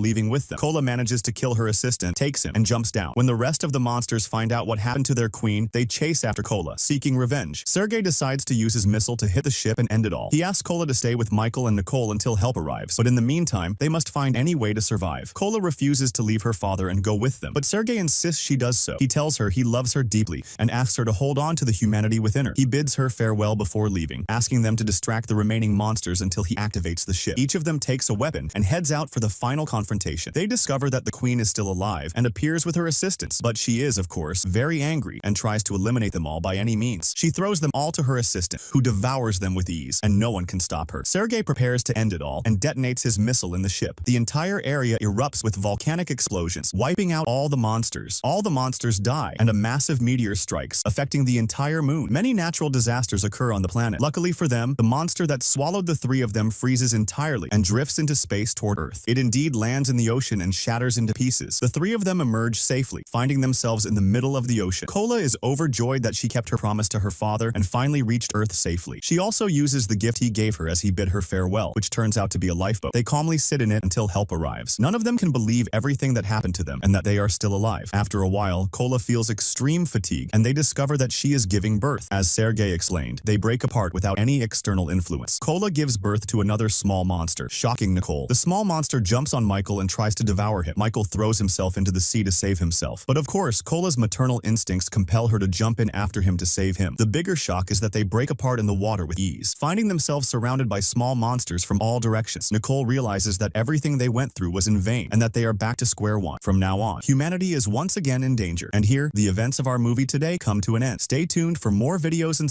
[SPEAKER 1] leaving with them. Kola manages to kill her assistant, takes him, and jumps down. When the rest of the monsters find out what happened to their Queen, they chase after Kola, seeking revenge. Sergei decides to use his missile to hit the ship and end it all. He asks Kola to stay with Michael and Nicole until help arrives, but in the meantime, they must find any way to survive. Kola refuses to leave her father and go with them, but Sergei insists she does so. He tells her he loves her deeply and asks her to hold on to the humanity within her. He bids her farewell before leaving, asking them to distract the remaining monsters until he activates the ship. Each of them takes a weapon and heads out for the final confrontation. They discover that the Queen is still alive and appears with her assistants, but she is, of course, very angry and tries to eliminate them all by any means. She throws them all to her assistant, who devours them with ease, and no one can stop her. Sergei prepares to end it all and detonates his missile in the ship. The entire area erupts with volcanic explosions, wiping out all the monsters. All the monsters die, and a massive meteor strikes, affecting the entire moon. Many natural disasters occur on the planet. Luckily for them, the monster that swallowed the 3 of them freezes entirely and drifts into space toward Earth. It indeed lands in the ocean and shatters into pieces. The 3 of them emerge safely, finding themselves in the middle of the ocean. Kola is overjoyed that she kept her promise to her father and finally reached Earth safely. She also uses the gift he gave her as he bid her farewell, which turns out to be a lifeboat. They calmly sit in it until help arrives. None of them can believe everything that happened to them and that they are still alive. After a while, Kola feels extreme fatigue and they discover that she is giving birth. As Sergei explained, they break apart without any external influence. Kola gives birth to another small monster, shocking Nicole. The small monster jumps on Michael and tries to devour him. Michael throws himself into the sea to save himself. But of course, Kola's maternal instincts compel her to jump in after him to save him. The bigger shock is that they break apart in the water with ease, finding themselves surrounded by small monsters from all directions. Nicole realizes that everything they went through was in vain and that they are back to square one. From now on, humanity is once again in danger. And here, the events of our movie today come to an end. Stay tuned for more videos and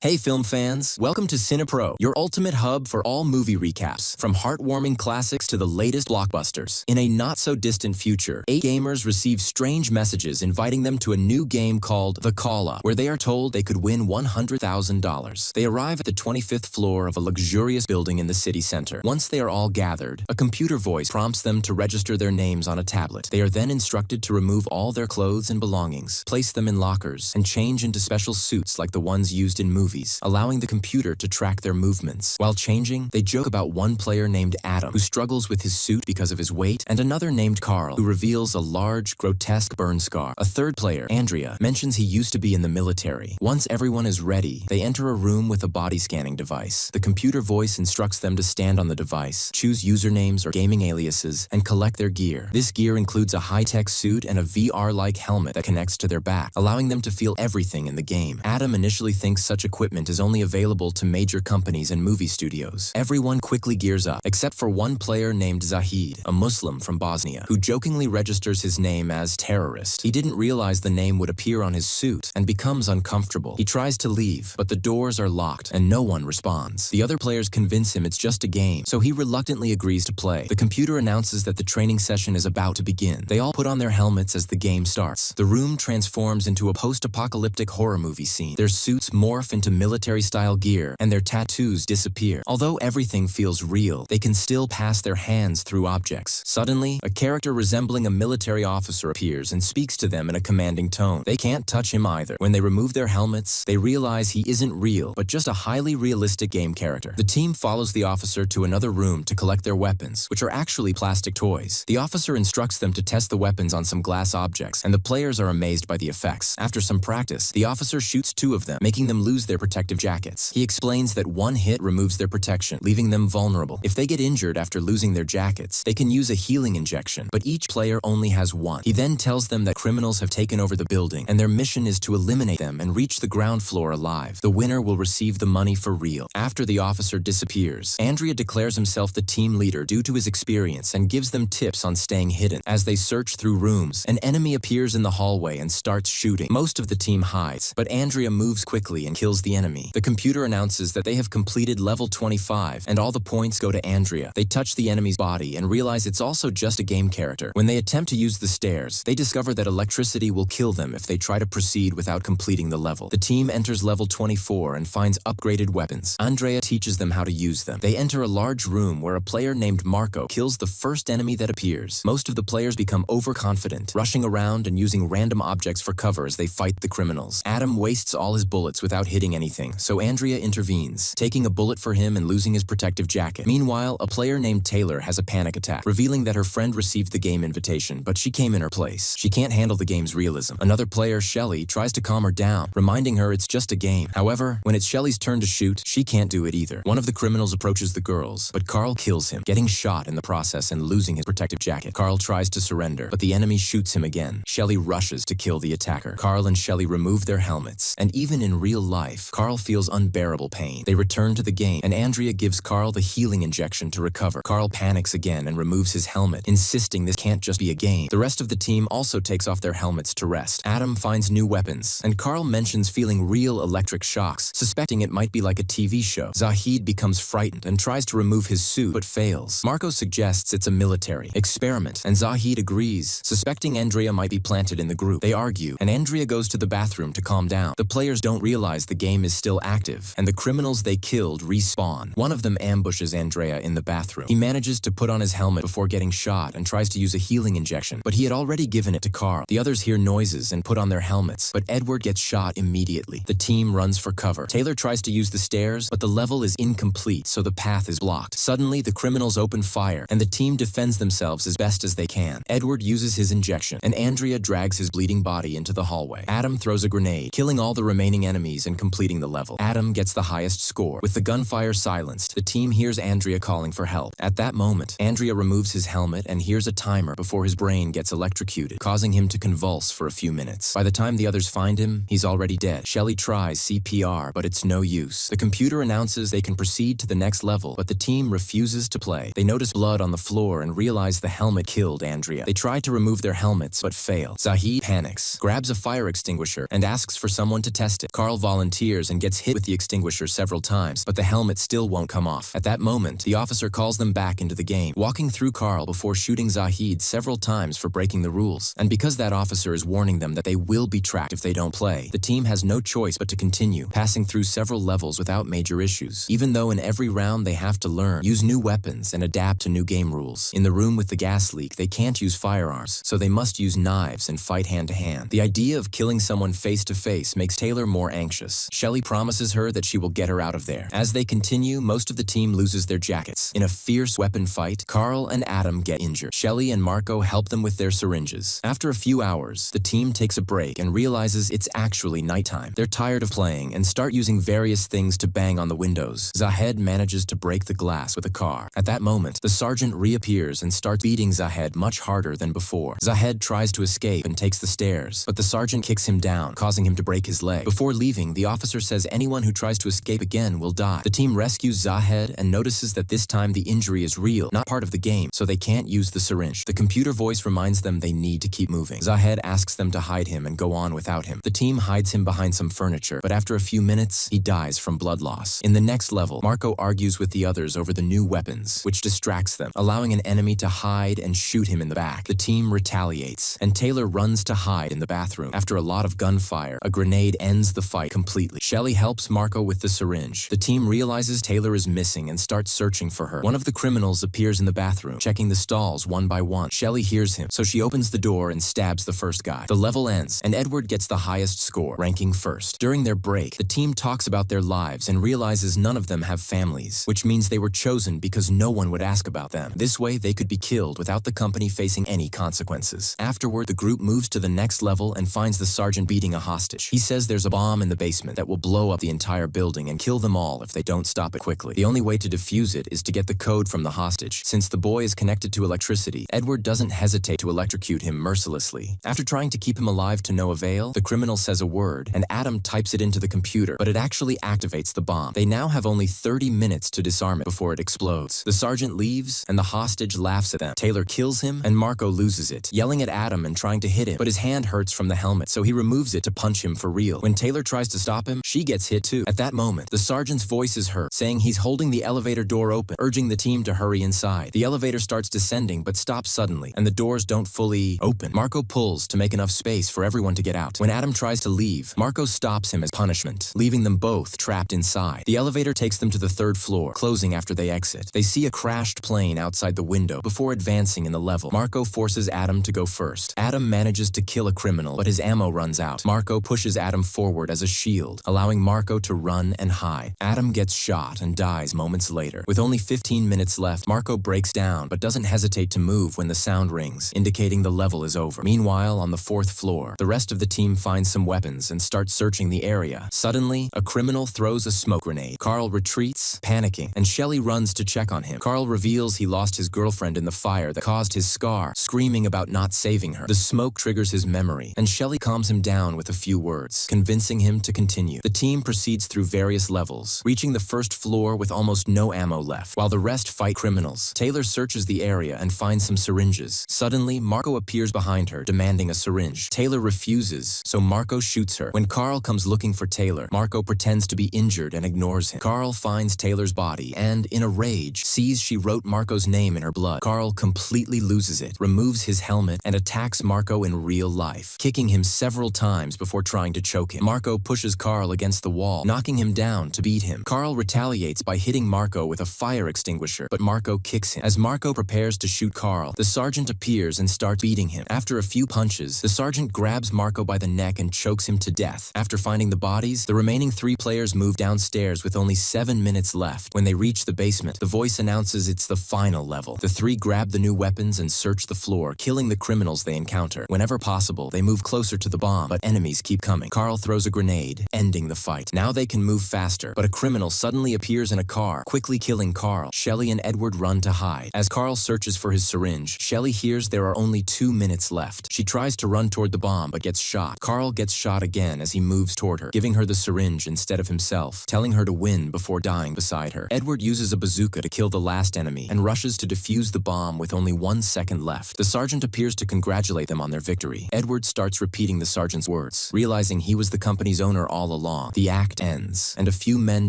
[SPEAKER 3] Hey film fans, welcome to CinePro, your ultimate hub for all movie recaps, from heartwarming classics to the latest blockbusters. In a not-so-distant future, 8 gamers receive strange messages inviting them to a new game called The Call-Up, where they are told they could win $100,000. They arrive at the 25th floor of a luxurious building in the city center. Once they are all gathered, a computer voice prompts them to register their names on a tablet. They are then instructed to remove all their clothes and belongings, place them in lockers, and change into special suits like the ones used in movies. movies, allowing the computer to track their movements. While changing, they joke about one player named Adam, who struggles with his suit because of his weight, and another named Carl, who reveals a large, grotesque burn scar. A third player, Andrea, mentions he used to be in the military. Once everyone is ready, they enter a room with a body scanning device. The computer voice instructs them to stand on the device, choose usernames or gaming aliases, and collect their gear. This gear includes a high-tech suit and a VR-like helmet that connects to their back, allowing them to feel everything in the game. Adam initially thinks such equipment is only available to major companies and movie studios. Everyone quickly gears up, except for one player named Zahid, a Muslim from Bosnia, who jokingly registers his name as terrorist. He didn't realize the name would appear on his suit and becomes uncomfortable. He tries to leave, but the doors are locked and no one responds. The other players convince him it's just a game, so he reluctantly agrees to play. The computer announces that the training session is about to begin. They all put on their helmets as the game starts. The room transforms into a post-apocalyptic horror movie scene. Their suits morph into military-style gear, and their tattoos disappear. Although everything feels real, they can still pass their hands through objects. Suddenly, a character resembling a military officer appears and speaks to them in a commanding tone. They can't touch him either. When they remove their helmets, they realize he isn't real, but just a highly realistic game character. The team follows the officer to another room to collect their weapons, which are actually plastic toys. The officer instructs them to test the weapons on some glass objects, and the players are amazed by the effects. After some practice, the officer shoots two of them, making them lose their protective jackets. He explains that one hit removes their protection, leaving them vulnerable. If they get injured after losing their jackets, they can use a healing injection, but each player only has one. He then tells them that criminals have taken over the building, and their mission is to eliminate them and reach the ground floor alive. The winner will receive the money for real. After the officer disappears, Andrea declares himself the team leader due to his experience and gives them tips on staying hidden. As they search through rooms, an enemy appears in the hallway and starts shooting. Most of the team hides, but Andrea moves quickly and kills the enemy. The computer announces that they have completed level 25, and all the points go to Andrea. They touch the enemy's body and realize it's also just a game character. When they attempt to use the stairs, they discover that electricity will kill them if they try to proceed without completing the level. The team enters level 24 and finds upgraded weapons. Andrea teaches them how to use them. They enter a large room where a player named Marco kills the first enemy that appears. Most of the players become overconfident, rushing around and using random objects for cover as they fight the criminals. Adam wastes all his bullets without hitting anything, so Andrea intervenes, taking a bullet for him and losing his protective jacket. Meanwhile, a player named Taylor has a panic attack, revealing that her friend received the game invitation, but she came in her place. She can't handle the game's realism. Another player, Shelly, tries to calm her down, reminding her it's just a game. However, when it's Shelly's turn to shoot, she can't do it either. One of the criminals approaches the girls, but Carl kills him, getting shot in the process and losing his protective jacket. Carl tries to surrender, but the enemy shoots him again. Shelly rushes to kill the attacker. Carl and Shelly remove their helmets, and even in real life, Carl feels unbearable pain. They return to the game, and Andrea gives Carl the healing injection to recover. Carl panics again and removes his helmet, insisting this can't just be a game. The rest of the team also takes off their helmets to rest. Adam finds new weapons, and Carl mentions feeling real electric shocks, suspecting it might be like a TV show. Zahid becomes frightened and tries to remove his suit, but fails. Marco suggests it's a military experiment, and Zahid agrees, suspecting Andrea might be planted in the group. They argue, and Andrea goes to the bathroom to calm down. The players don't realize the game is still active, and the criminals they killed respawn. One of them ambushes Andrea in the bathroom. He manages to put on his helmet before getting shot and tries to use a healing injection, but he had already given it to Carl. The others hear noises and put on their helmets, but Edward gets shot immediately. The team runs for cover. Taylor tries to use the stairs, but the level is incomplete, so the path is blocked. Suddenly, the criminals open fire, and the team defends themselves as best as they can. Edward uses his injection, and Andrea drags his bleeding body into the hallway. Adam throws a grenade, killing all the remaining enemies and completing the level. Adam gets the highest score. With the gunfire silenced, the team hears Andrea calling for help. At that moment, Andrea removes his helmet and hears a timer before his brain gets electrocuted, causing him to convulse for a few minutes. By the time the others find him, he's already dead. Shelly tries CPR, but it's no use. The computer announces they can proceed to the next level, but the team refuses to play. They notice blood on the floor and realize the helmet killed Andrea. They try to remove their helmets, but fail. Zahid panics, grabs a fire extinguisher, and asks for someone to test it. Carl volunteers and gets hit with the extinguisher several times, but the helmet still won't come off. At that moment, the officer calls them back into the game, walking through Carl before shooting Zahid several times for breaking the rules. And because that officer is warning them that they will be tracked if they don't play, the team has no choice but to continue, passing through several levels without major issues. Even though in every round they have to learn, use new weapons, and adapt to new game rules. In the room with the gas leak, they can't use firearms, so they must use knives and fight hand to hand. The idea of killing someone face to face makes Taylor more anxious. Shelley promises her that she will get her out of there. As they continue, most of the team loses their jackets. In a fierce weapon fight, Carl and Adam get injured. Shelley and Marco help them with their syringes. After a few hours, the team takes a break and realizes it's actually nighttime. They're tired of playing and start using various things to bang on the windows. Zahed manages to break the glass with a car. At that moment, the sergeant reappears and starts beating Zahed much harder than before. Zahed tries to escape and takes the stairs, but the sergeant kicks him down, causing him to break his leg. Before leaving, the officer says anyone who tries to escape again will die. The team rescues Zahed and notices that this time the injury is real, not part of the game, so they can't use the syringe. The computer voice reminds them they need to keep moving. Zahed asks them to hide him and go on without him. The team hides him behind some furniture, but after a few minutes, he dies from blood loss. In the next level, Marco argues with the others over the new weapons, which distracts them, allowing an enemy to hide and shoot him in the back. The team retaliates, and Taylor runs to hide in the bathroom. After a lot of gunfire, a grenade ends the fight completely. Shelley helps Marco with the syringe. The team realizes Taylor is missing and starts searching for her. One of the criminals appears in the bathroom, checking the stalls one by one. Shelley hears him, so she opens the door and stabs the first guy. The level ends, and Edward gets the highest score, ranking first. During their break, the team talks about their lives and realizes none of them have families, which means they were chosen because no one would ask about them. This way, they could be killed without the company facing any consequences. Afterward, the group moves to the next level and finds the sergeant beating a hostage. He says there's a bomb in the basement that will blow up the entire building and kill them all if they don't stop it quickly. The only way to defuse it is to get the code from the hostage. Since the boy is connected to electricity, Edward doesn't hesitate to electrocute him mercilessly. After trying to keep him alive to no avail, the criminal says a word, and Adam types it into the computer, but it actually activates the bomb. They now have only 30 minutes to disarm it before it explodes. The sergeant leaves, and the hostage laughs at them. Taylor kills him, and Marco loses it, yelling at Adam and trying to hit him, but his hand hurts from the helmet, so he removes it to punch him for real. When Taylor tries to stop him, she gets hit too. At that moment, the sergeant's voice is heard, saying he's holding the elevator door open, urging the team to hurry inside. The elevator starts descending, but stops suddenly, and the doors don't fully open. Marco pulls to make enough space for everyone to get out. When Adam tries to leave, Marco stops him as punishment, leaving them both trapped inside. The elevator takes them to the third floor, closing after they exit. They see a crashed plane outside the window before advancing in the level. Marco forces Adam to go first. Adam manages to kill a criminal, but his ammo runs out. Marco pushes Adam forward as a shield, allowing Marco to run and hide. Adam gets shot and dies moments later. With only 15 minutes left, Marco breaks down, but doesn't hesitate to move when the sound rings, indicating the level is over. Meanwhile, on the fourth floor, the rest of the team finds some weapons and starts searching the area. Suddenly, a criminal throws a smoke grenade. Carl retreats, panicking, and Shelley runs to check on him. Carl reveals he lost his girlfriend in the fire that caused his scar, screaming about not saving her. The smoke triggers his memory, and Shelley calms him down with a few words, convincing him to continue. The team proceeds through various levels, reaching the first floor with almost no ammo left, while the rest fight criminals. Taylor searches the area and finds some syringes. Suddenly, Marco appears behind her, demanding a syringe. Taylor refuses, so Marco shoots her. When Carl comes looking for Taylor, Marco pretends to be injured and ignores him. Carl finds Taylor's body and, in a rage, sees she wrote Marco's name in her blood. Carl completely loses it, removes his helmet, and attacks Marco in real life, kicking him several times before trying to choke him. Marco pushes Carl against the wall, knocking him down to beat him. Carl retaliates by hitting Marco with a fire extinguisher, but Marco kicks him. As Marco prepares to shoot Carl, the sergeant appears and starts beating him. After a few punches, the sergeant grabs Marco by the neck and chokes him to death. After finding the bodies, the remaining 3 players move downstairs with only 7 minutes left. When they reach the basement, the voice announces it's the final level. The 3 grab the new weapons and search the floor, killing the criminals they encounter. Whenever possible, they move closer to the bomb, but enemies keep coming. Carl throws a grenade, ending the fight. Now they can move faster, but a criminal suddenly appears in a car, quickly killing Carl. Shelley and Edward run to hide. As Carl searches for his syringe, Shelley hears there are only 2 minutes left. She tries to run toward the bomb, but gets shot. Carl gets shot again as he moves toward her, giving her the syringe instead of himself, telling her to win before dying beside her. Edward uses a bazooka to kill the last enemy and rushes to defuse the bomb with only 1 second left. The sergeant appears to congratulate them on their victory. Edward starts repeating the sergeant's words, realizing he was the company's owner all along. The act ends, and a few men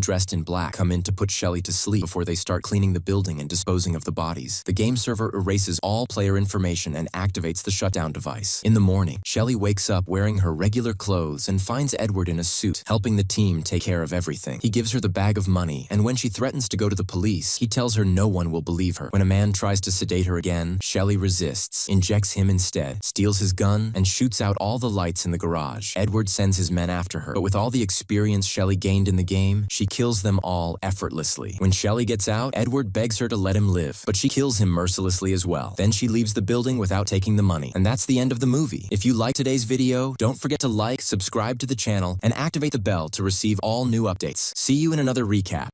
[SPEAKER 3] dressed in black come in to put Shelley to sleep before they start cleaning the building and disposing of the bodies. The game server erases all player information and activates the shutdown device. In the morning, Shelley wakes up wearing her regular clothes and finds Edward in a suit, helping the team take care of everything. He gives her the bag of money, and when she threatens to go to the police, he tells her no one will believe her. When a man tries to sedate her again, Shelley resists, injects him instead, steals his gun, and shoots out all the lights in the garage. Edward sends his men after her, but with all the the experience Shelley gained in the game, she kills them all effortlessly. When Shelley gets out, Edward begs her to let him live, but she kills him mercilessly as well. Then she leaves the building without taking the money. And that's the end of the movie. If you like today's video, don't forget to like, subscribe to the channel, and activate the bell to receive all new updates. See you in another recap.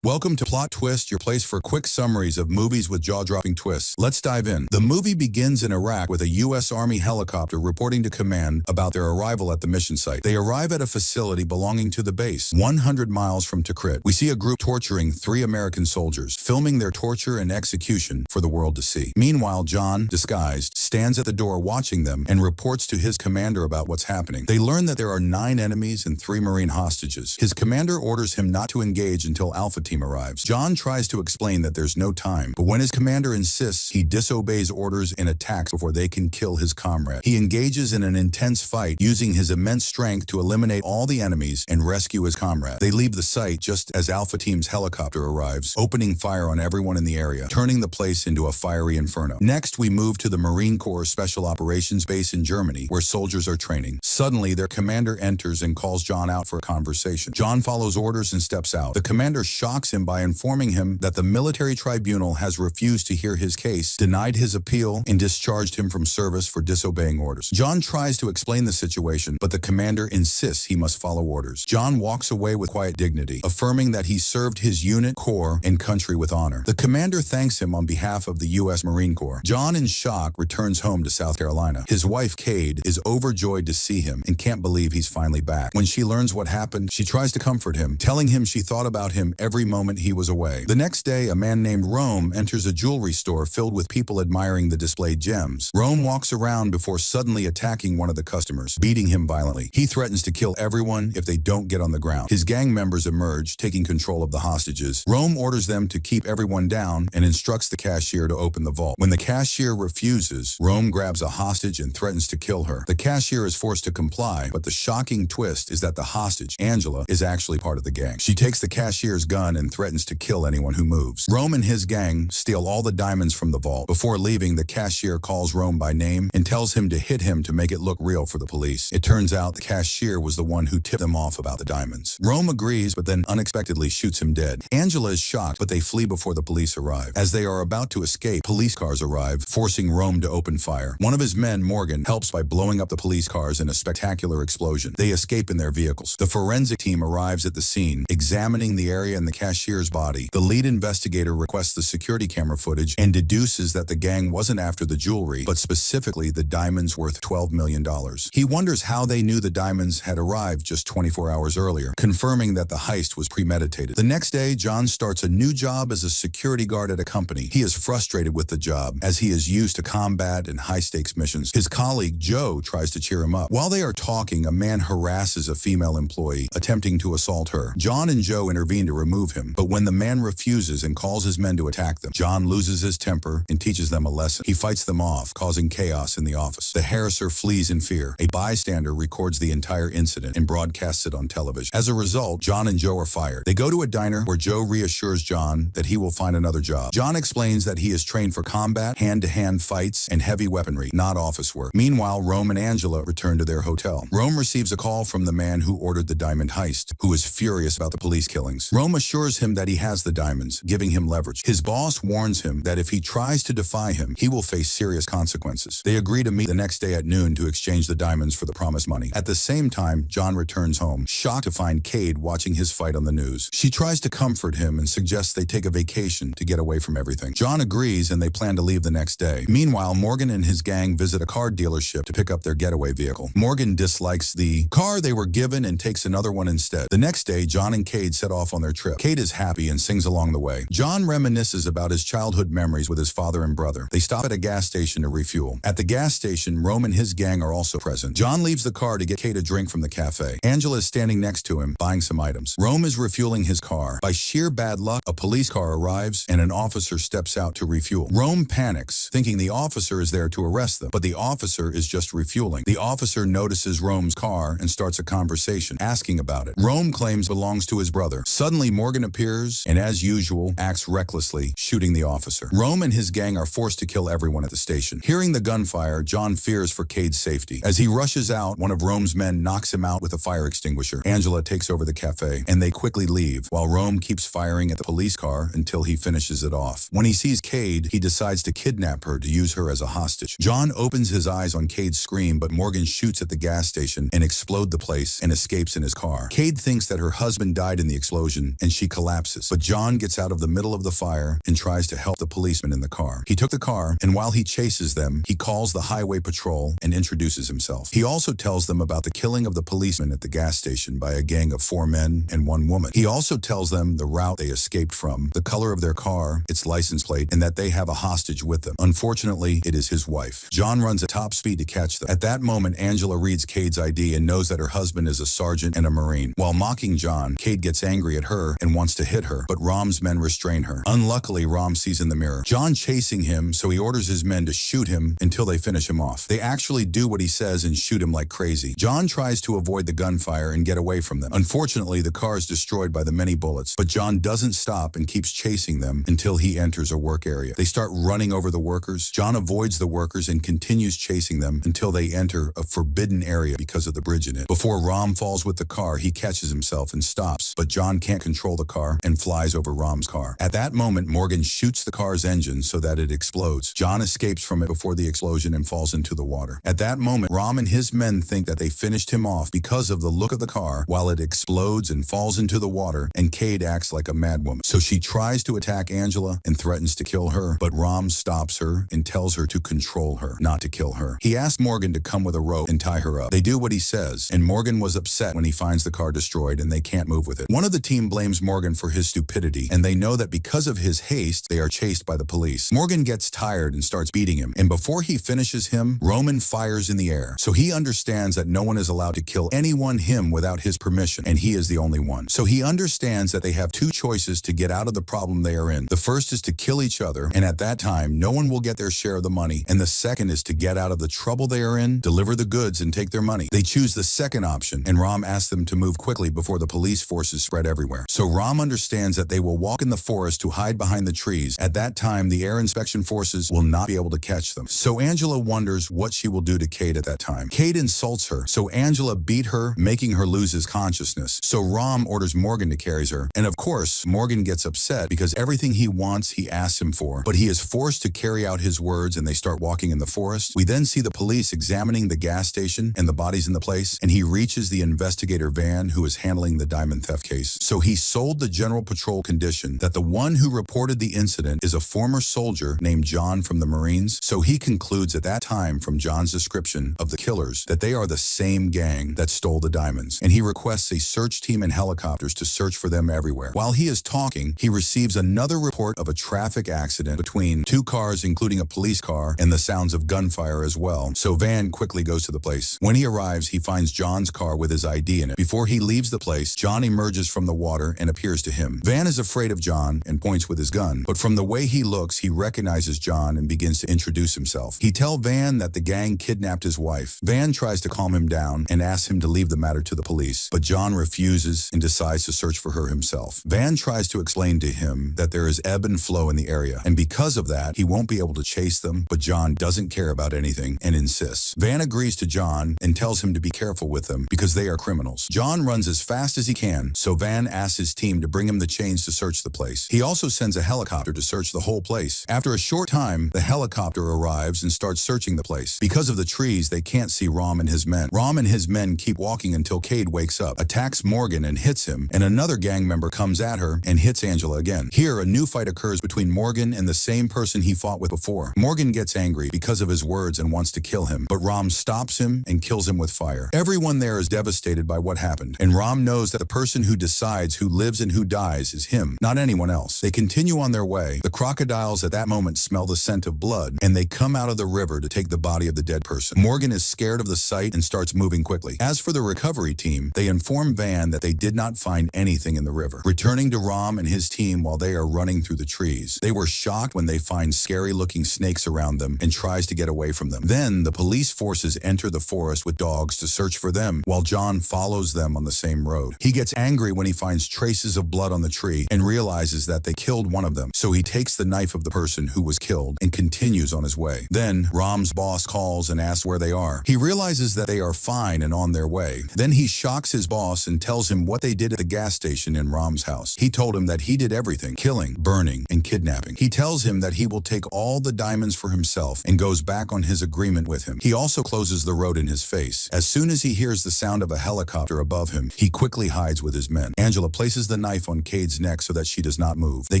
[SPEAKER 2] Welcome to Plot Twist, your place for quick summaries of movies with jaw-dropping twists. Let's dive in. The movie begins in Iraq with a U.S. Army helicopter reporting to command about their arrival at the mission site. They arrive at a facility belonging to the base, 100 miles from Tikrit. We see a group torturing 3 American soldiers, filming their torture and execution for the world to see. Meanwhile, John, disguised, stands at the door watching them and reports to his commander about what's happening. They learn that there are 9 enemies and 3 Marine hostages. His commander orders him not to engage until Alpha Team arrives. John tries to explain that there's no time, but when his commander insists, he disobeys orders and attacks before they can kill his comrade. He engages in an intense fight, using his immense strength to eliminate all the enemies and rescue his comrade. They leave the site just as Alpha Team's helicopter arrives, opening fire on everyone in the area, turning the place into a fiery inferno. Next, we move to the Marine Corps Special Operations Base in Germany, where soldiers are training. Suddenly, their commander enters and calls John out for a conversation. John follows orders and steps out. The commander shocks him by informing him that the military tribunal has refused to hear his case, denied his appeal, and discharged him from service for disobeying orders. John tries to explain the situation, but the commander insists he must follow orders. John walks away with quiet dignity, affirming that he served his unit, corps, and country with honor. The commander thanks him on behalf of the U.S. Marine Corps. John, in shock, returns home to South Carolina. His wife, Cade, is overjoyed to see him and can't believe he's finally back. When she learns what happened, she tries to comfort him, telling him she thought about him every moment he was away. The next day, a man named Rome enters a jewelry store filled with people admiring the displayed gems. Rome walks around before suddenly attacking one of the customers, beating him violently. He threatens to kill everyone if they don't get on the ground. His gang members emerge, taking control of the hostages. Rome orders them to keep everyone down and instructs the cashier to open the vault. When the cashier refuses, Rome grabs a hostage and threatens to kill her. The cashier is forced to comply, but the shocking twist is that the hostage, Angela, is actually part of the gang. She takes the cashier's gun and threatens to kill anyone who moves. Rome and his gang steal all the diamonds from the vault. Before leaving, the cashier calls Rome by name and tells him to hit him to make it look real for the police. It turns out the cashier was the one who tipped them off about the diamonds. Rome agrees, but then unexpectedly shoots him dead. Angela is shocked, but they flee before the police arrive. As they are about to escape, police cars arrive, forcing Rome to open fire. One of his men, Morgan, helps by blowing up the police cars in a spectacular explosion. They escape in their vehicles. The forensic team arrives at the scene, examining the area and the cashier's body. The lead investigator requests the security camera footage and deduces that the gang wasn't after the jewelry, but specifically the diamonds worth $12 million. He wonders how they knew the diamonds had arrived just 24 hours earlier, confirming that the heist was premeditated. The next day, John starts a new job as a security guard at a company. He is frustrated with the job, as he is used to combat and high-stakes missions. His colleague, Joe, tries to cheer him up. While they are talking, a man harasses a female employee, attempting to assault her. John and Joe intervene to remove him, but when the man refuses and calls his men to attack them, John loses his temper and teaches them a lesson. He fights them off, causing chaos in the office. The harasser flees in fear. A bystander records the entire incident and broadcasts it on television. As a result, John and Joe are fired. They go to a diner where Joe reassures John that he will find another job. John explains that he is trained for combat, hand-to-hand fights, and heavy weaponry, not office work. Meanwhile, Rome and Angela return to their hotel. Rome receives a call from the man who ordered the diamond heist, who is furious about the police killings. Rome assures him that he has the diamonds, giving him leverage. His boss warns him that if he tries to defy him, he will face serious consequences. They agree to meet the next day at noon to exchange the diamonds for the promised money. At the same time, John returns home, shocked to find Cade watching his fight on the news. She tries to comfort him and suggests they take a vacation to get away from everything. John agrees and they plan to leave the next day. Meanwhile, Morgan and his gang visit a car dealership to pick up their getaway vehicle. Morgan dislikes the car they were given and takes another one instead. The next day, John and Cade set off on their trip. Cade is happy and sings along the way. John reminisces about his childhood memories with his father and brother. They stop at a gas station to refuel. At the gas station, Rome and his gang are also present. John leaves the car to get Cade a drink from the cafe. Angela is standing next to him, buying some items. Rome is refueling his car. By sheer bad luck, a police car arrives and an officer steps out to refuel. Rome panics, thinking the officer is there to arrest them, but the officer is just refueling. The officer notices Rome's car and starts a conversation, asking about it. Rome claims it belongs to his brother. Suddenly, Morgan Morgan appears and, as usual, acts recklessly, shooting the officer. Rome and his gang are forced to kill everyone at the station. Hearing the gunfire, John fears for Cade's safety. As he rushes out, one of Rome's men knocks him out with a fire extinguisher. Angela takes over the cafe, and they quickly leave, while Rome keeps firing at the police car until he finishes it off. When he sees Cade, he decides to kidnap her to use her as a hostage. John opens his eyes on Cade's scream, but Morgan shoots at the gas station and explodes the place and escapes in his car. Cade thinks that her husband died in the explosion, and she collapses. But John gets out of the middle of the fire and tries to help the policeman in the car. He took the car, and while he chases them, he calls the highway patrol and introduces himself. He also tells them about the killing of the policeman at the gas station by a gang of 4 men and 1 woman. He also tells them the route they escaped from, the color of their car, its license plate, and that they have a hostage with them. Unfortunately, it is his wife. John runs at top speed to catch them. At that moment, Angela reads Cade's ID and knows that her husband is a sergeant and a Marine. While mocking John, Cade gets angry at her and wants to hit her, but Rom's men restrain her. Unluckily, Rom sees in the mirror John chasing him, so he orders his men to shoot him until they finish him off. They actually do what he says and shoot him like crazy. John tries to avoid the gunfire and get away from them. Unfortunately, the car is destroyed by the many bullets, but John doesn't stop and keeps chasing them until he enters a work area. They start running over the workers. John avoids the workers and continues chasing them until they enter a forbidden area because of the bridge in it. Before Rom falls with the car, he catches himself and stops, but John can't control the car and flies over Rom's car. At that moment, Morgan shoots the car's engine so that it explodes. John escapes from it before the explosion and falls into the water. At that moment, Rom and his men think that they finished him off because of the look of the car while it explodes and falls into the water, and Cade acts like a madwoman. So she tries to attack Angela and threatens to kill her, but Rom stops her and tells her to control her, not to kill her. He asks Morgan to come with a rope and tie her up. They do what he says, and Morgan was upset when he finds the car destroyed and they can't move with it. One of the team blames Morgan for his stupidity, and they know that because of his haste, they are chased by the police. Morgan gets tired and starts beating him, and before he finishes him, Roman fires in the air. So he understands that no one is allowed to kill anyone him without his permission, and he is the only one. So he understands that they have 2 choices to get out of the problem they are in. The first is to kill each other, and at that time, no one will get their share of the money, and the second is to get out of the trouble they are in, deliver the goods, and take their money. They choose the second option, and Rom asks them to move quickly before the police forces spread everywhere. So Rom understands that they will walk in the forest to hide behind the trees. At that time, the air inspection forces will not be able to catch them. So Angela wonders what she will do to Cade at that time. Cade insults her, so Angela beat her, making her lose his consciousness. So Rom orders Morgan to carry her, and of course, Morgan gets upset because everything he wants, he asks him for, but he is forced to carry out his words, and they start walking in the forest. We then see the police examining the gas station and the bodies in the place, and he reaches the investigator Van, who is handling the diamond theft case. So he sold the general patrol condition that the one who reported the incident is a former soldier named John from the Marines. So he concludes at that time from John's description of the killers that they are the same gang that stole the diamonds, and he requests a search team and helicopters to search for them everywhere. While he is talking, he receives another report of a traffic accident between 2 cars, including a police car, and the sounds of gunfire as well. So Van quickly goes to the place. When he arrives, he finds John's car with his ID in it. Before he leaves the place, John emerges from the water and appears to him. Van is afraid of John and points with his gun, but from the way he looks, he recognizes John and begins to introduce himself. He tells Van that the gang kidnapped his wife. Van tries to calm him down and asks him to leave the matter to the police, but John refuses and decides to search for her himself. Van tries to explain to him that there is ebb and flow in the area, and because of that, he won't be able to chase them, but John doesn't care about anything and insists. Van agrees to John and tells him to be careful with them because they are criminals. John runs as fast as he can, so Van asks his team to bring him the chains to search the place. He also sends a helicopter to search the whole place. After a short time, the helicopter arrives and starts searching the place. Because of the trees, they can't see Rom and his men. Rom and his men keep walking until Cade wakes up, attacks Morgan and hits him, and another gang member comes at her and hits Angela again. Here, a new fight occurs between Morgan and the same person he fought with before. Morgan gets angry because of his words and wants to kill him, but Rom stops him and kills him with fire. Everyone there is devastated by what happened, and Rom knows that the person who decides who lives and who dies is him, not anyone else. They continue on their way. The crocodiles at that moment smell the scent of blood, and they come out of the river to take the body of the dead person. Morgan is scared of the sight and starts moving quickly. As for the recovery team, they inform Van that they did not find anything in the river. Returning to Rom and his team while they are running through the trees, they were shocked when they find scary-looking snakes around them and tries to get away from them. Then, the police forces enter the forest with dogs to search for them, while John follows them on the same road. He gets angry when he finds traces traces of blood on the tree and realizes that they killed one of them. So he takes the knife of the person who was killed and continues on his way. Then Ram's boss calls and asks where they are. He realizes that they are fine and on their way. Then he shocks his boss and tells him what they did at the gas station in Ram's house. He told him that he did everything: killing, burning, and kidnapping. He tells him that he will take all the diamonds for himself and goes back on his agreement with him. He also closes the road in his face. As soon as he hears the sound of a helicopter above him, he quickly hides with his men. Angela places the knife on Cade's neck so that she does not move. They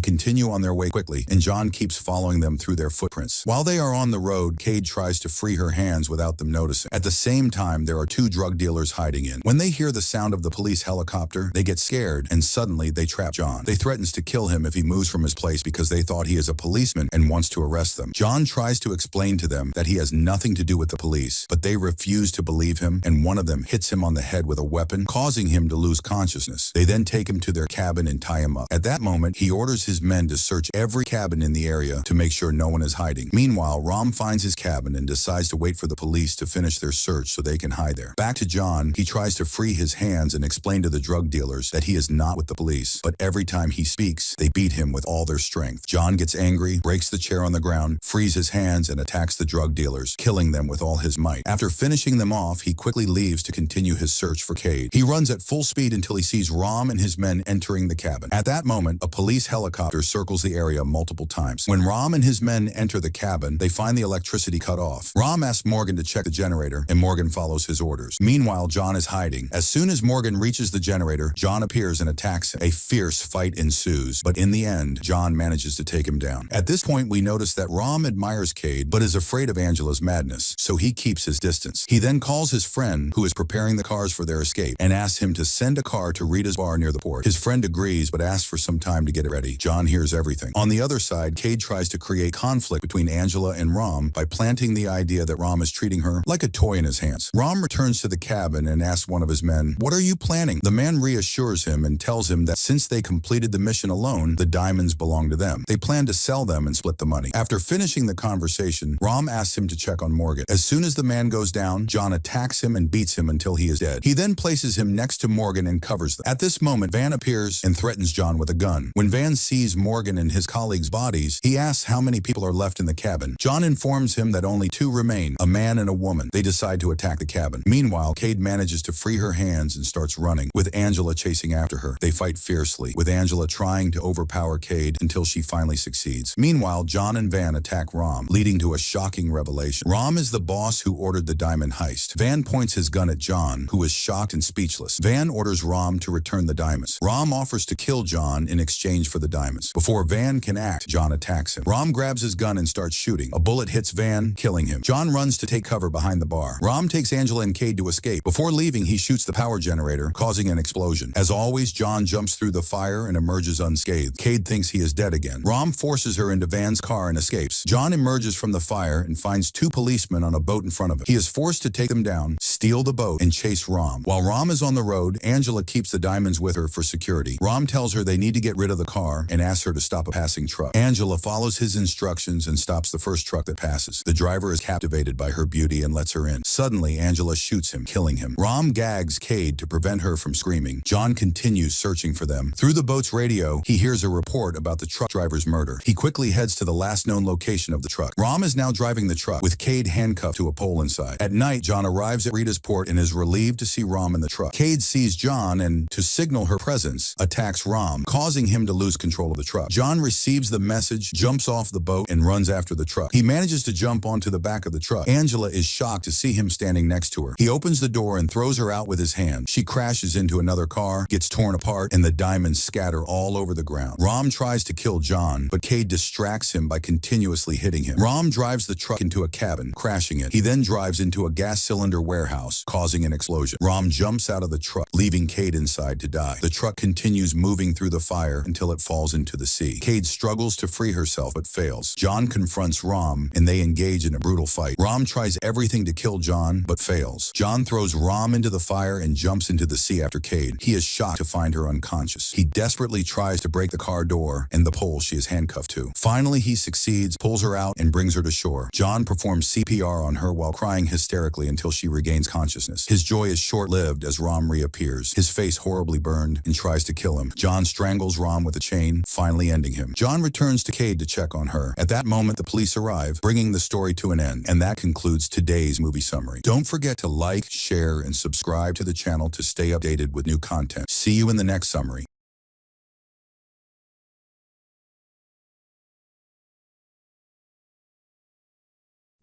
[SPEAKER 2] continue on their way quickly, and John keeps following them through their footprints. While they are on the road, Cade tries to free her hands without them noticing. At the same time, there are two drug dealers hiding in. When they hear the sound of the police helicopter, they get scared, and suddenly they trap John. They threaten to kill him if he moves from his place because they thought he is a policeman and wants to arrest them. John tries to explain to them that he has nothing to do with the police, but they refuse to believe him, and one of them hits him on the head with a weapon, causing him to lose consciousness. They then take him to their cabin and tie him up. At that moment, he orders his men to search every cabin in the area to make sure no one is hiding. Meanwhile, Ram finds his cabin and decides to wait for the police to finish their search so they can hide there. Back to John, he tries to free his hands and explain to the drug dealers that he is not with the police, but every time he speaks, they beat him with all their strength. John gets angry, breaks the chair on the ground, frees his hands, and attacks the drug dealers, killing them with all his might. After finishing them off, he quickly leaves to continue his search for Cade. He runs at full speed until he sees Ram and his men entering the cabin. At that moment, a police helicopter circles the area multiple times. When Ram and his men enter the cabin, they find the electricity cut off. Ram asks Morgan to check the generator, and Morgan follows his orders. Meanwhile, John is hiding. As soon as Morgan reaches the generator, John appears and attacks him. A fierce fight ensues, but in the end, John manages to take him down. At this point, we notice that Ram admires Cade, but is afraid of Angela's madness, so he keeps his distance. He then calls his friend, who is preparing the cars for their escape, and asks him to send a car to Rita's bar near the port. His friend agrees, but asks for some time to get it ready. John hears everything. On the other side, Cade tries to create conflict between Angela and Ram by planting the idea that Ram is treating her like a toy in his hands. Ram returns to the cabin and asks one of his men, "What are you planning?" The man reassures him and tells him that since they completed the mission alone, the diamonds belong to them. They plan to sell them and split the money. After finishing the conversation, Ram asks him to check on Morgan. As soon as the man goes down, John attacks him and beats him until he is dead. He then places him next to Morgan and covers them. At this moment, Van appears and threatens John with a gun. When Van sees Morgan and his colleagues' bodies, he asks how many people are left in the cabin. John informs him that only two remain, a man and a woman. They decide to attack the cabin. Meanwhile, Cade manages to free her hands and starts running, with Angela chasing after her. They fight fiercely, with Angela trying to overpower Cade until she finally succeeds. Meanwhile, John and Van attack Ram, leading to a shocking revelation. Ram is the boss who ordered the diamond heist. Van points his gun at John, who is shocked and speechless. Van orders Ram to return the diamonds. Ram offers to kill John in exchange for the diamonds. Before Van can act, John attacks him. Ram grabs his gun and starts shooting. A bullet hits Van, killing him. John runs to take cover behind the bar. Ram takes Angela and Cade to escape. Before leaving, he shoots the power generator, causing an explosion. As always, John jumps through the fire and emerges unscathed. Cade thinks he is dead again. Ram forces her into Van's car and escapes. John emerges from the fire and finds two policemen on a boat in front of him. He is forced to take them down, steal the boat, and chase Ram. While Ram is on the road, Angela keeps the diamonds with her for security. Ram tells her they need to get rid of the car and asks her to stop a passing truck. Angela follows his instructions and stops the first truck that passes. The driver is captivated by her beauty and lets her in. Suddenly, Angela shoots him, killing him. Ram gags Cade to prevent her from screaming. John continues searching for them. Through the boat's radio, he hears a report about the truck driver's murder. He quickly heads to the last known location of the truck. Ram is now driving the truck, with Cade handcuffed to a pole inside. At night, John arrives at Rita's port and is relieved to see Ram in the truck. Cade sees John and, to signal her presence, attacks Ram, causing him to lose control of the truck. John receives the message, jumps off the boat, and runs after the truck. He manages to jump onto the back of the truck. Angela is shocked to see him standing next to her. He opens the door and throws her out with his hand. She crashes into another car, gets torn apart, and the diamonds scatter all over the ground. Ram tries to kill John, but Cade distracts him by continuously hitting him. Ram drives the truck into a cabin, crashing it. He then drives into a gas cylinder warehouse, causing an explosion. Ram jumps out of the truck, leaving Cade inside to die. The truck continues moving through the fire until it falls into the sea. Cade struggles to free herself but fails. John confronts Ram and they engage in a brutal fight. Ram tries everything to kill John but fails. John throws Ram into the fire and jumps into the sea after Cade. He is shocked to find her unconscious. He desperately tries to break the car door and the pole she is handcuffed to. Finally, he succeeds, pulls her out, and brings her to shore. John performs CPR on her while crying hysterically until she regains consciousness. His joy is short-lived as Ram reappears. appears, his face horribly burned, and tries to kill him. John strangles Rom with a chain, finally ending him. John returns to Cade to check on her. At that moment, the police arrive, bringing the story to an end. And that concludes today's movie summary. Don't forget to like, share, and subscribe to the channel to stay updated with new content. See you in the next summary.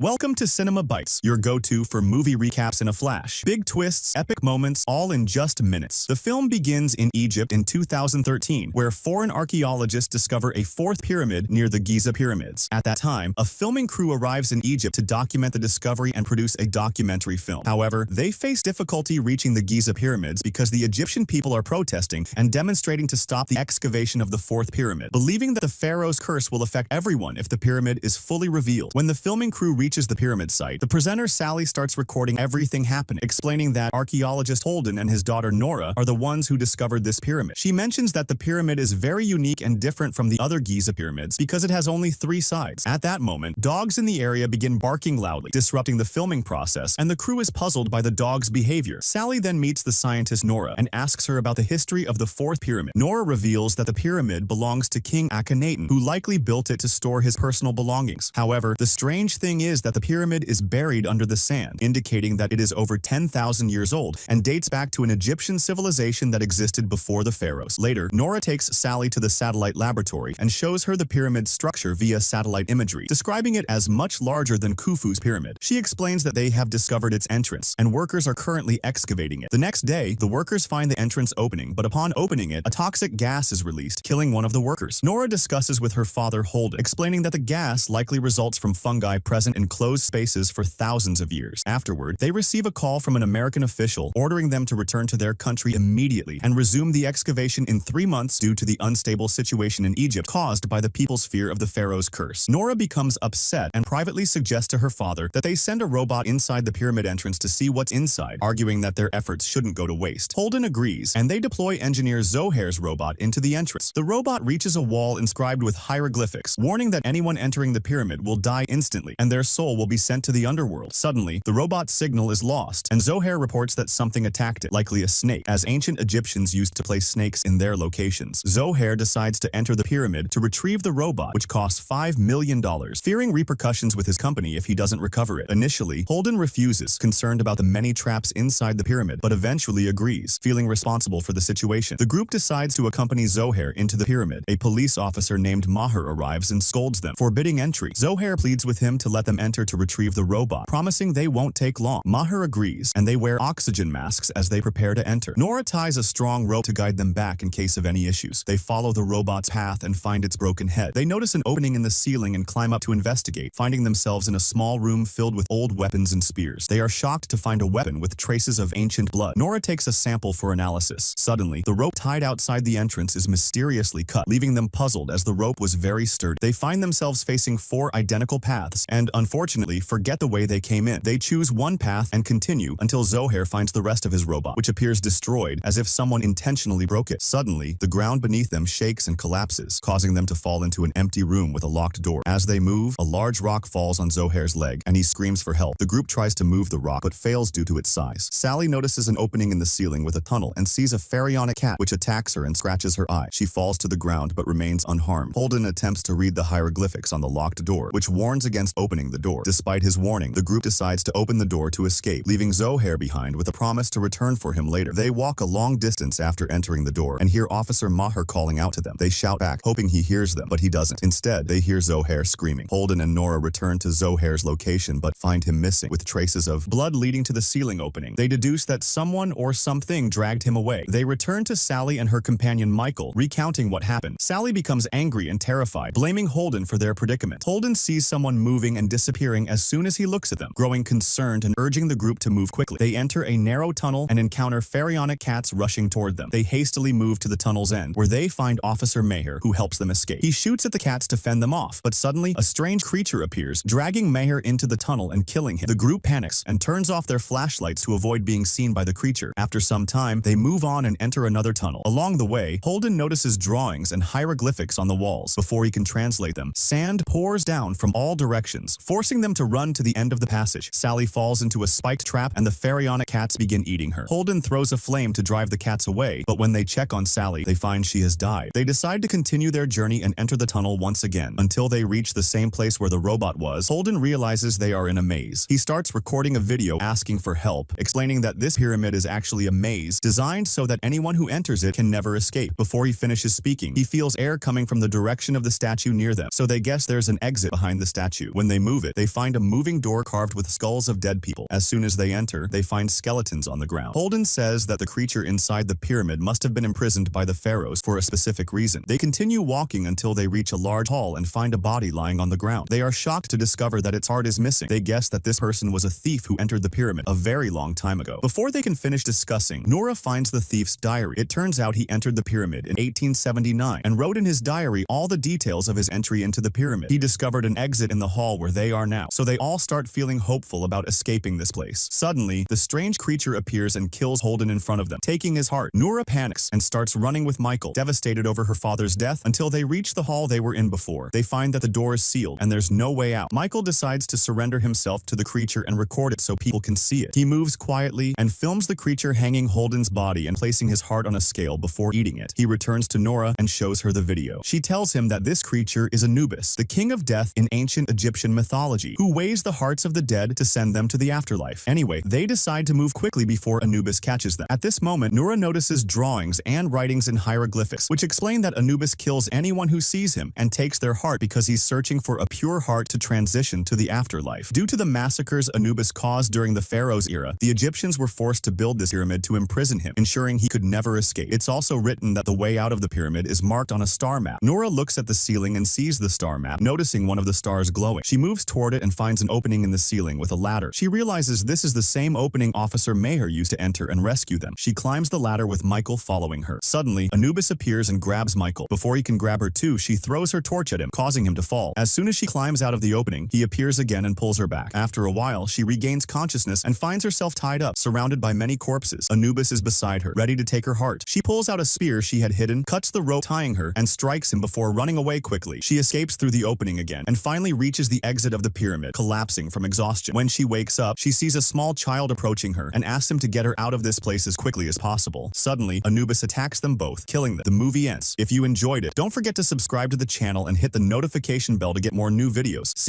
[SPEAKER 1] Welcome to Cinema Bites, your go-to for movie recaps in a flash. Big twists, epic moments, all in just minutes. The film begins in Egypt in 2013, where foreign archaeologists discover a fourth pyramid near the Giza pyramids. At that time, a filming crew arrives in Egypt to document the discovery and produce a documentary film. However, they face difficulty reaching the Giza pyramids because the Egyptian people are protesting and demonstrating to stop the excavation of the fourth pyramid, believing that the pharaoh's curse will affect everyone if the pyramid is fully revealed. When the filming crew reaches the pyramid site, the presenter Sally starts recording everything happening, explaining that archaeologist Holden and his daughter Nora are the ones who discovered this pyramid. She mentions that the pyramid is very unique and different from the other Giza pyramids because it has only 3 sides. At that moment, dogs in the area begin barking loudly, disrupting the filming process, and the crew is puzzled by the dog's behavior. Sally then meets the scientist Nora and asks her about the history of the fourth pyramid. Nora reveals that the pyramid belongs to King Akhenaten, who likely built it to store his personal belongings. However, the strange thing is that the pyramid is buried under the sand, indicating that it is over 10,000 years old and dates back to an Egyptian civilization that existed before the pharaohs. Later, Nora takes Sally to the satellite laboratory and shows her the pyramid's structure via satellite imagery, describing it as much larger than Khufu's pyramid. She explains that they have discovered its entrance, and workers are currently excavating it. The next day, the workers find the entrance opening, but upon opening it, a toxic gas is released, killing one of the workers. Nora discusses with her father Holden, explaining that the gas likely results from fungi present in closed spaces for thousands of years. Afterward, they receive a call from an American official ordering them to return to their country immediately and resume the excavation in 3 months due to the unstable situation in Egypt caused by the people's fear of the pharaoh's curse. Nora becomes upset and privately suggests to her father that they send a robot inside the pyramid entrance to see what's inside, arguing that their efforts shouldn't go to waste. Holden agrees, and they deploy engineer Zohair's robot into the entrance. The robot reaches a wall inscribed with hieroglyphics, warning that anyone entering the pyramid will die instantly and their soul will be sent to the underworld. Suddenly, the robot's signal is lost, and Zohair reports that something attacked it, likely a snake, as ancient Egyptians used to place snakes in their locations. Zohair decides to enter the pyramid to retrieve the robot, which costs $5 million, fearing repercussions with his company if he doesn't recover it. Initially, Holden refuses, concerned about the many traps inside the pyramid, but eventually agrees, feeling responsible for the situation. The group decides to accompany Zohair into the pyramid. A police officer named Maher arrives and scolds them, forbidding entry. Zohair pleads with him to let them enter to retrieve the robot, promising they won't take long. Maher agrees, and they wear oxygen masks as they prepare to enter. Nora ties a strong rope to guide them back in case of any issues. They follow the robot's path and find its broken head. They notice an opening in the ceiling and climb up to investigate, finding themselves in a small room filled with old weapons and spears. They are shocked to find a weapon with traces of ancient blood. Nora takes a sample for analysis. Suddenly, the rope tied outside the entrance is mysteriously cut, leaving them puzzled as the rope was very sturdy. They find themselves facing 4 identical paths and, unfortunately, forget the way they came in. They choose one path and continue until Zohair finds the rest of his robot, which appears destroyed as if someone intentionally broke it. Suddenly, the ground beneath them shakes and collapses, causing them to fall into an empty room with a locked door. As they move, a large rock falls on Zohair's leg, and he screams for help. The group tries to move the rock, but fails due to its size. Sally notices an opening in the ceiling with a tunnel and sees a pharaonic cat, which attacks her and scratches her eye. She falls to the ground but remains unharmed. Holden attempts to read the hieroglyphics on the locked door, which warns against opening the door. Despite his warning, the group decides to open the door to escape, leaving Zohair behind with a promise to return for him later. They walk a long distance after entering the door and hear Officer Maher calling out to them. They shout back, hoping he hears them, but he doesn't. Instead, they hear Zohair screaming. Holden and Nora return to Zohair's location but find him missing, with traces of blood leading to the ceiling opening. They deduce that someone or something dragged him away. They return to Sally and her companion Michael, recounting what happened. Sally becomes angry and terrified, blaming Holden for their predicament. Holden sees someone moving and disappearing as soon as he looks at them, growing concerned and urging the group to move quickly. They enter a narrow tunnel and encounter pharaonic cats rushing toward them. They hastily move to the tunnel's end, where they find Officer Maher, who helps them escape. He shoots at the cats to fend them off, but suddenly a strange creature appears, dragging Maher into the tunnel and killing him. The group panics and turns off their flashlights to avoid being seen by the creature. After some time, they move on and enter another tunnel. Along the way, Holden notices drawings and hieroglyphics on the walls. Before he can translate them, sand pours down from all directions, forcing forcing them to run to the end of the passage. Sally falls into a spiked trap and the pharaonic cats begin eating her. Holden throws a flame to drive the cats away, but when they check on Sally, they find she has died. They decide to continue their journey and enter the tunnel once again. Until they reach the same place where the robot was, Holden realizes they are in a maze. He starts recording a video asking for help, explaining that this pyramid is actually a maze designed so that anyone who enters it can never escape. Before he finishes speaking, he feels air coming from the direction of the statue near them, so they guess there's an exit behind the statue. When they move it, they find a moving door carved with skulls of dead people. As soon as they enter, they find skeletons on the ground. Holden says that the creature inside the pyramid must have been imprisoned by the pharaohs for a specific reason. They continue walking until they reach a large hall and find a body lying on the ground. They are shocked to discover that its heart is missing. They guess that this person was a thief who entered the pyramid a very long time ago. Before they can finish discussing, Nora finds the thief's diary. It turns out he entered the pyramid in 1879 and wrote in his diary all the details of his entry into the pyramid. He discovered an exit in the hall where they are now, so they all start feeling hopeful about escaping this place. Suddenly, the strange creature appears and kills Holden in front of them, taking his heart. Nora panics and starts running with Michael, devastated over her father's death, until they reach the hall they were in before. They find that the door is sealed and there's no way out. Michael decides to surrender himself to the creature and record it so people can see it. He moves quietly and films the creature hanging Holden's body and placing his heart on a scale before eating it. He returns to Nora and shows her the video. She tells him that this creature is Anubis, the king of death in ancient Egyptian mythology, who weighs the hearts of the dead to send them to the afterlife. Anyway, they decide to move quickly before Anubis catches them. At this moment, Nora notices drawings and writings in hieroglyphics, which explain that Anubis kills anyone who sees him and takes their heart because he's searching for a pure heart to transition to the afterlife. Due to the massacres Anubis caused during the pharaoh's era, the Egyptians were forced to build this pyramid to imprison him, ensuring he could never escape. It's also written that the way out of the pyramid is marked on a star map. Nora looks at the ceiling and sees the star map, noticing one of the stars glowing. She moves toward it and finds an opening in the ceiling with a ladder. She realizes this is the same opening Officer Maher used to enter and rescue them. She climbs the ladder with Michael following her. Suddenly, Anubis appears and grabs Michael. Before he can grab her too, she throws her torch at him, causing him to fall. As soon as she climbs out of the opening, he appears again and pulls her back. After a while, she regains consciousness and finds herself tied up, surrounded by many corpses. Anubis is beside her, ready to take her heart. She pulls out a spear she had hidden, cuts the rope tying her, and strikes him before running away quickly. She escapes through the opening again, and finally reaches the exit of the pyramid, collapsing from exhaustion. When she wakes up, she sees a small child approaching her and asks him to get her out of this place as quickly as possible. Suddenly, Anubis attacks them both, killing them. The movie ends. If you enjoyed it, don't forget to subscribe to the channel and hit the notification bell to get more new videos. See you